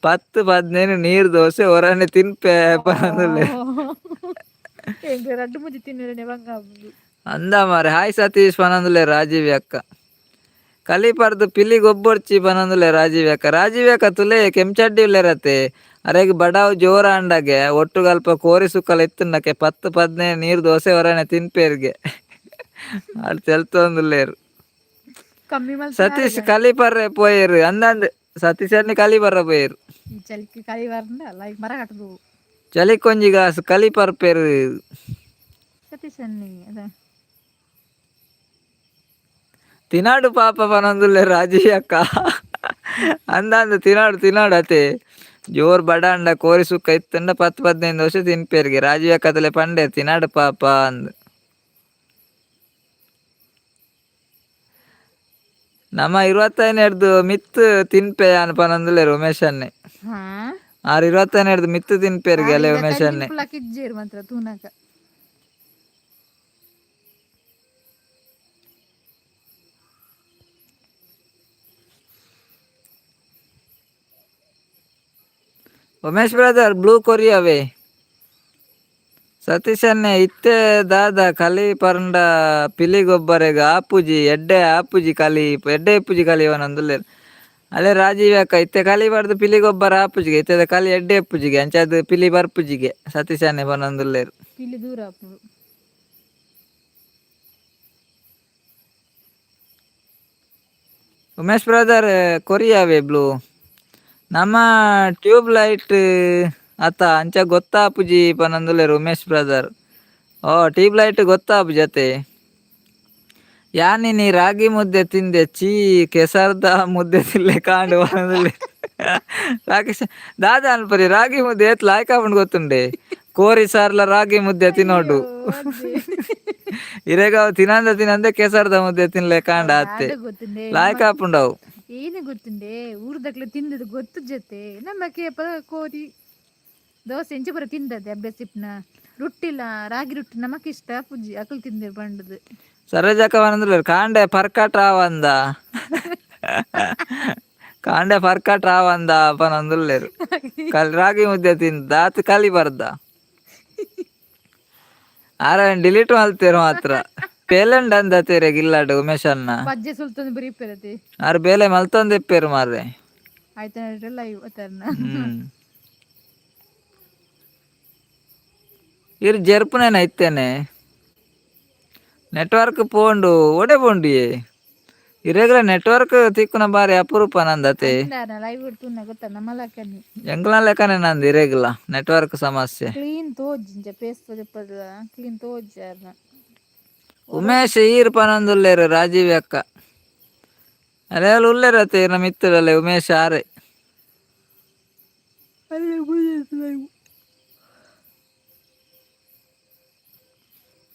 10-15 ನೀರು ದೋಸೆ ಹೊರನೆ ತಿನ್ಪೆ ಪನಂದುಲ್ಲೇರು ರಡ್ಡು ಮುಜಿ ತಿನ್ನರೆ ಅಂದ ಮಾರೆ ಹಾಯ್ ಸತೀಶ್ ಪನಂದುಲೆ ರಾಜೀವಿ ಅಕ್ಕ ಕಲಿಪರ್ದು ಪಿಲಿ ಗೊಬ್ಬೊಡ್ಚಿ ಪನಂದುಲೆ ರಾಜೀವಿ ಅಕ್ಕ ತುಲೆ ಕೆಂಚಡ್ಡಿ ಉಲ್ಲೆರತೆ ಅರೆಗ್ ಬಡಾವ್ ಜೋರ ಅಂಡಗೆ ಒಟ್ಟುಗಲ್ಪ ಕೋರಿ ಸುಕ್ಕಲ ಇತ್ತುಂಡಕ್ಕೆ 10-15 ನೀರು ದೋಸೆ ಹೊರನೆ ತಿನ್ಪೇರ್ಗೆ ಅದು ತೆಲ್ತೊಂದುಲ್ಲೇರು ಸತೀಶ್ ಕಲಿಪರ್ರೆ ಪೋಯೇರು ಅಂದಂದ್ ಸತೀಶ್ ಅಣ್ಣಿ ಕಲಿಪರ್ರ ಪೋಯೇರು ಚಲಿಕ್ಕೆ ಕಲಿ ಬರ್ನ ಲೈಕ್ ಮರ ಕಟ್ಟದು ಚಲಿಕೊಂಜಿಗ ಕಲಿಪರ್ಪೇರು ಸತೀಶ್ ಅನ್ನಿ ಅದ ತಿನಾಡು ಪಾಪ ಪನೊಂದುಲ್ಲೆ ರಾಜೀವಿ ಅಕ್ಕ ಅಂದಂದು ತಿನಾಡು ಅತೆ ಜೋರ್ ಬಡ ಅಂಡ ಕೋರಿ ಸುಕ್ಕ ಇತ್ತಂಡ 10-15 ವರ್ಷ ತಿನ್ಪೇರ್ಗೆ ರಾಜೀವಿ ಅಕ್ಕ ತಲೆ ಪಂಡೆ ತಿನಾಡು ಪಾಪ ಅಂದ್ ನಮ್ಮ 25 ಮಿತ್ತು ತಿನ್ಪೆ ಅನ್ ಪನೊಂದುಲ್ಲೇರು ಉಮೇಶ್ ಅಣ್ಣೆ 25 ಮಿತ್ತು ತಿನ್ಪೇರ್ಗೆ ಅಲೆ ಉಮೇಶ್ ಅಣ್ಣೆ ಮಾತ್ರ ತೂನಕ ಉಮೇಶ್ ಬ್ರದರ್ ಬ್ಲೂ ಕೊರಿಯಾವೆ ಸತೀಶ್ ಅಣ್ಣೆ ಇತ್ತೆ ದಾದ ಕಲಿ ಪರಂಡ ಪಿಲಿ ಗೊಬ್ಬರೆಗ ಆಪುಜಿ ಕಲಿ ಎಡ್ಡೆ ಇಪ್ಪುಜಿ ಕಲಿ ಅವನೊಂದುಲ್ಲೇರು ಅಲ್ಲೇ ರಾಜೀವಿ ಅಕ್ಕ ಇತ್ತೆ ಕಲಿ ಬರ್ದು ಪಿಲಿ ಗೊಬ್ಬರ ಆಪುಜಿಗೆ ಇತ್ತದ ಕಲಿ ಎಡ್ಡೆ ಇಪ್ಪುಜಿಗೆ ಅಂಚದು ಪಿಲಿ ಬರ್ಪುಜಿಗೆ ಸತೀಶ್ ಅಣ್ಣೆ ಪನೊಂದುಲ್ಲೇರು ಪಿಲಿ ದೂರ ಉಮೇಶ್ ಬ್ರದರ್ ಕೊರಿಯಾವೆ ಬ್ಲೂ ನಮ್ಮ ಟ್ಯೂಬ್ ಲೈಟ್ ಅತ್ತ ಅಂಚ ಗೊತ್ತಾಪುಜಿ ಪನಂದುಲ್ಲೇರು ಉಮೇಶ್ ಬ್ರದರ್ ಟ್ಯೂಬ್ ಲೈಟ್ ಗೊತ್ತಾಪು ಜತೆ ಯಾನಿ ನೀ ರಾಗಿ ಮುದ್ದೆ ತಿಂದೆ ಚೀ ಕೆಸರ್ದ ಮುದ್ದೆ ತಿನ್ಲೆ ಕಾಂಡು ಪನಂದುಲ್ಲೆ ರಾಕೇಶ್ ದಾದ ಅನ್ಪರಿ ರಾಗಿ ಮುದ್ದೆ ಎತ್ ಲಾಯ್ಕಾಪುಂಡು ಗೊತ್ತುಂಡೆ ಕೋರಿ ಸಾರ್ಲ ರಾಗಿ ಮುದ್ದೆ ತಿನ್ನೋಡು ಇರೇಗ ಅವು ತಿನಂದೆ ಕೆಸರ್ದ ಮುದ್ದೆ ತಿನ್ಲೆ ಕಾಂಡ ಅತ್ತೆ ಲಾಯ್ಕಾಪುಂಡವು ಏನೇ ಗೊತ್ತುಂಡೆ ಊರ್ದಕ್ಲೆ ತಿಂದದ್ದು ಗೊತ್ತು ಜೊತೆ ನಮ್ಮ ಕೇಪ ಕೋರಿ ದೋಸೆ ಇಂಚೆ ಪುರ ತಿಂದದ್ದೆ ಅಭ್ಯಾಸಿಪ್ನ ರೊಟ್ಟಿಲ್ಲ ರಾಗಿ ರೊಟ್ಟಿ ನಮಕ್ ಇಷ್ಟ ಪುಜ್ಜಿ ಅಕಲ್ ತಿಂದೆ ಪಂಡದು ಸರೋಜಕ್ಕ ಬಂದ್ರೆ ಕಾಂಡೆ ಪರ್ಕಟ್ ರಾವಂದ ಪನಂದುಲ್ಲೇರು ರಾಗಿ ಮುದ್ದೆ ತಿಂದ ಆತ ಕಲಿ ಬರ್ದ ಆರ ಡಿಲೀಟ್ ಮಲ್ತೇರು ಮಾತ್ರ ಪೇಲೆಂಡ್ ಅಂದ ತೇರೆಗ್ ಇಲ್ಲಾಡು ಉಮೇಶ್ ಅಣ್ಣ ಪಜ್ಜೆ ಸುಲ್ತೊಂದು ಬರೀಪೆರತಿ ಆರು ಬೇಲೆ ಮಲ್ತೊಂದಿಪ್ಪೇರು ಮಾರ್ರೆ ಆಯ್ತು ಲೈವ್ ಇರು ಜರ್ಪುನೇನ ಇತ್ತೇನೆ ನೆಟ್ವರ್ಕ್ ಪೋಂಡು ಒಡೆ ಪೋಂಡಿಯೇ ಇರೆಗ್ಲ ನೆಟ್ವರ್ಕ್ ತಿಕ್ಕುನ ಬಾರಿ ಅಪರೂಪ ನಂದತೆ ಲೈವ್ ಇಡ್ತುನ್ನ ಗೊತ್ತಲ್ಲ ಮಲಕನಿ ಎಂಗ್ಲ ಲೆಕ್ಕನೆ ನಂದು ಇರೆಗ್ಲ ನೆಟ್ವರ್ಕ್ ಸಮಸ್ಯೆ ಕ್ಲೀನ್ ತೋಜ್ಜಿ ಪೇಸ್ ತೋಜಪ್ಪದ ಕ್ಲೀನ್ ತೋಜ್ಜಾರ ಉಮೇಶ್ ಈರ್ ಪನಂದುಲ್ಲೇರು ರಾಜೀವಿ ಅಕ್ಕ ಅಲ್ಲೆಲ್ಲ ಉಲ್ಲೇರತ್ತೆ ನಮ್ಮ ಮಿತ್ತರಲ್ಲೇ ಉಮೇಶ್ ಆರೆ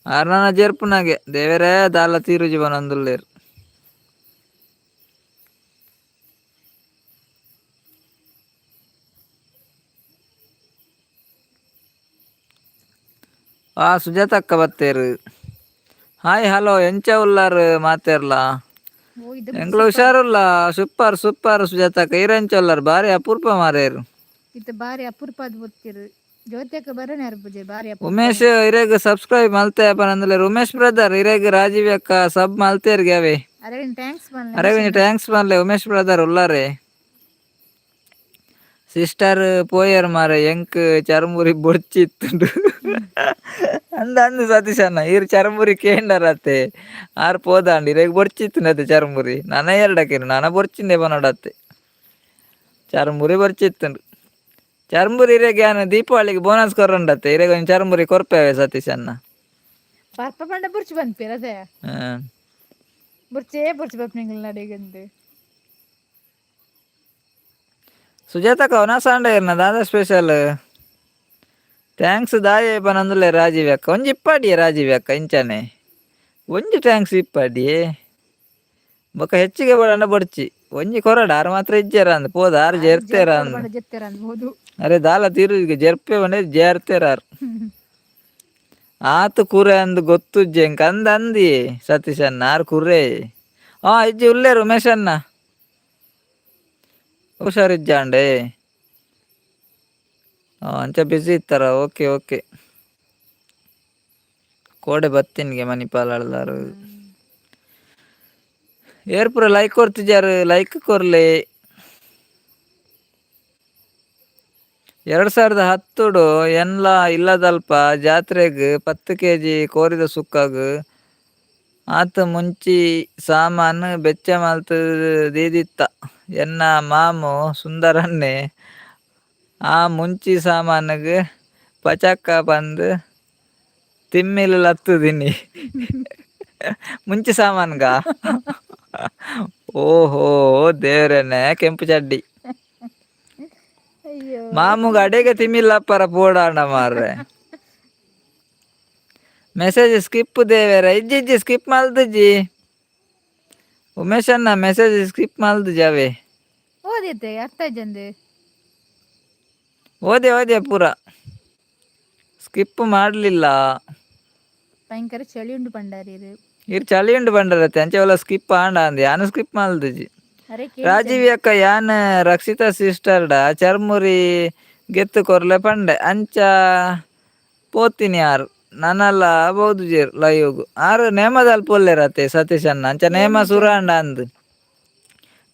ಆರ್ನನ ಜೆರ್ಪುನಾಗೆ ದೇವರೇ ದಾಲ ತೀರು ಜೀವನ ಅಂದುಲ್ಲೇರು. ಸುಜಾತ ಅಕ್ಕ ಬತ್ತೇರು. ಹಾಯ್ ಹಲೋ ಎಂಚ ಉಲ್ಲಾರು ಮಾತೇರ್ಲ ಓ ಇದು ಎಂಗ್ಳು ಹುಷಾರುಲ್ಲ. ಸೂಪರ್ ಸೂಪರ್ ಸುಜಾತ ಅಕ್ಕ ಈರೆಂಚ ಉಲ್ಲಾರು ಬಾರಿ ಅಪೂರ್ವ ಮಾರೇರು. ಇದು ಬಾರಿ ಅಪೂರ್ಪದ ಗೊತ್ತಿರು ಜ್ಯೋತಿಯಕ್ಕ ಬರೋಣ ಪೂಜೆ ಬಾರಿ ಅಪೂರ್ಪ. ಉಮೇಶ್ ಇರೇಗ ಸಬ್ಸ್ಕ್ರೈಬ್ ಮಲ್ತೆ ಅಂದ್ಲೇರು. ಉಮೇಶ್ ಬ್ರದರ್ ಇರೇಗ ರಾಜೀವ್ ಅಕ್ಕ ಸಬ್ ಮಲ್ತೇರ್ಗೆ ಅವೇ ಅರವಿಂದ್ ಥ್ಯಾಂಕ್ಸ್ ಅರವಿಂದ್ ಟ್ಯಾಂಕ್ಸ್ ಮಲ್ಲೆ ಉಮೇಶ್ ಬ್ರದರ್ ಉಲ್ಲಾರೆ. ಸಿಸ್ಟರ್ ಪೋಯರ್ ಮಾರೆ ಎಂಕ್ ಚರ್ಮುರಿ ಬೊಡ್ಚಿತ್ತುಂಡು ಅಂದು ಸತೀಶ್ ಅಣ್ಣ ಇರ್ ಚರ್ಮುರಿ ಕೇಂಡರತ್ತೆ ಆರ್ ಪೋದಾಂಡಿ ಇರೇಗ ಬೊಡ್ಚಿತ್ತುಂಡತ್ತೆ ಚರ್ಮುರಿ ನನ ಎರಡಕ್ಕೇನು ನಾನ ಬೊಡ್ಚಿಂದೆ ಬನೋಡತ್ತೆ ಚರ್ಮುರಿ ಬೊಡ್ಚಿತ್ತುಂಡು. ಚರ್ಮುರಿ ಇರೇಗ ಯಾನು ದೀಪಾವಳಿಗೆ ಬೋನಸ್ ಕೊರಂಡತ್ತೆ ಇರೇಗ ಒಂದು ಚರ್ಮುರಿ ಕೊರ್ಪೇವೆ ಸತೀಶ್ ಅಣ್ಣ. ಪರ್ಪ ಪಂಡ ಬುರ್ಚಿ ಬಂದ್ಪೇರ ಅದೇ ಬುರ್ಚೇ ಬುರ್ಚಿ ಬಪ್ನಿಂಗ್ ನಡಿಗಂದು. ಸುಜಾತಕ್ಕ ಅವನ ಸಾಂಡ ಇರ್ನ ದಾದ ಸ್ಪೆಷಲ್ ಥ್ಯಾಂಕ್ಸ್ ದಾಯ ಪನಂದುಲೆ ರಾಜೀವ್ ಅಕ್ಕ ಒಂಜಿ ಇಪ್ಪಾಡಿಯೇ ರಾಜೀವ್ ಅಕ್ಕ ಇಂಚಾನೆ ಒಂಜಿ ಥ್ಯಾಂಕ್ಸ್ ಇಪ್ಪಾಡಿಯೇ ಬೊಕ್ಕ ಹೆಚ್ಚಿಗೆ ಬಡಂಡ ಬಡ್ಚಿ ಒಂಜಿ ಕೊರಡ ಆರು ಮಾತ್ರ ಇಜ್ಜೇರ ಅಂದ್ ಪೋದ ಆರು ಜೇರ್ತೇರ ಅಂದ್ ಜೆತ್ತೆರ ಅನ್ಬೋದು. ಅರೆ ದಾಲ ತೀರುಗೆ ಜೆರ್ಪೆ ಬಂಡೆ ಜೇರ್ತೇರಾರು ಆತು ಕುರೆ ಅಂದ್ ಗೊತ್ತುಜ್ಜೆಂಕ ಅಂದ್ ಅಂದಿ ಸತೀಶ್ ಅಣ್ಣ ಆರು ಕುರ್ರೆ ಇಜ್ಜಿ ಉಲ್ಲೇರು ಉಮೇಶ್ ಅಣ್ಣ ಹುಷಾರಿಜ್ಜಾಂಡೆ ಅಂಚ ಬಿಸಿ ಇತ್ತಾರ. ಓಕೆ ಓಕೆ ಕೋಡೆ ಬತ್ತಿನ್ಗೆ ಮಣಿಪಾಲಾಳದಾರು ಏರ್ಪುರ ಲೈಕ್ ಕೊರ್ತಿಜಾರು ಲೈಕ್ ಕೊರ್ಲೆ. 2010 ಎನ್ಲ ಇಲ್ಲದಲ್ಪ ಜಾತ್ರೆಗ್ 10 kg ಕೋರಿದ ಸುಕ್ಕಾಗ ಆತ ಮುಂಚಿ ಸಾಮಾನು ಬೆಚ್ಚ ಮಲ್ತು ದೀದಿತ್ತ ಎನ್ನ ಮಾಮು ಸುಂದರನ್ನೇ ಆ ಮುಂಚಿ ಸಾಮಾನಿಗೆ ಪಚಕ್ಕ ಬಂದು ತಿಮ್ಮಿಲು ಲತ್ತುದಿನಿ ಮುಂಚಿ ಸಾಮಾನ್ಗ. ಓಹೋ ದೇವ್ರೇನೆ ಕೆಂಪು ಚಡ್ಡಿ ಮಾಮುಗ ಅಡೆಗೆ ತಿಮ್ಮಿಲ್ಲಪ್ಪರ ಪೋಡಾಂಡ ಮಾರ್ರೆ. ಮೆಸೇಜ್ ಸ್ಕಿಪ್ ದೇವೇರ ಇಜ್ಜಿ ಸ್ಕಿಪ್ ಮಲ್ತಜ್ಜಿ ಉಮೇಶ್ ಅಣ್ಣ ಮೆಸೇಜ್ ಸ್ಕಿಪ್ ಮಲ್ತಜ್ಜಿ ಅವೇ ಓದಿತ್ತೆ ಅರ್ಥ ಜಂದೆ ಓದೆ ಪೂರ ಸ್ಕಿಪ್ ಮಾಡಲಿಲ್ಲ. ಭಯಂಕರ ಚಳಿ ಉಂಡು ಪಂಡಾರಿ ಇರ್ ಚಳಿ ಉಂಡು ಬಂಡರತ್ತೆ ಅಂಚೆವಲ್ಲ ಸ್ಕಿಪ್ ಆಂಡ ಅಂದೆ ಯಾನು ಸ್ಕಿಪ್ ಮಲ್ತಜ್ಜಿ. ರಾಜೀವಿ ಅಕ್ಕ ಯಾನ್ ರಕ್ಷಿತಾ ಸಿಸ್ಟರ್ಡ ಚರ್ಮುರಿ ಗೆತ್ತು ಕೊರ್ಲೆ ಪಂಡೆ ಅಂಚ ಪೋತಿನಿ ಆರು ನನ್ನಲ್ಲ ಬಹುದು ಜೇರು ಲೈವ್ ಆರು ನೇಮದಲ್ಲಿ ಪೊಲ್ಲೆರತ್ತೆ ಸತೀಶ್ ಅಣ್ಣ ಅಂಚ ನೇಮ ಸುರಾಂಡ ಅಂದ್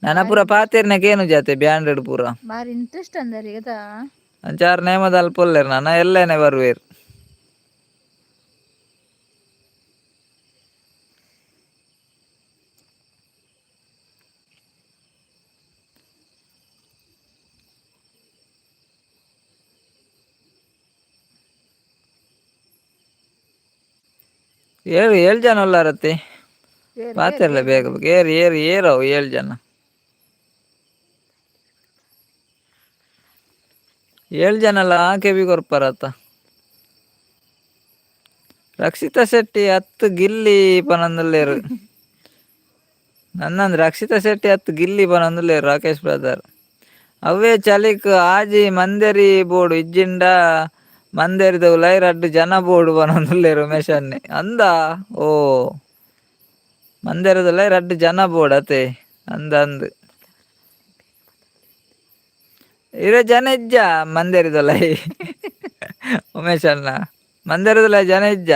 ನನ್ನ ಪೂರ ಪಾತೇರ್ನಕೇನು ಜಾತೆ ಬ್ಯಾಂಡೆಡ್ ಪೂರ ಬಾರಿ ಇಂಟ್ರೆಸ್ಟ್ ಅಂದಾರಿ ಅಂಚ ಆರು ನೇಮದಲ್ಲಿ ಪೊಲ್ಲೆರು ನನ್ನ ಎಲ್ಲೇನೆ ಬರುವೇರು. ಏಳು ಜನ ಉಲ್ಲಾರತ್ತೆ ಪಾತಿರಲ್ಲ ಬೇಗ ಏರವು 7 ಜನ 7 ಜನ ಅಲ್ಲ ಕೆವಿ ಕೊರ್ಪರತ್ತ. ರಕ್ಷಿತಾ ಶೆಟ್ಟಿ 10 ಗಿಲ್ಲಿ ಪನಂದುಲ್ಲೇರು ನನ್ನಂದ್ರೆ ರಕ್ಷಿತಾ ಶೆಟ್ಟಿ 10 ಗಿಲ್ಲಿ ಪನಂದುಲ್ಲೇರು ರಾಕೇಶ್ ಬ್ರದರ್ ಅವೇ ಚಲಿಕ್ ಆಜಿ ಮಂದೇರಿ ಬೋರ್ಡು ಇಜ್ಜಿಂಡ ಮಂದೇರಿದ ಉಲೈ 2 ಜನ ಬೋರ್ಡು ಪನಂದುಲ್ಲೇರು ಉಮೇಶ್ ಅನ್ನೆ ಅಂದ ಓ ಮಂದೇರದಲ್ಲ 2 ಜನ ಬೋರ್ಡ್ ಅತೆ ಅಂದ್ ಇರೋ ಜನ ಇಜ್ಜ ಮಂದೇರಿದಲ್ಲ ಉಮೇಶ್ ಅಣ್ಣ ಮಂದೇರದಲ್ಲ ಜನ ಇಜ್ಜ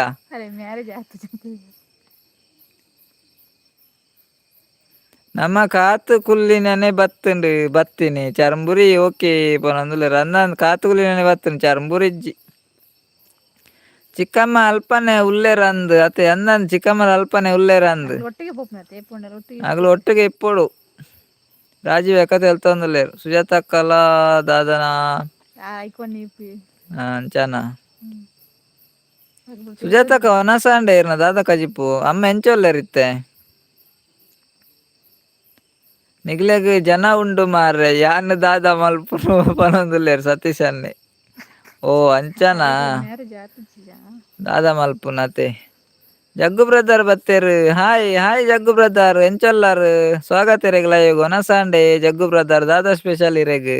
ನಮ್ಮ ಕಾತು ಕುಲ್ಲಿನೇ ಬತ್ತೀನಿ ಚರಂಬುರಿ ಓಕೆ ಪನಂದುಲ್ಲ ಅಂದಂದು ಕಾತು ಕುಲ್ಲಿನೇ ಬತ್ತೀನಿ ಚರಂಬುರಿ ಇಜ್ಜಿ ಚಿಕ್ಕಮ್ಮ ಅಲ್ಪನೆ ಉಲ್ಲೇರಂದ್ ಅತ್ತೆ ಅಂದಂದು ಚಿಕ್ಕಮ್ಮನ ಅಲ್ಪನೆ ಉಲ್ಲೇರಂದ್ ಆಗ್ಲು ಒಟ್ಟಿಗೆ ಇಪ್ಪೋಡು ರಾಜೀವ್ ಎಕತೆ ಹೇಳ್ತಂದುಲ್ಲೇರು ಸುಜಾತ ಕಲಾ ದಾದನ ಅಂಚನ ಸುಜಾತಕ್ಕ ಒನಸಾಂಡೆ ಇರ್ನ ದಾದ ಕಜಿಪು ಅಮ್ಮ ಎಂಚೊಲ್ಲೇರಿತ್ತೆ ನಿಗ್ಲೆಗ್ ಜನ ಉಂಡು ಮಾರ್ರೆ ಯಾನ್ ದಾದ ಮಲ್ಪು ಪನೊಂದುಲ್ಲೇರು ಸತೀಶ್ ಅನ್ನೆ ಓ ಅಂಚನಾ ದಾದ ಮಲ್ಪುನತೆ ಜಗ್ಗು ಬ್ರದರ್ ಬತ್ತೇರು. ಹಾಯ್ ಹಾಯ್ ಜಗ್ಗು ಬ್ರದರ್ ಎಂಚೊಲ್ಲಾರು ಸ್ವಾಗತ ಇರೆಗ್ ಲೈವ್ ಒನಸಾಂಡೆ ಜಗ್ಗು ಬ್ರದರ್ ದಾದಾ ಸ್ಪೆಷಲ್ ಇರೆಗ್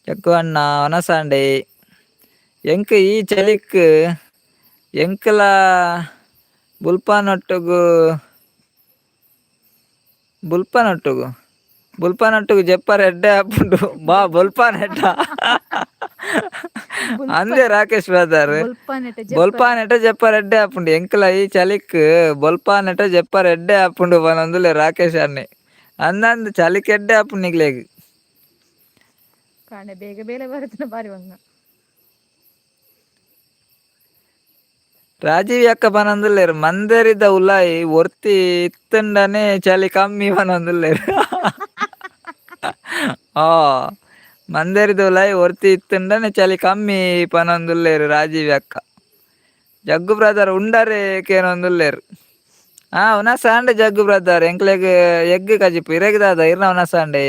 ಜಗ್ಗು ಅಣ್ಣ ಒನಸಾಂಡೆ ಎಂಕ್ ಈ ಚಳಿಕ್ ಎಂಕ್ಲ ಬುಲ್ಪನೊಟ್ಟುಗು ಬುಲ್ಪನೊಟ್ಟುಗು ಬುಲ್ಪನೊಟ್ಟುಗು ಜೆಪ್ಪರ್ ಎಡ್ಡೆ ಆಪುಂಡು ಬಾ ಬುಲ್ಪನೆಟ್ಟ ಅಂದೆ ರಾಕೇಶ್ ಬ್ರದರ್ ಬೊಲ್ಪನೆಟ ಬೊಲ್ಪಾನೆಟ ಜೆಪ್ಪರ್ ಎಡ್ಡೆ ಆಪುಂಡು ಎಂಕ್ಲ ಈ ಚಲಿಕ್ ಬೊಲ್ಪಾನೆಟ ಜೆಪ್ಪರ್ ಎಡ್ಡೆ ಆಪುಂಡು ಪನೊಂದುಲ್ಲೆ ರಾಕೇಶ್ ಅನ್ನೆ ಅಂದಂದು ಚಲಿಕ್ ಎಡ್ಡೆ ಆಪುಂಡು ನಿಗ್ಲೆಗ್ ಕಾಣೆ ಬೇಗ ಬೇಲೆ ಬರುತ್ತಿನ ಬಾರಿ ಒಂಗ ರಾಜೀವ್ ಅಕ್ಕ ಪನೊಂದುಲ್ಲೆರ್ ಮಂದರಿದ ಉಲಾಯಿ ಒರ್ತಿ ಇತ್ತಂಡನೆ ಚಲಿ ಕಮ್ಮಿ ಪನೊಂದುಲ್ಲೆರ್ ಆ ಮಂದರಿದ ಉಲಾಯಿ ಒರ್ತಿ ಇತ್ತಂಡನೆ ಚಲಿ ಕಮ್ಮಿ ಪನೊಂದುಲ್ಲೆರ್ ರಾಜೀವ್ ಅಕ್ಕ ಜಗ್ಗು ಬ್ರದರ್ ಉಂಡರೆ ಕೇನೊಂದುಲ್ಲೆರ್ ಉನಸಾಂಡೆ ಜಗ್ಗು ಬ್ರದರ್ ಎಂಕ್ಲೆಗ್ ಎಗ್ ಕಜಿಪು ಇರೆಗ್ ದಾದ ಇರ್ನ ಉನಸಾಂಡೆ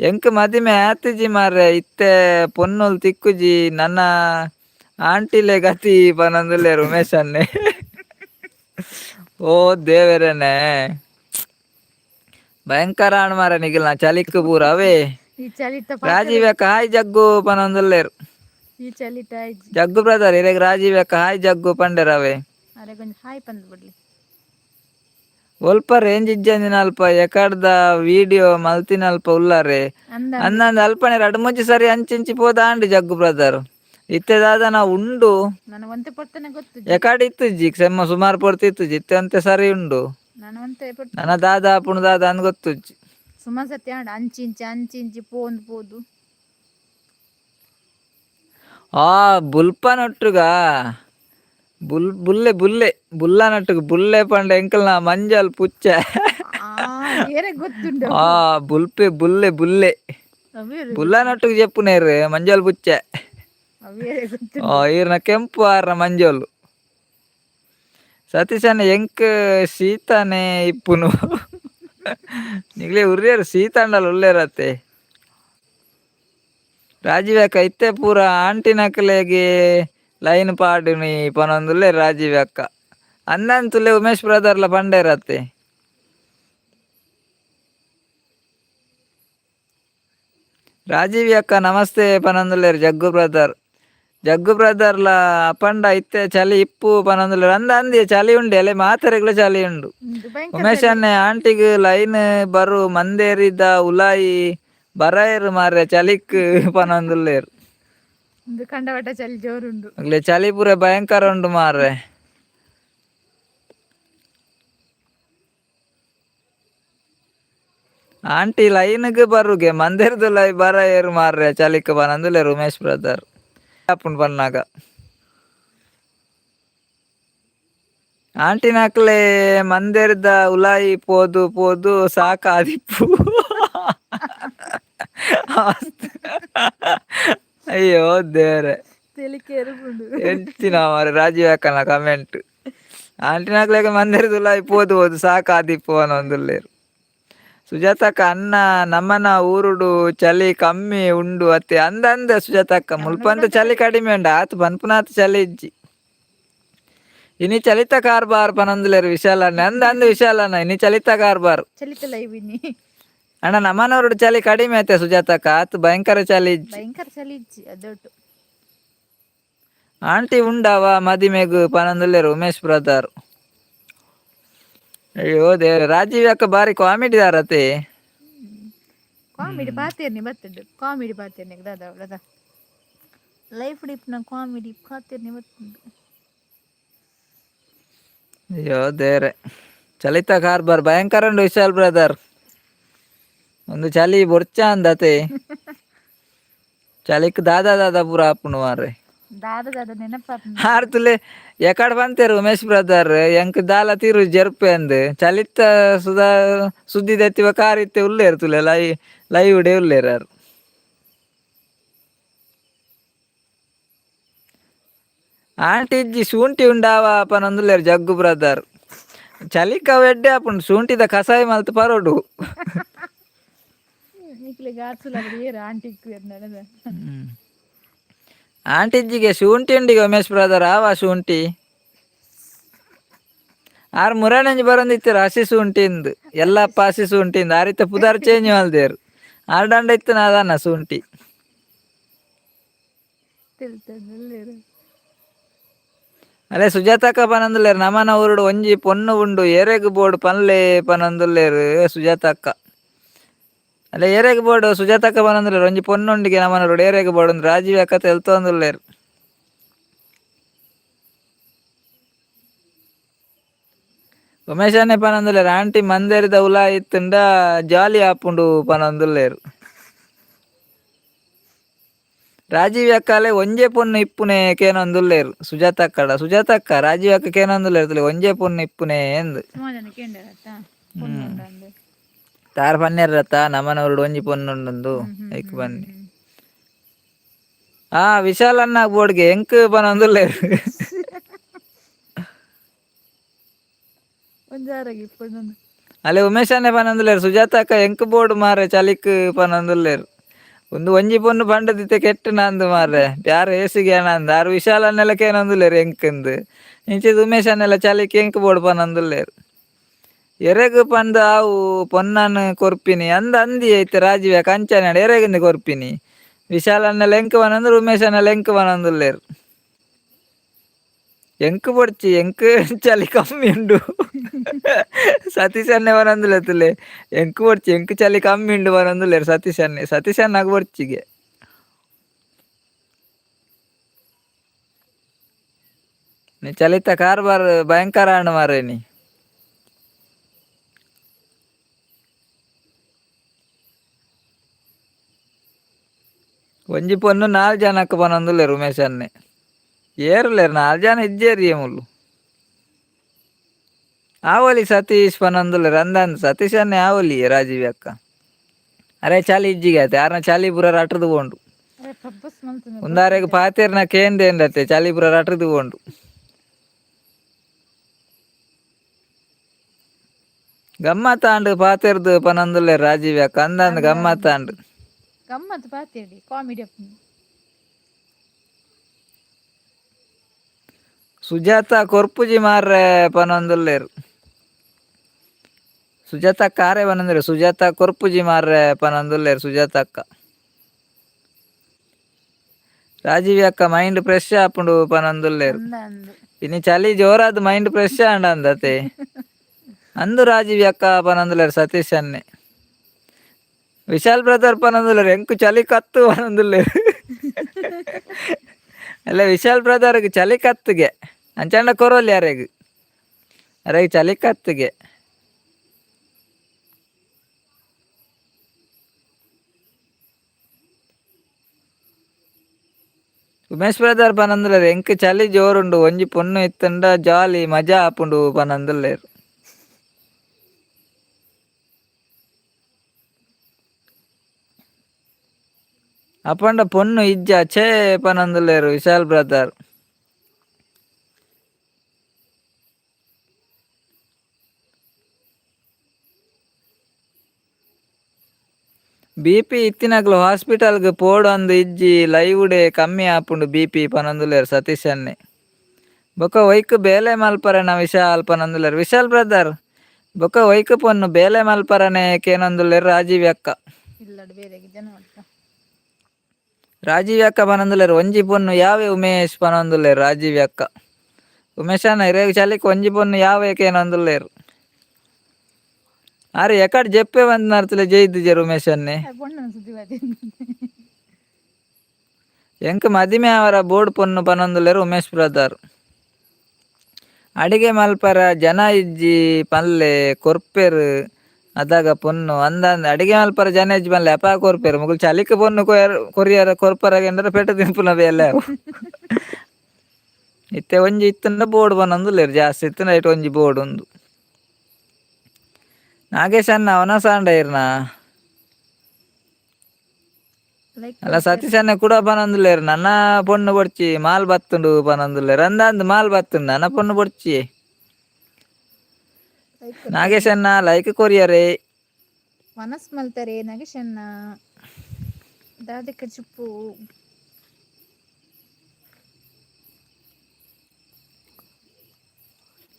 ಎಂಕ್ ಮದಿಮೆ ಆತಿಜಿ ಮಾರ್ರೆ ಇತ್ತೆ ಪೊನ್ನೊಲ್ ತಿಕ್ಕುಜಿ ನನ್ನ ಆಂಟಿಲೆ ಗತಿ ಪನೊಂದುಲ್ಲೆರ್ ಉಮೇಶ್ ಅನ್ನೆ ಓ ದೇವರೇನೆ ಭಯಂಕರ ಅಣ್ಮಾರ ನಿಗಿಲ್ನ ಚಲಿಕ್ ಪೂರ ಅವೇ ಈ ಚಲಿತ ರಾಜೀವ್ ಅಕ್ಕ ಹಾಯ್ ಜಗ್ಗು ಪನೊಂದುಲ್ಲೆರ್ ಈ ಚಲಿತ ಜಗ್ಗು ಬ್ರದರ್ ಇರೆಗ್ ರಾಜೀವ್ ಅಕ್ಕ ಹಾಯ್ ಜಗ್ಗು ಪಂಡೆರ್ ಅವೇ ಅರೆ ಕೊಂಚ ಹಾಯ್ ಪಂದ್ ಬಿಡ್ಲಿ ಒಲ್ಪ ರೇಂಜ್ ಇಜ್ಜಂದಿನಲ್ಪ ಎಕಡ್ದ ವಿಡಿಯೋ ಮಲ್ತಿನಲ್ಪ ಉಲ್ಲಾರೆ ಅಂದಂದು ಅಲ್ಪನೆ ರಡ್ ಮುಜ್ಜಿ ಸರಿ ಅಂಚಿಂಚಿ ಪೋದಾಂಡಿ ಜಗ್ಗು ಬ್ರದರ್ ಇತ್ತೆ ದಾದ ನಾವು ಉಂಡು ನಾನು ಒಂತೆ ಪೊರ್ತನೆ ಗೊತ್ತು ಎಕಡೆ ಇತ್ತುಜಿ ಸೆಮ್ಮ ಸುಮಾರು ಪೊರ್ತಿತ್ತುಜಿ ಇತ್ತೆ ಅಂತೆ ಸರಿ ಉಂಡು ನಾನು ಒಂತೆ ನನ್ನ ದಾದ ಆಪುಂಡು ದಾದ ಅಂದ್ ಗೊತ್ತುಜ್ಜಿ ಸುಮಾರು ಸತಿ ಆಂಡ ಅಂಚಿಂಚಿ ಪೋಂದು ಪೋದು ಬುಲ್ಪನೊಟ್ಟುಗ ಬುಲ್ಲೆ ಬುಲ್ಲೆ ಬುಲ್ಲನೊಟ್ಟುಗು ಬುಲ್ಲೆ ಪಂಡ ಎಂಕಲ್ನ ಮಂಜಲ್ ಪುಚ್ಚೆ ಬೇರೆ ಗೊತ್ತುಂಡು ಬುಲ್ಪೆ ಬುಲ್ಲೆ ಬುಲ್ಲೆ ಬುಲ್ಲನೊಟ್ಟುಗು ಜೆಪ್ಪುನೇರು ಮಂಜಲ್ ಪುಚ್ಚೆ ಈರ್ನ ಕೆಂಪು ಆರ್ನ ಮಂಜೋಲು ಸತೀಶನ ಎಂಕ್ ಶೀತನೆ ಇಪ್ಪುನು ನಿಗ್ಲೆ ಉರ್ರಿಯರು ಶೀತಂಡಲ್ ಉಲ್ಲೇರತ್ತೆ ರಾಜೀವ್ ಅಕ್ಕ ಇತ್ತೆ ಪೂರ ಆಂಟಿ ನಕ್ಲೆಗೆ ಲೈನ್ ಪಾಡುನಿ ಪನೊಂದುಲ್ಲೆ ರಾಜೀವ್ ಅಕ್ಕ ಅಂದಂತುಲೆ ಉಮೇಶ್ ಬ್ರದರ್ಲ ಪಂಡೇರತ್ತೆ ರಾಜೀವ್ ಅಕ್ಕ ನಮಸ್ತೆ ಪನೊಂದುಲ್ಲೆರ್ ಜಗ್ಗು ಬ್ರದರ್ಲ ಅಪಂಡ ಇತ್ತೆ ಚಲಿ ಇಪ್ಪು ಪನೊಂದುಲ್ಲೆರ್ ಅಂದಿ ಚಲಿ ಉಂಡು ಎಲೆ ಮಾತರೆಗ್ಲ ಚಲಿ ಉಂಡು ಉಮೇಶ್ ಅನ್ನೆ ಆಂಟಿಗ್ ಲೈನ್ ಬರು ಮಂದೇರಿದ ಉಲಾಯಿ ಬರಾಯರು ಮಾರ್ರೆ ಚಲಿಕ್ ಪನೊಂದುಲ್ಲೆರ್ ಕಂಡವಟ ಚಲಿ ಜೋರುಂಡು ಅಗ್ಲೆ ಚಲಿ ಪೂರ ಭಯಂಕರ ಉಂಡು ಮಾರ್ರೆ ಆಂಟಿ ಲೈನ್ಗ್ ಬರುಗೆ ಮಂದಿರದ ಲೈ ಬರಾಯರು ಮಾರ್ರೆ ಚಲಿಕ್ ಪನೊಂದುಲ್ಲೆರ್ ಉಮೇಶ್ ಬ್ರದರ್ ಆಪುಂಡು ಪನ್ನಾಗ ಆಂಟಿ ನಕ್ಲೆ ಮಂದಿರದ ಉಲಾಯಿ ಪೋದು ಪೋದು ಸಾಕಾದಿಪ್ಪು ಅಯ್ಯೋ ದೇವ್ರೆ ಎಂಚಿನ ಮಾರ ರಾಜೀವ್ ಅಕ್ಕನ ಕಮೆಂಟ್ ಆಂಟಿ ನಕ್ಲೆಗೆ ಮಂದಿರದ ಉಲಾಯಿ ಪೋದು ಪೋದು ಸಾಕಾದಿಪ್ಪು ಅನ್ನೊಂದುಲ್ಲೇರು ಸುಜಾತಕ್ಕ ಅನ್ನ ನಮ್ಮನ ಊರುಡು ಚಳಿ ಕಮ್ಮಿ ಉಂಡು ಅತ್ತೆ ಅಂದ ಸುಜಾತಕ್ಕ ಮುಲ್ಪಂತ ಚಳಿ ಕಡಿಮೆ ಉಂಡ ಆತು ಪನ್ಪುನಾತ್ ಚಳಿ ಇಜ್ಜಿ ಇನಿ ಚಲಿತ ಕಾರ್ಬಾರ್ ಪನೊಂದುಲೆರ್ ವಿಶಾಲನೆ ಅಂದ ವಿಶಾಲನ ಇನಿ ಚಲಿತ ಕಾರ್ಬಾರ್ ಅಣ್ಣ ನಮ್ಮನವರುಡು ಚಳಿ ಕಡಿಮೆ ಐತೆ ಸುಜಾತಕ್ಕ ಆತು ಭಯಂಕರ ಚಳಿ ಇಜ್ಜಿ ಅದೊಟ್ಟು ಆಂಟಿ ಉಂಡವ ಮದಿಮೆಗು ಪನೊಂದುಲ್ಲೆರ್ ಉಮೇಶ್ ಬ್ರದರ್ ಅಯ್ಯೋ ದೇವ್ರೆ ರಾಜೀವ್ ಅಕ್ಕ ಬಾರಿ ಕಾಮಿಡಿ ದಾರತೆ ಕಾಮಿಡಿ ಪಾತೇರ್ನಿ ಬತ್ತುಂಡು ಕಾಮಿಡಿ ಪಾತೇರ್ನಿ ದಾದ ಲೈಫ್ ಡಿಪ್ನ ಕಾಮಿಡಿ ಪಾತೇರ್ನಿ ಬತ್ತುಂಡು ಅಯ್ಯೋ ದೇವ್ರೆ ಚಲಿತ ಕಾರ್ಬಾರ್ ಭಯಂಕರ ಉಂಡು ವಿಶಾಲ್ ಬ್ರದರ್ ಒಂದು ಚಲಿ ಬೊರ್ಚ ಅಂದತೆ ಚಲಿಕ್ ದಾದ ಪೂರ ಆಪುಂಡು ಮಾರ್ರೆ ದಾದ ನೆನಪಾಪ ಹಾರ್ತುಲೆ ಎಕಡ್ ಬಂತೇರು ಉಮೇಶ್ ಬ್ರದರ್ ಎಂಕ್ ದಾಲ ತೀರು ಜರ್ಪೆ ಅಂದ್ ಚಲಿತ ಸುಧಾ ಸುದ್ದಿ ದೆತ್ತಿವ ಕಾರ್ ಇತ್ತೆ ಉಲ್ಲೇರು ತುಲೆ ಲೈವ್ ಡೇ ಉಲ್ಲೇರಾರು ಆಂಟಿ ಇಜ್ಜಿ ಶೂಂಠಿ ಉಂಡಾವ ಪನೊಂದುಲ್ಲೇರು ಜಗ್ಗು ಬ್ರದರ್ ಚಲಿಕ ಎಡ್ಡೆ ಆಪುಂಡು ಶೂಂಠಿದ ಕಸಾಯ ಮಲ್ತು ಪರೋಡು ಆಂಟಿ ಇಜ್ಜಿಗೆ ಶೂಂಠಿ ಉಂಡಿಗೆ ಉಮೇಶ್ ಬ್ರದರ್ ಆವ ಶೂಂಠಿ ಆರ್ ಮುರಾಣಂಜಿ ಬರಂದಿತ್ತರ ಹಸಿಸು ಉಂಟಿಂದು ಎಲ್ಲಪ್ಪ ಹಸಿಸು ಉಂಟಿಂದು ಆ ರೀತಿ ಪುದಾರ್ ಚೇಂಜ್ ಮಲ್ದೇರು ಆರ್ಡಂಡ ಇತ್ತು ನಾದನ್ನ ಶುಂಠಿ ಅಲ್ಲೇ ಸುಜಾತಕ್ಕ ಪನಂದುಲ್ಲೇರು ನಮನ ಊರುಡು ಒಂಜಿ ಪೊನ್ನು ಉಂಡು ಎರೆಗ್ ಬೋರ್ಡ್ ಪನ್ಲೆ ಪನಂದುಲ್ಲೇರು ಸುಜಾತಕ್ಕ ಅಲ್ಲೇ ಏರೆಗ್ ಬೋರ್ಡ್ ಸುಜಾತಕ್ಕ ಪನಂದುಲ್ಲೇರು ಒಂಜಿ ಪೊನ್ನುಂಡಿಗೆ ನಮನ ಊರುಡು ಏರೆಗ್ ಬೋರ್ಡ್ ಒಂದು ರಾಜೀವ್ ಅಕ್ಕ ತೆಲ್ತೊಂದುಲ್ಲೇರು ಉಮೇಶನ್ನೇ ಪನಂದುಲ್ಲೇರು ಆಂಟಿ ಮಂದೇರಿದ ಉಲಾ ಇತ್ತುಂಡ ಜಾಲಿ ಆಪುಂಡು ಪನಂದುಲ್ಲೇರು ರಾಜೀವ್ ಅಕ್ಕಲೆ ಒಂಜೇ ಪೊನ್ನು ಇಪ್ಪುನೆ ಕೇನೊಂದುಲ್ಲೇರು ಸುಜಾತಕ್ಕ ರಾಜೀವ್ ಅಕ್ಕ ಕೇನೊಂದುಲ್ಲೇರು ಒಂಜೇ ಪೊನ್ನು ಇಪ್ಪುನೆ ಎಂದು ತಾರ್ ಪನ್ನೆರ್ರತ್ತ ನಮನ ಊರುಡು ಒಂಜಿ ಪೊನ್ನು ಉಂಡು ಐಕ್ ಬನ್ನಿ ವಿಶಾಲ್ ಅನ್ನ ಬೋರ್ಡ್ಗೆ ಎಂಕ್ ಪನಂದುಲ್ಲೇರು ಅಲ್ಲೇ ಉಮೇಶನ್ನೇ ಪನಂದುಲ್ಲೇರು ಸುಜಾತಕ್ಕ ಎಂಕ್ ಬೋರ್ಡ್ ಮಾರೆ ಚಲಿಕ್ ಪನಂದುಲ್ಲೇರು ಒಂದು ಒಂಜಿ ಪೊನ್ನು ಪಂಡದಿತ್ತೆ ಕೆಟ್ಟು ನಂದು ಮಾರ್ರೆ ಯಾರು ಏಸಿಗೆ ಏನಂದ ಆರು ವಿಶಾಲನ್ನೆಲ್ಲ ಕೇನೊಂದುಲ್ಲೇರು ಎಂಕಂದು ಇಂಚಿದ ಉಮೇಶನ್ನೆಲ್ಲ ಚಲಿಕ್ ಎಂಕ್ ಬೋರ್ಡ್ ಪನಂದುಲ್ಲೇರು ಎರೆಗ್ ಪಂದ್ ಆವು ಪೊನ್ನನ್ ಕೊರ್ಪಿನಿ ಅಂದಿ ಐತೆ ರಾಜೀವ ಕಂಚನ ಎರೆಗಿಂದ ಕೊರ್ಪಿನಿ ವಿಶಾಲನ್ನೆಲ್ಲ ಎಂಕ್ ಪನಂದು ಉಮೇಶನ್ನೆಲ್ಲ ಎಂಕ್ ಪನಂದುಲ್ಲೇರು ಎಂಕ್ ಪೊಡ್ಚಿ ಎಂಕ್ ಚಲಿ ಕಮ್ಮಿ ಉಂಡು ಸತೀಶನ್ನೇ ಪನಂದುಲೆತ್ತಲೆ ಎಂಕ್ ಪೊಡ್ಚಿ ಎಂಕ್ ಚಲಿ ಕಮ್ಮಿ ಉಂಡು ಪನಂದುಲ್ಲೇರು ಸತೀಶನ್ನಾಗ ಪೊಡ್ಚಿಗೆ ನೀ ಚಲಿತ ಕಾರ್ಬಾರ್ ಭಯಂಕರ ಹಣ್ಣು ಮಾರೇ ನೀ ಒಂಜಿ ಪೊನ್ನು 4 ಜನಕ್ಕೆ ಪನಂದುಲ್ಲೇರು ಉಮೇಶನ್ನೇ ಏರ್ಲೇರು 4 ಜನ ಇಜ್ಜೇರಿ ಮುಲ್ಲು ಆವಲಿ ಸತೀಶ್ ಪನಂದುಲ್ಲೇರು ಅಂದಂದು ಸತೀಶನ್ನೇ ಆವಲಿ ರಾಜೀವ್ ಅಕ್ಕ ಅರೆ ಚಾಲಿ ಇಜ್ಜಿಗೆ ಆಯ್ತು ಯಾರನ್ನ ಚಾಲಿ ಪುರ ಅಟ್ರದು ಕೊಂಡು ಒಂದಾರೆಗ್ ಪಾತೇರ್ನ ಕೇಂದೇಂದತೆ ಚಾಲಿ ಪುರ ಅಟ್ರದು ಕೊಂಡು ಗಮ್ಮತ್ತಾಂಡ್ ಪಾತೇರ್ದು ಪನಂದುಲ್ಲೇರು ರಾಜೀವ್ ಅಕ್ಕ ಅಂದಂದು ಗಮ್ಮತ್ತಾಂಡ್ ಗಮ್ಮತ್ ಪಾತೇಡಿ ಕಾಮಿಡಿ ಸುಜಾತ ಕೊರ್ಪುಜಿ ಮಾರ್ರೆ ಪನಂದುಲ್ಲೇರು ಸುಜಾತಕ್ಕ ಆರೆ ಪನಂದುಲ್ಲೇರು ಸುಜಾತ ಕೊರ್ಪುಜಿ ಮಾರ್ರೆ ಪನಂದುಲ್ಲೇರು ಸುಜಾತಕ್ಕ ರಾಜೀವ್ ಅಕ್ಕ ಮೈಂಡ್ ಫ್ರೆಶ್ ಆಪುಂಡು ಪನಂದುಲ್ಲೇರು ಇನ್ನು ಚಲಿ ಜೋರಾದ ಮೈಂಡ್ ಫ್ರೆಶ್ ಆಂಡ ಅಂದತೆ ಅಂದು ರಾಜೀವ್ ಅಕ್ಕ ಪನಂದುಲ್ಲೇರು ಸತೀಶನ್ನೇ ವಿಶಾಲ್ ಬ್ರದರ್ ಪನಂದುಲ್ಲೇರು ಎಂಕು ಚಲಿ ಕತ್ತು ಪನಂದುಲ್ಲೇರು ಅಲ್ಲ ವಿಶಾಲ್ ಬ್ರದರ್ಗೆ ಚಲಿ ಕತ್ತಿಗೆ ಅಂಚಂಡ ಕೊರೋಲಿ ಯಾರೆಗ್ ಅರೆಗ್ ಚಲಿ ಕತ್ತಿಗೆ ಉಮೇಶ್ ಬ್ರದರ್ ಪನಂದುಲ್ಲೇರು ಎಂಕ್ ಚಲಿ ಜೋರುಂಡು ಒಂಜಿ ಪೊನ್ನು ಇತ್ತುಂಡ ಜಾಲಿ ಮಜಾ ಆಪುಂಡು ಪನಂದುಲ್ಲೇರು ಅಪಂಡ ಪೊನ್ನು ಇಜ್ಜ ಛೇ ಪನಂದುಲ್ಲೇರು ವಿಶಾಲ್ ಬ್ರದರ್ BP ಇತ್ತಿನಕ್ಲು ಹಾಸ್ಪಿಟಲ್ಗೆ ಪೋಡೊಂದು ಇಜ್ಜಿ ಲೈವ್ ಡೇ ಕಮ್ಮಿ ಆಪುಂಡು BP ಪನಂದುಲ್ಲೇರು ಸತೀಶನ್ನೇ ಬೊಕ ಒಯ್ಕ್ ಬೇಲೆ ಮಲ್ಪರನ ವಿಶಾಲ್ ಪನಂದುಲ್ಲೇರು ವಿಶಾಲ್ ಬ್ರದರ್ ಬೊಕ ಒಯ್ಕ್ ಪೊನ್ನು ಬೇಲೆ ಮಲ್ಪರನೆ ಕೇನೊಂದುಲ್ಲೇರು ರಾಜೀವ್ ಅಕ್ಕ ರಾಜೀವ್ ಅಕ್ಕ ಪನಂದುಲ್ಲೇರು ಒಂಜಿ ಪೊನ್ನು ಯಾವೆ ಉಮೇಶ್ ಪನಂದುಲ್ಲೇರು ರಾಜೀವ್ ಅಕ್ಕ ಉಮೇಶನ್ನ ಇರೇಗ ಚಲಿಕ್ ಒಂಜಿ ಪೊನ್ನು ಯಾವೆ ಕೇನೊಂದುಲ್ಲೇರು ಅರೆ ಎಕಡ್ ಜೆಪ್ಪೆ ಬಂದ್ ನರ್ತಲೆ ಜೈದಿಜರು ಉಮೇಶನ್ನೇ ಎಂಕ್ ಮದಿಮೆ ಅವರ ಬೋರ್ಡ್ ಪೊನ್ನು ಪನಂದುಲ್ಲೇರು ಉಮೇಶ್ ಬ್ರದರ್ ಅಡಿಗೆ ಮಲ್ಪರ ಜನ ಇಜ್ಜಿ ಪಲ್ಲೆ ಕೊರ್ಪೆರ್ ಅದಾಗ ಪೊನ್ನು ಅಂದಂದು ಅಡಿಗೆ ಮಲ್ಪರ ಜನ ಇಜ್ಜಿ ಪಲ್ಲೆ ಅಪ ಕೊರ್ಪೆರ್ ಮುಗುಲ್ ಚಲಿಕ್ ಪೊನ್ನು ಕೊರಿಯರ ಕೊರ್ಪರಾಗೆಂದ್ರೆ ಪೆಟ ತಿನ್ಪುನ ಬೇಲೆ ಅವು ಇತ್ತೆ ಒಂಜಿ ಇತ್ತುಂಡ ಬೋರ್ಡ್ ಪನಂದುಲ್ಲೇರು ಜಾಸ್ತಿ ಇತ್ತು ನೈಟ್ ಒಂಜಿ ಬೋರ್ಡ್ ಉಂದು ನಾಗೇಶ್ ಅನ್ನ ಅವನ ಸಾಂಡ ಇರ್ನ ಅಲ್ಲ ಸತೀಶ್ ಅನ್ನ ಕೂಡ ಪನಂದುಲ್ಲೇರು ನನ್ನ ಪೊಣ್ಣು ಪೊಡ್ಚಿ ಮಾಲ್ ಬತ್ತುಂಡು ಪನಂದುಲ್ಲೇರು ಅಂದಂದು ಮಾಲ್ ಬತ್ತುಂಡು ನನ್ನ ಪೊಣ್ಣು ಪೊಡ್ಚಿ ನಾಗೇಶ್ ಅನ್ನ ಲೈಕ್ ಕೊರಿಯರೇ ಮನಸ್ ಮಲ್ತಾರೆ ನಾಗೇಶ್ ಅನ್ನ ದಾದಕ ಚುಪ್ಪು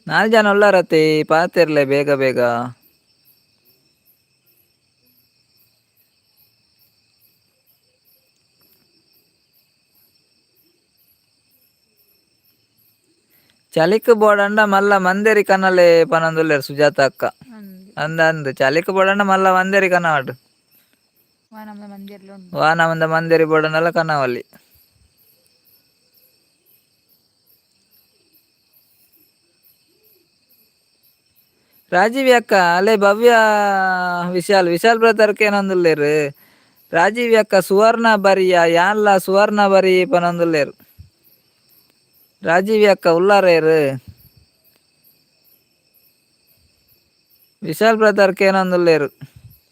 ನಾಲ್ಕು ಜನ ಉಳ್ಳಾರತಿ ಪಾತಿರ್ಲೆ ಬೇಗ ಬೇಗ. చలికి బోడండ మళ్ళా మందేరి కన్నలే పనందులేరు సుజాత అక్క అంది అంద చలికి బోడండ మళ్ళా మందేరి కన్నవాడు వానమ్మ మందిర్లో ఉంది. వానమంద మందేరి బోడండల కన్నవల్లి. ರಾಜೀವಿ ಅಕ್ಕ ಅಲ್ಲೇ ಭವ್ಯ ವಿಶಾಲ್ ಬ್ರದರ್ಗೆ ಏನಂದುಲ್ಲೇರು. ರಾಜೀವಿ ಅಕ್ಕ ಸುವರ್ಣ ಬರಿಯ ಯಾನ್ಲ ಸುವರ್ಣ ಬರಿ ಪನಂದುಲ್ಲೇರು. ರಾಜೀವಿ ಅಕ್ಕ ಉಲ್ಲಾರೇರು ವಿಶಾಲ್ ಬ್ರದರ್ಗೆ ಏನಂದುಲ್ಲೇರು.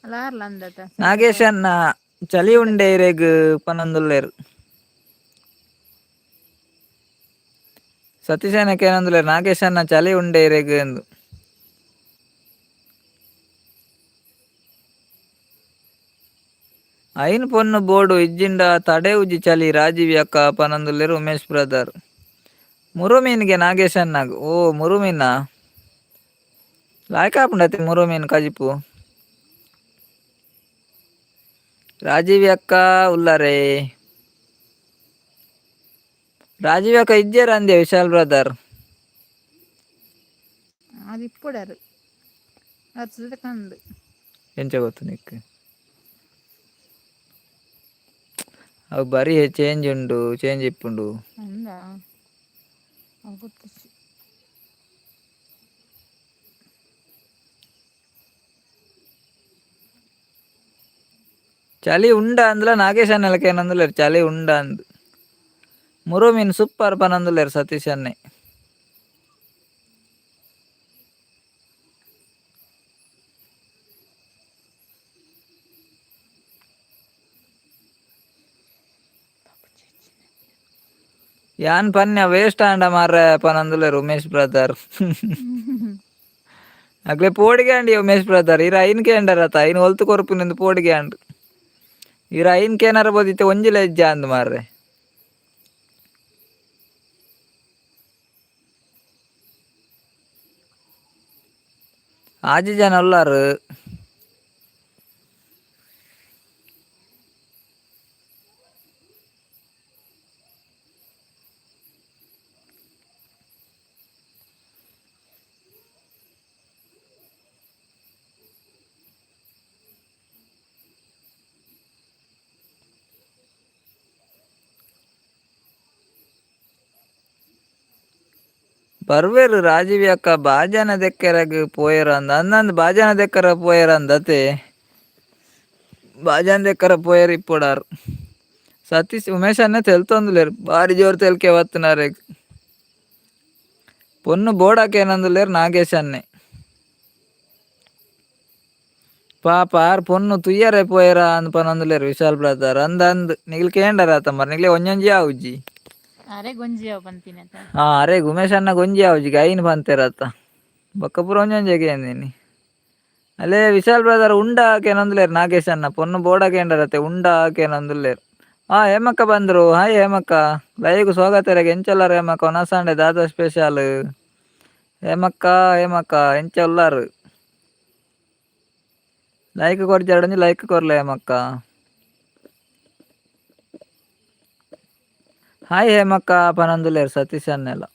అలార్ల అందట నాగేష్ అన్న చలి ఉండే రేగు పనందులేరు. సతీష్ అన్నకి ಏನಂದುಲೇರು ನಾಗೇಶ್ ಅನ್ನ ಚಳಿ ಉಂಡೆ ರೇಗು ಎಂದು. ಐನ್ ಪೊನ್ನು ಬೋರ್ಡು ಇಜ್ಜಿಂಡ ತಡೆ ಉಜ್ಜಿ ಚಲಿ ರಾಜೀವಿ ಅಕ್ಕ ಪನಂದುಲೇರು ಉಮೇಶ್ ಬ್ರದರ್. ಮುರುಮೀನ್ಗೆ ನಾಗೇಶ್ ಅನ್ನಾಗ ಓ ಮುರುಮೀನ ಲಾಯ್ಕಾಪುಂಡತಿ ಮುರುಮೀನ್ ಕಜಿಪು. ರಾಜೀವಿ ಅಕ್ಕ ಉಲ್ಲರೆ రాజీవ్ అక్క ఇచ్చారు అంది విశాల్ బ్రదర్. అది ఇప్పుడారు అది కందు ఎంచగొత్తు నీకు అవి బరీ చేంజ్ ఉండు చేంజ్ ఇప్పుండు ఉందా గుర్తు చలి ఉండ అందులో నాగేశ్ అన్నలకి ఏనందులేరు చలి ఉండ అందు. మురు మీన్ సూపర్ పనందులేరు సతీష్ అన్ని. ಯಾನ್ ಪನ್ಯ ವೇಸ್ಟ್ ಆಂಡ ಮಾರ ಪನಂದುಲೇರು ಉಮೇಶ್ ಬ್ರದರ್. ಅಗ್ಲೆ ಪೋಡಿಗೆ ಅಂಡಿ ಉಮೇಶ್ ಬ್ರದರ್ ಇರ ಐನ್ಕೆ ಅಂಡರತ ಐನ್ ಹೊಲ್ತು ಕೊರಪು ನಿಂದು ಪೋಡಿಗೆ ಅಂಡು ಇರ ಐನ್ಕೆ ಏನಾರ ಬೋದಿತ್ತೆ ಒಂಜಿಲ ಹೆಜ್ಜೆ ಅಂದು ಮಾರ್ರೆ. ಆಜಿ ಜನ ಉಲ್ಲಾರು ಬರ್ವೇರು ರಾಜೀವಿ ಅಕ್ಕ ಬಾಜನ ದೆಕ್ಕರಗ್ ಪೋಯರ ಅಂದ ಅಂದಂದು ಬಾಜನ ದೆಕ್ಕರ ಪೋಯರ ಅಂದತೆ ಬಾಜನ ದೆಕ್ಕರ ಪೋಯರ್ ಇಪ್ಪುಡಾರು. సతీష్ ఉమేష్ అన్న తెలుతోందులేరు భారీ జోరు తెలికే వస్తున్నారు. పొన్ను బోడాకేనందులేరు నాగేశ్ అన్నే పాపార్ పొన్ను తుయ్యరే పోయరా అందు పనందులేరు విశాల్ బ్రదర్ ಅಂದ್ ನಿಗ್ಲಿಕೇಂಡರ ತಮ್ಮರ್ ನಿಗ್ಲೆ ಒಂಜೊಂಜಿ ಆವುಜಿ ಅರೆ ಗೊಂಜಿ ಅವ್ ಪಂತಿನ ಅರೆ ಉಮೇಶ್ ಅನ್ನ ಗೊಂಜಿ ಆವುಜಿಗೆ ಐನ್ ಬಂತೇರತ್ತ ಬೊಕ್ಕ ಒಂಜೊಂಜಿಗೆ ಅಂದಿನಿ ಅಲ್ಲೇ ವಿಶಾಲ್ ಬ್ರದರ್ ಉಂಡ ಹಾಕೇನಂದುಲೇರು ನಾಗೇಶ್ ಅನ್ನ పొన్ను బోడాకేಂಡರತ್ತೆ ಉಂಡ ಹಾಕೇನಂದುಲೇರು. ಹೇಮಕ್ಕ ಬಂದ್ರು. ಹಾಯ್ ಹೇಮಕ್ಕ ಲೈವ್ಗೆ ಸ್ವಾಗತ ಎಂಚಲ್ಲಾರ ಹೇಮಕ್ಕ ಒನಸಾಂಡೆ ದಾದಾ ಸ್ಪೆಷಲ್ ಹೇಮಕ್ಕ ಎಂಚ ಉಲ್ಲಾರು ಲೈಕ್ ಕೊರ್ಚಾಡಂಜಿ ಲೈಕ್ ಕೊರ್ಲ ಹೇಮಕ್ಕ. ಹಾಯ್ ಹೇಮಕ್ಕ ಪನಂದುಲೇರು ಸತೀಶ್ ಅನ್ನೆಲ್ಲ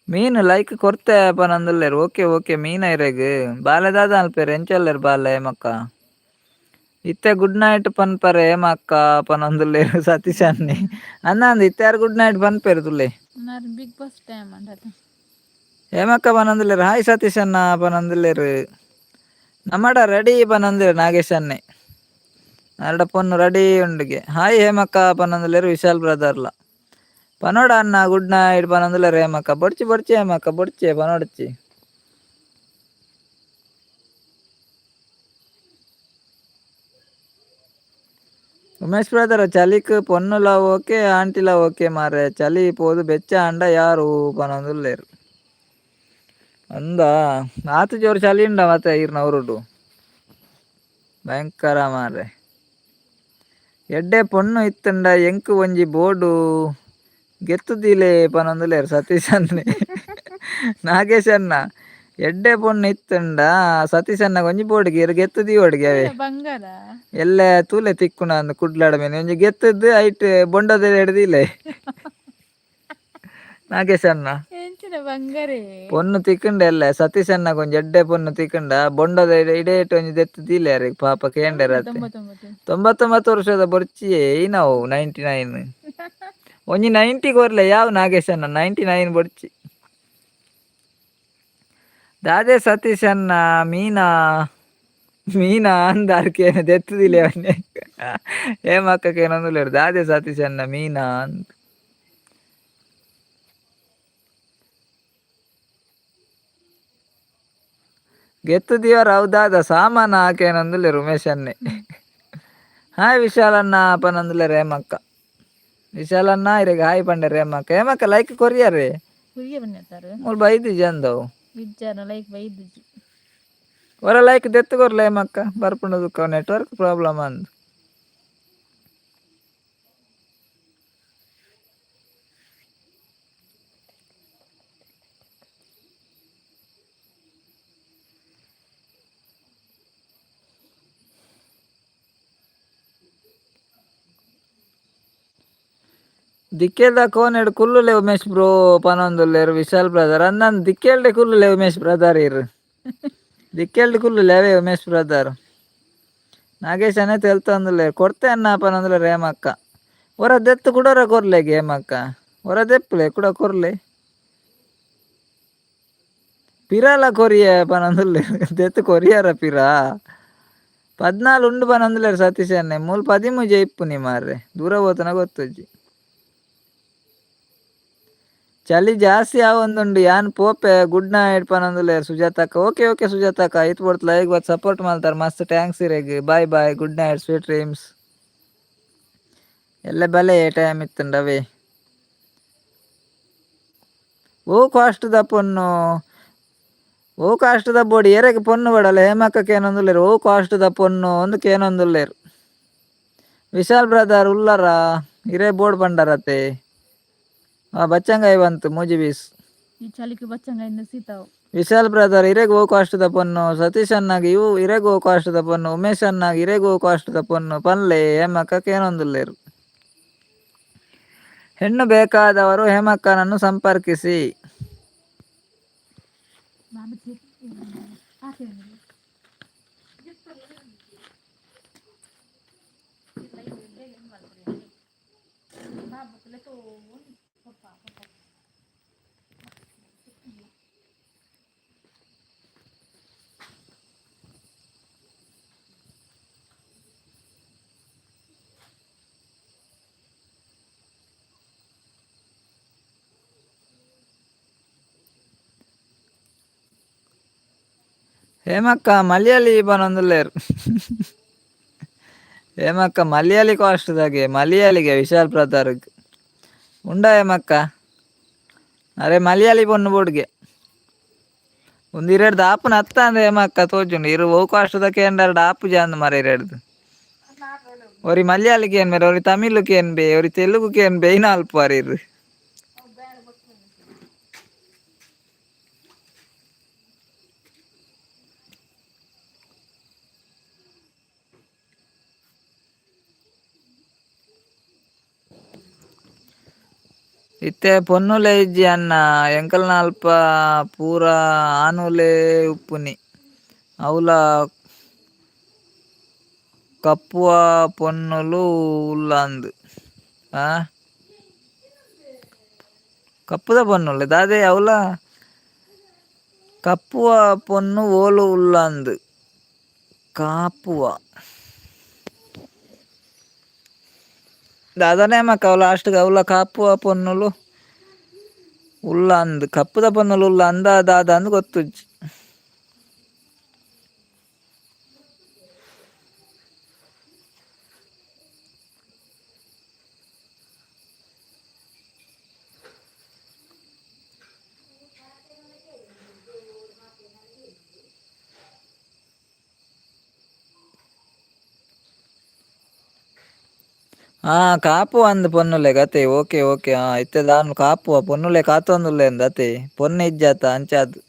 ಮೀನು ಲೈಕ್ ಕೊರ್ತೆ ಪನಂದುಲ್ಲೇರು. ಓಕೆ ಓಕೆ ಮೀನ ಇರೆಗ್ ಬಾಲೆದಾದ ಅಲ್ಪೇರು ಎಂಚಲ್ಲೇರು ಬಾಲೆ ಹೇಮಕ್ಕ ಇತ್ತೆ ಗುಡ್ ನೈಟ್ ಪನ್ಪರೆ ಹೇಮಕ್ಕ ಪನಂದುಲ್ಲೇರು ಸತೀಶ್ ಅನ್ನಿ ಅಂದ ಇತ್ತೆ ಗುಡ್ ನೈಟ್ ಪನ್ಪೇರು ತುಲೆ ಬಿಗ್ ಬಾಸ್ ಟೈಮ್ ಅಂಡತ ಹೇಮಕ್ಕ ಪನಂದುಲ್ಲೇರು. ಹಾಯ್ ಸತೀಶ್ ಅನ್ನ ಪನಂದುಲ್ಲೇರು. ನಮ್ಮಡ ರೆಡಿ ಪನಂದುಲೇರು ನಾಗೇಶ್ ಅನ್ನೆ ನರಡ ಪೊನ್ನು ರೆಡಿ ಉಂಡಿಗೆ. ಹಾಯ್ ಹೇಮಕ್ಕ ಪನಂದುಲ್ಲೇರು ವಿಶಾಲ್ ಬ್ರದರ್ಲ ಪನೋಡ ಅನ್ನ good night ಪನಂದುಲ್ಲೇರು ಹೇಮಕ್ಕ ಬೊಡ್ಚಿ ಹೇಮಕ್ಕ ಬೊಡ್ಚೆ ಪನೋಡ್ಚಿ. Umesh brother ಚಲಿಕ್ ಪೊನ್ನುಲ okay ಆಂಟಿಲ okay ಮಾರೆ ಚಲಿ ಪೋದು ಬೆಚ್ಚ ಅಂಡ ಯಾರು ಪನಂದುಲ್ಲೇರು. ಅಂದ ಆತು ಜೋರು ಚಳಿ ಉಂಡ ಮತ್ತೆ ಈರ್ನ ಉರುಡು ಭಯಂಕರ ಮಾರ್ರೆ. ಎಡ್ಡೆ ಪೊಣ್ಣು ಇತ್ತಂಡ ಎಂಕ್ ಒಂಜಿ ಬೋರ್ಡು ಗೆತ್ತುದಿಲೆ ಪನೊಂದುಲ್ಲೇರು ಸತೀಶ್ ಅನ್ನೆ ನಾಗೇಶ್ ಅನ್ನ ಎಡ್ಡೆ ಪೊಣ್ಣು ಇತ್ತಂಡ ಸತೀಶ್ ಅನ್ನ ಒಂಜಿ ಬೋರ್ಡ್ಗೆ ಇರು ಗೆತ್ತು ದೀವಡ್ಗೆ ಅವೇ ಬಂಗಾರ ಎಲ್ಲ ತೂಲೆ ತಿಕ್ಕುನ ಅಂದ್ ಕುಡ್ಲಾಡ ಮೇಲೆ ಒಂಜಿ ಗೆತ್ತದ್ದು ಐಟ್ ಬೊಂಡದ ಹಿಡ್ದಿಲ್ಲ ನಾಗೇಶ್ ಅನ್ನ ಎಂಚಿನ ಬಂಗಾರೇ ಪೊಣ್ಣು ತಿಕ್ಕಂಡ ಎಲ್ಲ ಸತೀಶ್ ಅನ್ನ ಒಂಜಿ ಎಡ್ಡೆ ಪೊಣ್ಣು ತಿಕ್ಕಂಡ ಬೊಂಡದ ಇಡೇಟ್ ಒಂಜಿ ದೆತ್ತು ದೀಲೆ ಯಾರಿಗೆ ಪಾಪ ಕೇಂಡರತ್ತೆ 99 ವರ್ಷದ ಬೊರ್ಚಿಯೇ ನಾವು 99 ಒಂಜಿ 90 ಕೊರ್ಲೆ ಯಾವ ನಾಗೇಶ್ ಅನ್ನ 99 ಬೊಡ್ಚಿ ದಾದೆ ಸತೀಶ್ ಅನ್ನ ಮೀನಾ ಅಂದಾರ್ಕೇನು ದೆತ್ತದಿಲ್ಲ ಅವನ್ನೇ ಏಮಕ್ಕೇನೊಂದುಲ್ಲೇರು ದಾದೆ ಸತೀಶ್ ಅನ್ನ ಮೀನಾ ಅಂತ ಗೆತ್ತು ದಿವರ ಹೌದಾದ ಸಾಮಾನ ಹಾಕೇನೊಂದುಲ್ಲೇರು ಉಮೇಶ್ ಅನ್ನೆ ಹಾಯ್ ವಿಶಾಲನ್ನ ಪನೊಂದುಲ್ಲೇರು ಹೇಮಕ್ಕ ವಿಶಾಲನ್ನ ಇರೆಗ್ ಹಾಯ್ ಪಂಡೆ ಹೇಮಕ್ಕ ಲೈಕ್ ಕೊರಿಯರೆ ಮೂಲ್ ಬೈದಿ ಜಂದವು ಒರ ಲೈಕ್ ದೆತ್ತು ಕೊರ್ಲೆ ಹೇಮಕ್ಕ ಬರ್ಪುಂಡು ನೆಟ್ವರ್ಕ್ ಪ್ರಾಬ್ಲಮ್ ಅಂದ್ ದಿಕ್ಕೇಲ್ದ ಕೋನೆಡು ಕುಲ್ಲುಲೆ ಉಮೇಶ್ ಬ್ರೋ ಪನೊಂದುಲ್ಲೇರು ವಿಶಾಲ್ ಬ್ರದರ್ ಅಂದಂದು ದಿಕ್ಕೇಲ್ಡೆ ಕುಲ್ಲುಲೆ ಉಮೇಶ್ ಬ್ರದರ್ ಇರು ದಿಕ್ಕೇಲ್ಡೆ ಕುಲ್ಲುಲೆ ಅವೇ ಉಮೇಶ್ ಬ್ರದರ್ ನಾಗೇಶ್ ಅನೇ ತೆಲ್ತೊಂದುಲ್ಲೇರು ಕೊಡ್ತೆ ಅನ್ನ ಪನೊಂದುಲ್ಲೇರು ಹೇಮಕ್ಕ ಒರ ದೆತ್ತು ಕುಡೋರ ಕೊರ್ಲೆಗೆ ಹೇಮಕ್ಕ ಒರ ದೆಪ್ಪುಲೆ ಕುಡ ಕೊರ್ಲೆ ಪಿರಾಲ ಕೊರಿಯ ಪನೊಂದುಲ್ಲೇರು ದೆತ್ತು ಕೊರಿಯಾರ ಪಿರಾ 14 ಉಂಡು ಪನೊಂದುಲ್ಲೇರು ಸತೀಶ್ ಅನ್ನೆ ಮೂಲ್ 13 ಇಪ್ಪು ನಿ ಮಾರ್ರೆ ದೂರ ಹೋತನ ಗೊತ್ತುಜ್ಜಿ ಚಳಿ ಜಾಸ್ತಿ ಆವೊಂದುಂಡು ಯಾನ್ ಪೋಪೆ ಗುಡ್ ನೈಟ್ ಪನೊಂದುಲ್ಲೇರು ಸುಜಾತಕ್ಕ ಓಕೆ ಸುಜಾತಕ್ಕ ಐತ್ ಪೊಡ್ತು ಲೈಕ್ ಬತ್ ಸಪೋರ್ಟ್ ಮಾಡ್ತಾರೆ ಮಸ್ತ್ ಥ್ಯಾಂಕ್ಸ್ ಇರೆಗ್ bye good night sweet dreams ಎಲ್ಲ ಬಲೆ ಟೈಮ್ ಇತ್ತುಂಡವೇ ಓ ಕಾಸ್ಟ್ ದ ಬೋಡಿ ಎರೆಗ್ ಪೊಣ್ಣು ಬಡಲ್ಲ ಹೇಮಕ್ಕಕ್ಕೆ ಏನೊಂದುಲ್ಲೇರು ಓ ಕಾಸ್ಟ್ ದ ಪೊಣ್ಣು ಒಂದು ಕೇನೊಂದುಲ್ಲೇರು ವಿಶಾಲ್ ಬ್ರದರ್ ಉಲ್ಲರ ಇರೇ ಬೋರ್ಡ್ ಪಂಡರತೆ ಬಚ್ಚಂಗಾಯಿ ಬಂತು ಮೂಜಿಬೀಸ್ ಈ ಚಳಿಗೆ ಬಚ್ಚಂಗಾಯಿನ ಸೀತಾವು ವಿಶಾಲ್ ಬ್ರದರ್ ಇರೆಗ್ ಓ ಕಾಸ್ಟ್ ದ ಪೊನ್ನು ಸತೀಶ್ ಅನ್ನಾಗಿ ಇವು ಇರೆಗ್ ಓ ಕಾಸ್ಟ್ ದ ಪೊನ್ನು ಉಮೇಶ್ ಅನ್ನಾಗಿ ಇರೆಗ್ ಓ ಕಾಸ್ಟ್ ದ ಪೊನ್ನು ಪನ್ಲೆ ಹೇಮಕ್ಕಕ್ಕೆ ಏನೊಂದುಲ್ಲೇರು ಹೆಣ್ಣು ಬೇಕಾದವರು ಹೇಮಕ್ಕನನ್ನು ಸಂಪರ್ಕಿಸಿ ಹೇಮಕ್ಕ ಮಲಯಾಳಿ ಪನೊಂದುಲ್ಲೇರು ಹೇಮಕ್ಕ ಮಲಯಾಳಿ ಕಾಸ್ಟ್ದಾಗೆ ಮಲಯಾಳಿಗೆ ವಿಶಾಲ್ ಬ್ರದರ್ಗ್ ಉಂಡ ಹೇಮಕ್ಕ ಅರೆ ಮಲಯಾಳಿ ಪೊಣ್ಣು ಬೋಡ್ಗೆ ಒಂದು ಇರೆಡ್ದು ಆಪುನ ಹತ್ತ ಅಂದ್ರೆ ಹೇಮಕ್ಕ ತೋಜುಂಡು ಇರು ಓ ಕಾಸ್ಟ್ದಕ್ಕೆ ಎಂಡ್ ಆಪು ಜಾಂದ್ ಮರ ಇರೆಡ್ದು ಒರಿ ಮಲಯಾಳಿಗೆ ಏನ್ ಬೇರೆ ಒರಿ ತಮಿಳುಗೆ ಏನ್ ಬೇ ಒರಿ ತೆಲುಗುಗೆ ಏನ್ ಬೇ ಇನ್ನ ಅಲ್ಪಾರಿ ಇರು ಇತ್ತೆ ಪೊನ್ನುಲೆ ಇಜ್ಜಿ ಅನ್ನ ಎಂಕಲ್ನ ಅಲ್ಪ ಪೂರ ಆನುಲೆ ಉಪ್ಪುನಿ ಅವಲ ಕಪ್ಪುವ ಪೊನ್ನುಲು ಉಲ್ಲಾಂದ್ ಕಪ್ಪುದ ಪೊನ್ನುಲೆ ದಾದೆ ಅವಲ ಕಪ್ಪುವ ಪೊನ್ನು ಓಲು ಉಲ್ಲಾಂದ್ ಕಾಪುವ దాదానే మాకు అవి లాస్ట్గా అవుల కాపు పొన్నులు ಉಲ್ಲ ಅಂದ್ ಕಪ್ಪದ ಪೊನ್ನಲು ಉಲ್ಲ ಅಂದ ದಾದ ಅಂದ್ ಗೊತ್ತುಜ್ಜಿ కాపు అంది పొన్నులే గతే ఓకే ఓకే అయితే దాని కాపు పొన్నులే కాతొందులేంది అతే పొన్ను ఇజ్జాత అంచాదు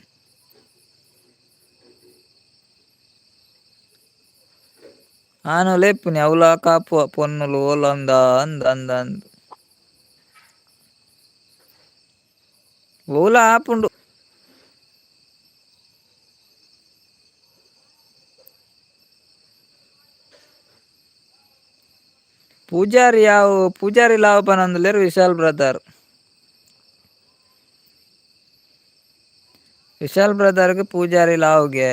నువ్వు లేపు అవులా కాపు పొన్నులు ఓలంద అంద అంద అంద ಓಲ ಆಪುಂಡು ಪೂಜಾರಿ ಲಾವ ಪನಂದುಲೆರ್ ವಿಶಾಲ್ ಬ್ರದರ್ ಗೆ ಪೂಜಾರಿ ಲಾವ್ಗೆ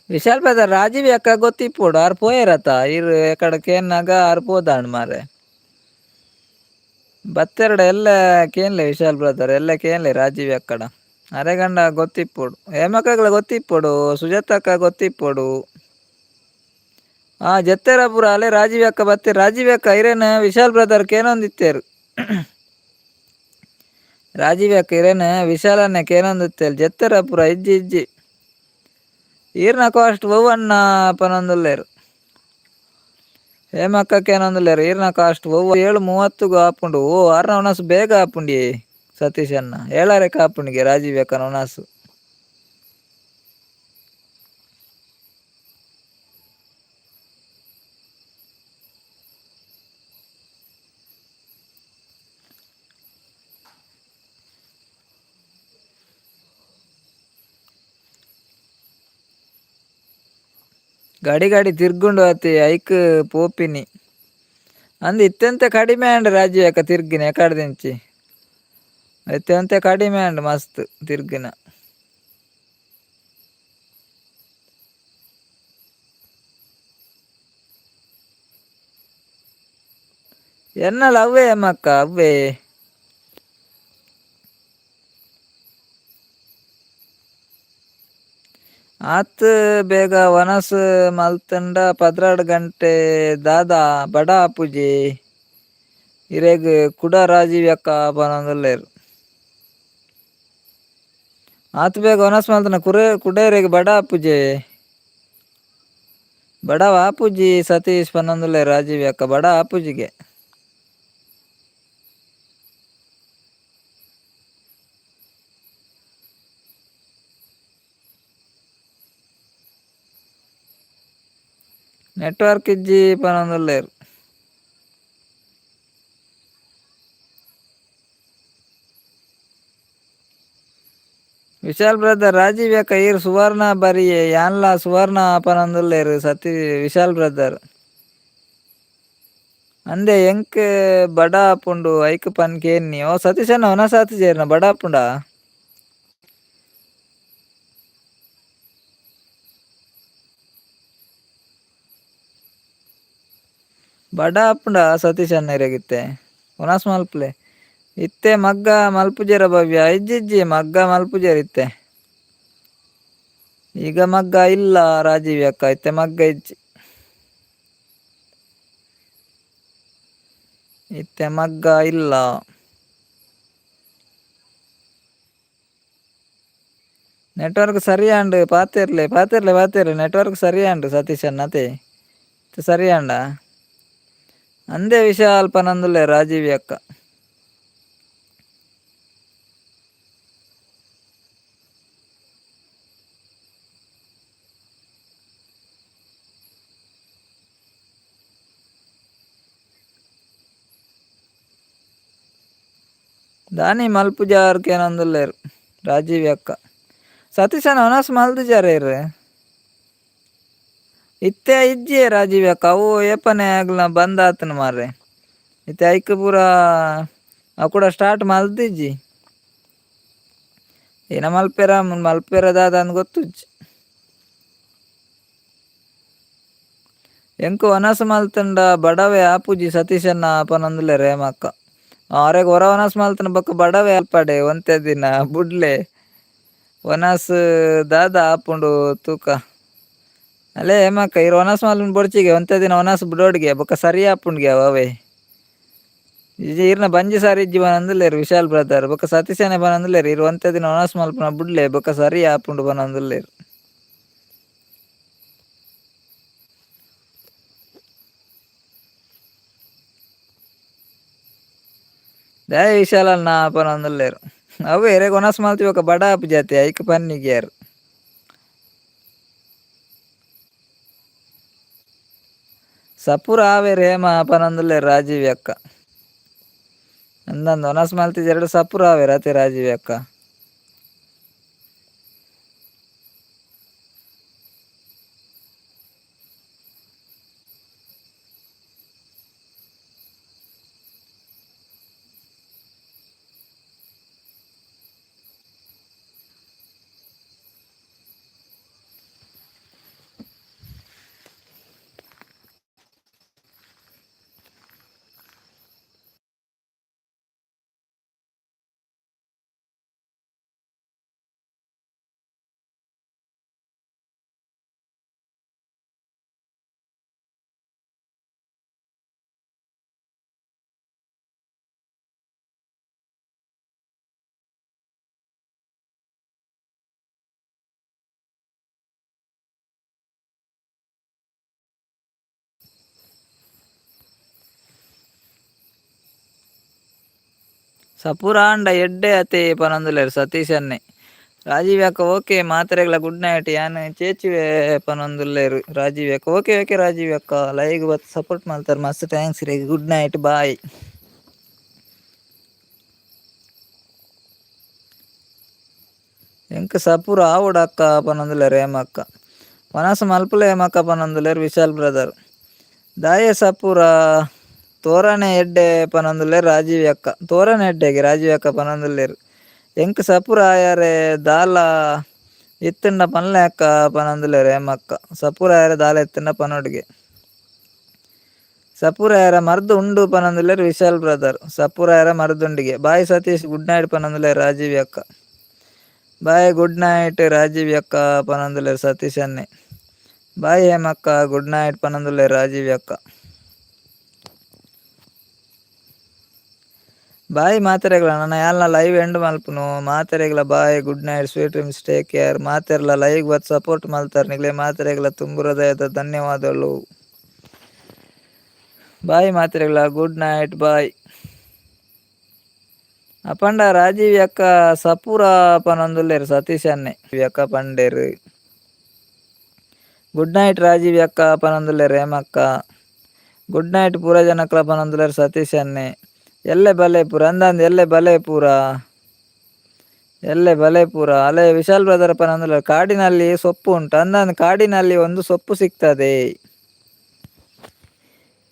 విశాల్ బ్రదర్ రాజీవ్ ఎక్క గొత్తిప్పుడు ఆరు పోయారత ఇరు ఎక్కడికేనాಗ ఆరు పోదాంಡ್ ಮಾರೆ ಬತ್ತೆರಡು ಎಲ್ಲ ಕೇನ್ಲೆ ವಿಶಾಲ್ ಬ್ರದರ್ ಎಲ್ಲ ಕೇನ್ಲೆ ರಾಜೀವ್ ಎಕ್ಕಡ ಅರೆಗಂಡ ಗೊತ್ತಿಪ್ಪೊಡು ಹೇಮಕ್ಕಗಳ ಗೊತ್ತಿಪ್ಪೊಡು ಸುಜಾತಕ್ಕ ಗೊತ್ತಿಪ್ಪೊಡು ಜತ್ತೆರ ಪೂರ ಅಲೆ ರಾಜೀವ್ ಅಕ್ಕ ಬತ್ತೆ ರಾಜೀವ್ ಅಕ್ಕ ಇರೇನು ವಿಶಾಲ್ ಬ್ರದರ್ ಕೇನೊಂದಿತ್ತೇರು ರಾಜೀವ್ ಅಕ್ಕ ಇರೇನು ವಿಶಾಲನ್ನ ಕೇನೊಂದಿತ್ತೇರು ಜತ್ತೆರ ಪೂರ ಇಜ್ಜಿ ಇಜ್ಜಿ ಈರ್ನ ಕಾಸ್ಟ್ ಒವ್ವನ್ನ ಪನೊಂದುಲ್ಲೇರು ಹೇಮಕ್ಕಕ್ಕೇನೊಂದುಲ್ಲೇರು ಈರ್ನ ಕಾಸ್ಟ್ ಒವ್ವ 7:30ಗೂ ಆಪುಂಡು ಆರ್ನ ಒನಸು ಬೇಗ ಆಪುಂಡಿ ಸತೀಶ್ ಅನ್ನ ಏಳಾರೆಕ ಆಪುಂಡಿಗೆ ರಾಜೀವ್ ಅಕ್ಕನ ಒನಸು ಗಾಡಿ ತಿರ್ಗುಂಡು ಅತಿ ಐಕ್ ಪೋಪಿನಿ ಅಂದ್ ಇತ್ತೆಂತ ಕಡಿಮೆ ಅಂಡ್ ರಾಜೀವ್ ಅಕ್ಕ ತಿರ್ಗಿನ ಎಕಡ್ದಿಂಚಿ ಇತ್ತೆಂತ ಕಡಿಮೆ ಅಂಡ್ ಮಸ್ತ್ ತಿರ್ಗಿನ ಎನ್ನಲ್ಲ ಅವ್ವೇ ಅಮ್ಮಕ್ಕ ಅವ್ವೇ ಆತ್ ಬೇಗ ವನಸ್ ಮಲ್ತಂಡ 12 ಗಂಟೆ ದಾದಾ ಬಡ ಆಪುಜಿ ಇರೆಗ್ ಕುಡ ರಾಜೀವ್ ಅಕ್ಕ ಪನೊಂದುಲ್ಲೇರು ಆತ್ ಬೇಗ ವನಸ್ ಮಲ್ತನ ಕುಡೇರೆಗ್ ಬಡ ಆಪುಜಿ ಬಡವ ಆಪುಜಿ ಸತೀಶ್ ಪನೊಂದುಲ್ಲೇರು ರಾಜೀವ್ ಅಕ್ಕ ಬಡ ಆಪುಜಿಗೆ ನೆಟ್ವರ್ಕ್ ಇಜ್ಜಿ ಪನೊಂದುಲ್ಲೇರು ವಿಶಾಲ್ ಬ್ರದರ್ ರಾಜೀವ್ ಅಕ್ಕ ಈರ್ ಸುವರ್ಣ ಬರಿ ಯಾನ್ಲ ಸುವರ್ಣ ಪನೊಂದುಲ್ಲೇರು ವಿಶಾಲ್ ಬ್ರದರ್ ಅಂದೆ ಎಂಕ್ ಬಡ ಆಪುಂಡು ಐಕ್ ಪನ್ ಕೇನ್ನಿ ಸತೀಶನ್ನ ಒನಸಾತಿ ಜೇರ್ನ ಬಡ ಆಪುಂಡ ಬಡ ಆಪುಂಡ ಸತೀಶ್ ಅನ್ನ ಇರೆಗಿತ್ತೆ ಒನಸ್ ಮಲ್ಪಲೆ ಇತ್ತೆ ಮಗ್ಗ ಮಲ್ಪುಜೆರ ಭವ್ಯ ಇಜ್ಜಿಜ್ಜಿ ಮಗ್ಗ ಮಲ್ಪುಜೆರ್ ಇತ್ತೆ ಈಗ ಮಗ್ಗ ಇಲ್ಲ ರಾಜೀವ್ ಅಕ್ಕ ಇತ್ತೆ ಮಗ್ಗ ಇಜ್ಜಿ ಇತ್ತೆ ಮಗ್ಗ ಇಲ್ಲ ನೆಟ್ವರ್ಕ್ ಸರಿಯಾಂಡು ಪಾತೆರ್ಲೆ ನೆಟ್ವರ್ಕ್ ಸರಿಯಾಂಡು ಸತೀಶ್ ಅನ್ನತೆ ಸರಿಯಾಂಡ ಅಂದೇ ವಿಶಾಲ್ ಪನಂದುಲ್ಲೆ ರಾಜೀವ್ ಅಕ್ಕ ದಾನಿ ಮಲ್ಪುಜಾರ್ ಕೇನೊಂದುಲ್ಲೇರು ರಾಜೀವ್ ಅಕ್ಕ ಸತೀಶನ ಒನಸ್ ಮಲ್ದಿಜಾರ ಇರ್ರೆ ಇತ್ತೆ ಇಜ್ಜಿ ರಾಜೀವ್ ಅಕ್ಕ ಅವು ಏಪನೆ ಆಗ್ಲ ಬಂದಾತನ ಮಾರ್ರೆ ಇತ್ತೆ ಐಕ್ ಪೂರ ಅವು ಕೂಡ ಸ್ಟಾರ್ಟ್ ಮಲ್ದಿಜ್ಜಿ ಏನ ಮಲ್ಪೆರ ದಾದ ಅಂದ್ ಗೊತ್ತುಜ್ಜಿ ಎಂಕು ಒನಸ್ ಮಲ್ತಂಡ ಬಡವೆ ಆಪುಜಿ ಸತೀಶನ್ನ ಪನೊಂದುಲ್ಲೆ ರೇಮಕ್ಕ ಅವ್ರೆಗ್ ಹೊರ ಒನಸ್ ಮಲ್ತನ ಬೊಕ್ಕ ಬಡವೆ ಅಲ್ಪಡೆ ಒಂತೆ ದಿನ ಬುಡ್ಲೆ ಒನಸ್ ದಾದ ಆಪುಂಡು ತೂಕ ಅಲ್ಲೇ ಏಮಕ್ಕ ಇರು ಒನಸ್ ಮಾಲ್ ಬೊಡ್ಚಿಗೆ ಒಂತೆ ದಿನ ಒನಸ್ ಬಿಡೋಡ್ಗೆ ಬೊಕ್ಕ ಸರಿ ಆಪುಂಡ್ಗೆ ಅವೇ ಈರ್ನ ಬಂಜಿ ಸಾರಿ ಇಜ್ಜಿ ಬನಂದುಲ್ಲೇರು ವಿಶಾಲ್ ಬ್ರದರ್ ಬೊಕ್ಕ ಸತೀಶನೇ ಬನಂದುಲ್ಲೇರು ಇರು ಒಂತೆ ದಿನ ಒನಸ್ ಮಲ್ಪುನ ಬುಡ್ಲೆ ಬೊಕ್ಕ ಸರಿ ಆಪುಂಡು ಬನಂದುಲ್ಲೇರು. ದಯ ವಿಶಾಲನ್ನ ಪನೊಂದುಲ್ಲೇರು ಅವು ಎರೆಗ್ ಒನಸ್ ಮಲ್ತಿ ಬೊಕ ಬಡ ಆಪು ಜಾತಿ ಐಕ್ ಪನ್ನಿಗೆ ಯಾರು ಸಪುರ ಆವೇರು ಹೇಮ ಪನೊಂದುಲ್ಲೇರು ರಾಜೀವಿ ಅಕ್ಕ ಅಂದಂದು ಒನಸ್ ಮಲ್ತಿದ್ ಎರಡು ಸಪುರ ಆವೇರು ಅತೆ ರಾಜೀವಿ ಅಕ್ಕ. ಸಪುರ ಅಂಡ ಎಡ್ಡೆ ಅತೆ ಪನೊಂದುಲ್ಲೇರು ಸತೀಶ್ ಅನ್ನೆ ರಾಜೀವ್ ಅಕ್ಕ ಓಕೆ ಮಾತ್ರೆಗ್ಲ ಗುಡ್ ನೈಟ್ ಯಾನ್ ಚೇಚುವೆ ಪನೊಂದುಲ್ಲೇರು ರಾಜೀವ್ ಅಕ್ಕ ಓಕೆ ಓಕೆ ರಾಜೀವ್ ಅಕ್ಕ ಲೈಕ್ ಬತ್ ಸಪೋರ್ಟ್ ಮಾಡ್ತಾರೆ ಮಸ್ತ್ ಥ್ಯಾಂಕ್ಸ್ ರೀ ಗುಡ್ ನೈಟ್ ಬಾಯ್. ಎಂಕ್ ಸಪುರ ಆವುಡ ಅಕ್ಕ ಪನೊಂದುಲ್ಲೇರು ಹೇಮಕ್ಕ ಒನಸ್ ಮಲ್ಪುಲ ಹೇಮಕ್ಕ ಪನೊಂದುಲ್ಲೇರು ವಿಶಾಲ್ ಬ್ರದರ್ ದಾಯೆ ಸಪುರ ತೋರಣೆ ಎಡ್ಡೆ ಪನೊಂದುಲ್ಲೇರು ರಾಜೀವಿ ಅಕ್ಕ ತೋರಣೆ ಎಡ್ಡೆಗೆ ರಾಜೀವಿ ಅಕ್ಕ ಪನೊಂದುಲ್ಲೇರು ಎಂಕ್ ಸಪುರ ಆಯಾರೆ ದಾಲ ಇತ್ತಂಡ ಪನ್ಲೆ ಅಕ್ಕ ಪನೊಂದುಲ್ಲೇರು ಹೇಮಕ್ಕ ಸಪುರ ಆಯಾರೆ ದಾಲ ಇತ್ತಂಡ ಪನೊಡ್ಗೆ ಸಪುರ ಆಯಾರ ಮರ್ದು ಉಂಡು ಪನೊಂದುಲ್ಲೇರು ವಿಶಾಲ್ ಬ್ರದರ್ ಸಪುರ ಆಯಾರ ಮರ್ದುಂಡಿಗೆ ಬಾಯ್ ಸತೀಶ್ ಗುಡ್ ನೈಟ್ ಪನೊಂದುಲ್ಲೇರು ರಾಜೀವಿ ಅಕ್ಕ ಬಾಯ್ ಗುಡ್ ನೈಟ್ ರಾಜೀವಿ ಅಕ್ಕ ಪನೊಂದುಲ್ಲೇರು ಸತೀಶ್ ಅನ್ನೆ ಬಾಯ್ ಹೇಮಕ್ಕ ಗುಡ್ ನೈಟ್ ಪನೊಂದುಲ್ಲೇರು ರಾಜೀವಿ ಅಕ್ಕ ಬಾಯ್ ಮಾತೆರೆಗ್ಲ ನನ್ನ ಯಾಲ್ನ ಲೈವ್ ಎಂಡ್ ಮಲ್ಪುನು ಮಾತೆರೆಗ್ಲ bye good night sweet dreams take care ಮಾತೆರ್ಲ ಲೈವ್ ಬತ್ ಸಪೋರ್ಟ್ ಮಲ್ತಾರೆ ನಿಗ್ಲೆ ಮಾತೆರೆಗ್ಲ ತುಂಬು ಹೃದಯದ ಧನ್ಯವಾದಗಳು ಬಾಯ್ ಮಾತೆರೆಗ್ಲ ಗುಡ್ ನೈಟ್ ಬಾಯ್. ಅಪಂಡ ರಾಜೀವಿ ಅಕ್ಕ ಸಪುರ ಪನೊಂದುಲ್ಲೇರು ಸತೀಶ್ ಅನ್ನೆ ಅಕ್ಕ ಪಂಡೇರು ಗುಡ್ ನೈಟ್ ರಾಜೀವಿ ಅಕ್ಕ ಪನೊಂದುಲ್ಲೇರು ಹೇಮಕ್ಕ ಗುಡ್ ನೈಟ್ ಪೂರ ಜನಕ್ಲ ಪನೊಂದುಲ್ಲೇರು ಸತೀಶ್ ಅನ್ನೆ ಎಲ್ಲೆ ಬಲೇಪುರ ಅಂದಂದು ಎಲ್ಲೆ ಬಲೇಪುರ ಎಲ್ಲೆ ಬಲೇಪುರ ಅಲ್ಲೇ ವಿಶಾಲ್ ಬ್ರದರ್ ಪನೊಂದುಲ್ಲೇರು ಕಾಡಿನಲ್ಲಿ ಸೊಪ್ಪು ಉಂಟು ಅಂದಂದು ಕಾಡಿನಲ್ಲಿ ಒಂದು ಸೊಪ್ಪು ಸಿಗ್ತದೆ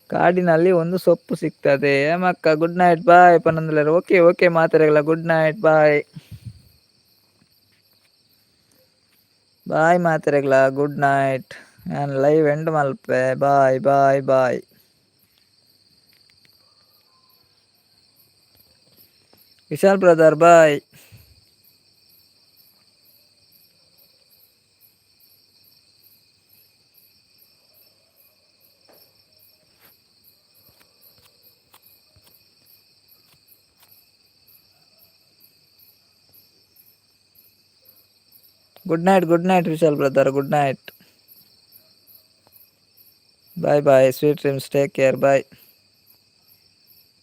ಕಾಡಿನಲ್ಲಿ ಒಂದು ಸೊಪ್ಪು ಸಿಗ್ತದೆ ಹೇಮಕ್ಕ ಗುಡ್ ನೈಟ್ ಬಾಯ್ ಪನೊಂದುಲ್ಲೇರು ಓಕೆ ಓಕೆ ಮಾತಾಡಲ್ಲ ಗುಡ್ ನೈಟ್ ಬಾಯ್ ಬಾಯ್ ಮಾತಾಡಲ್ಲ ಗುಡ್ ನೈಟ್ ನಾನು ಲೈವ್ ಎಂಡ್ ಮಲ್ಪೆ bye bye bye. Vishal brother bye. Good night Vishal brother good night bye bye sweet dreams take care ಬಾಯ್.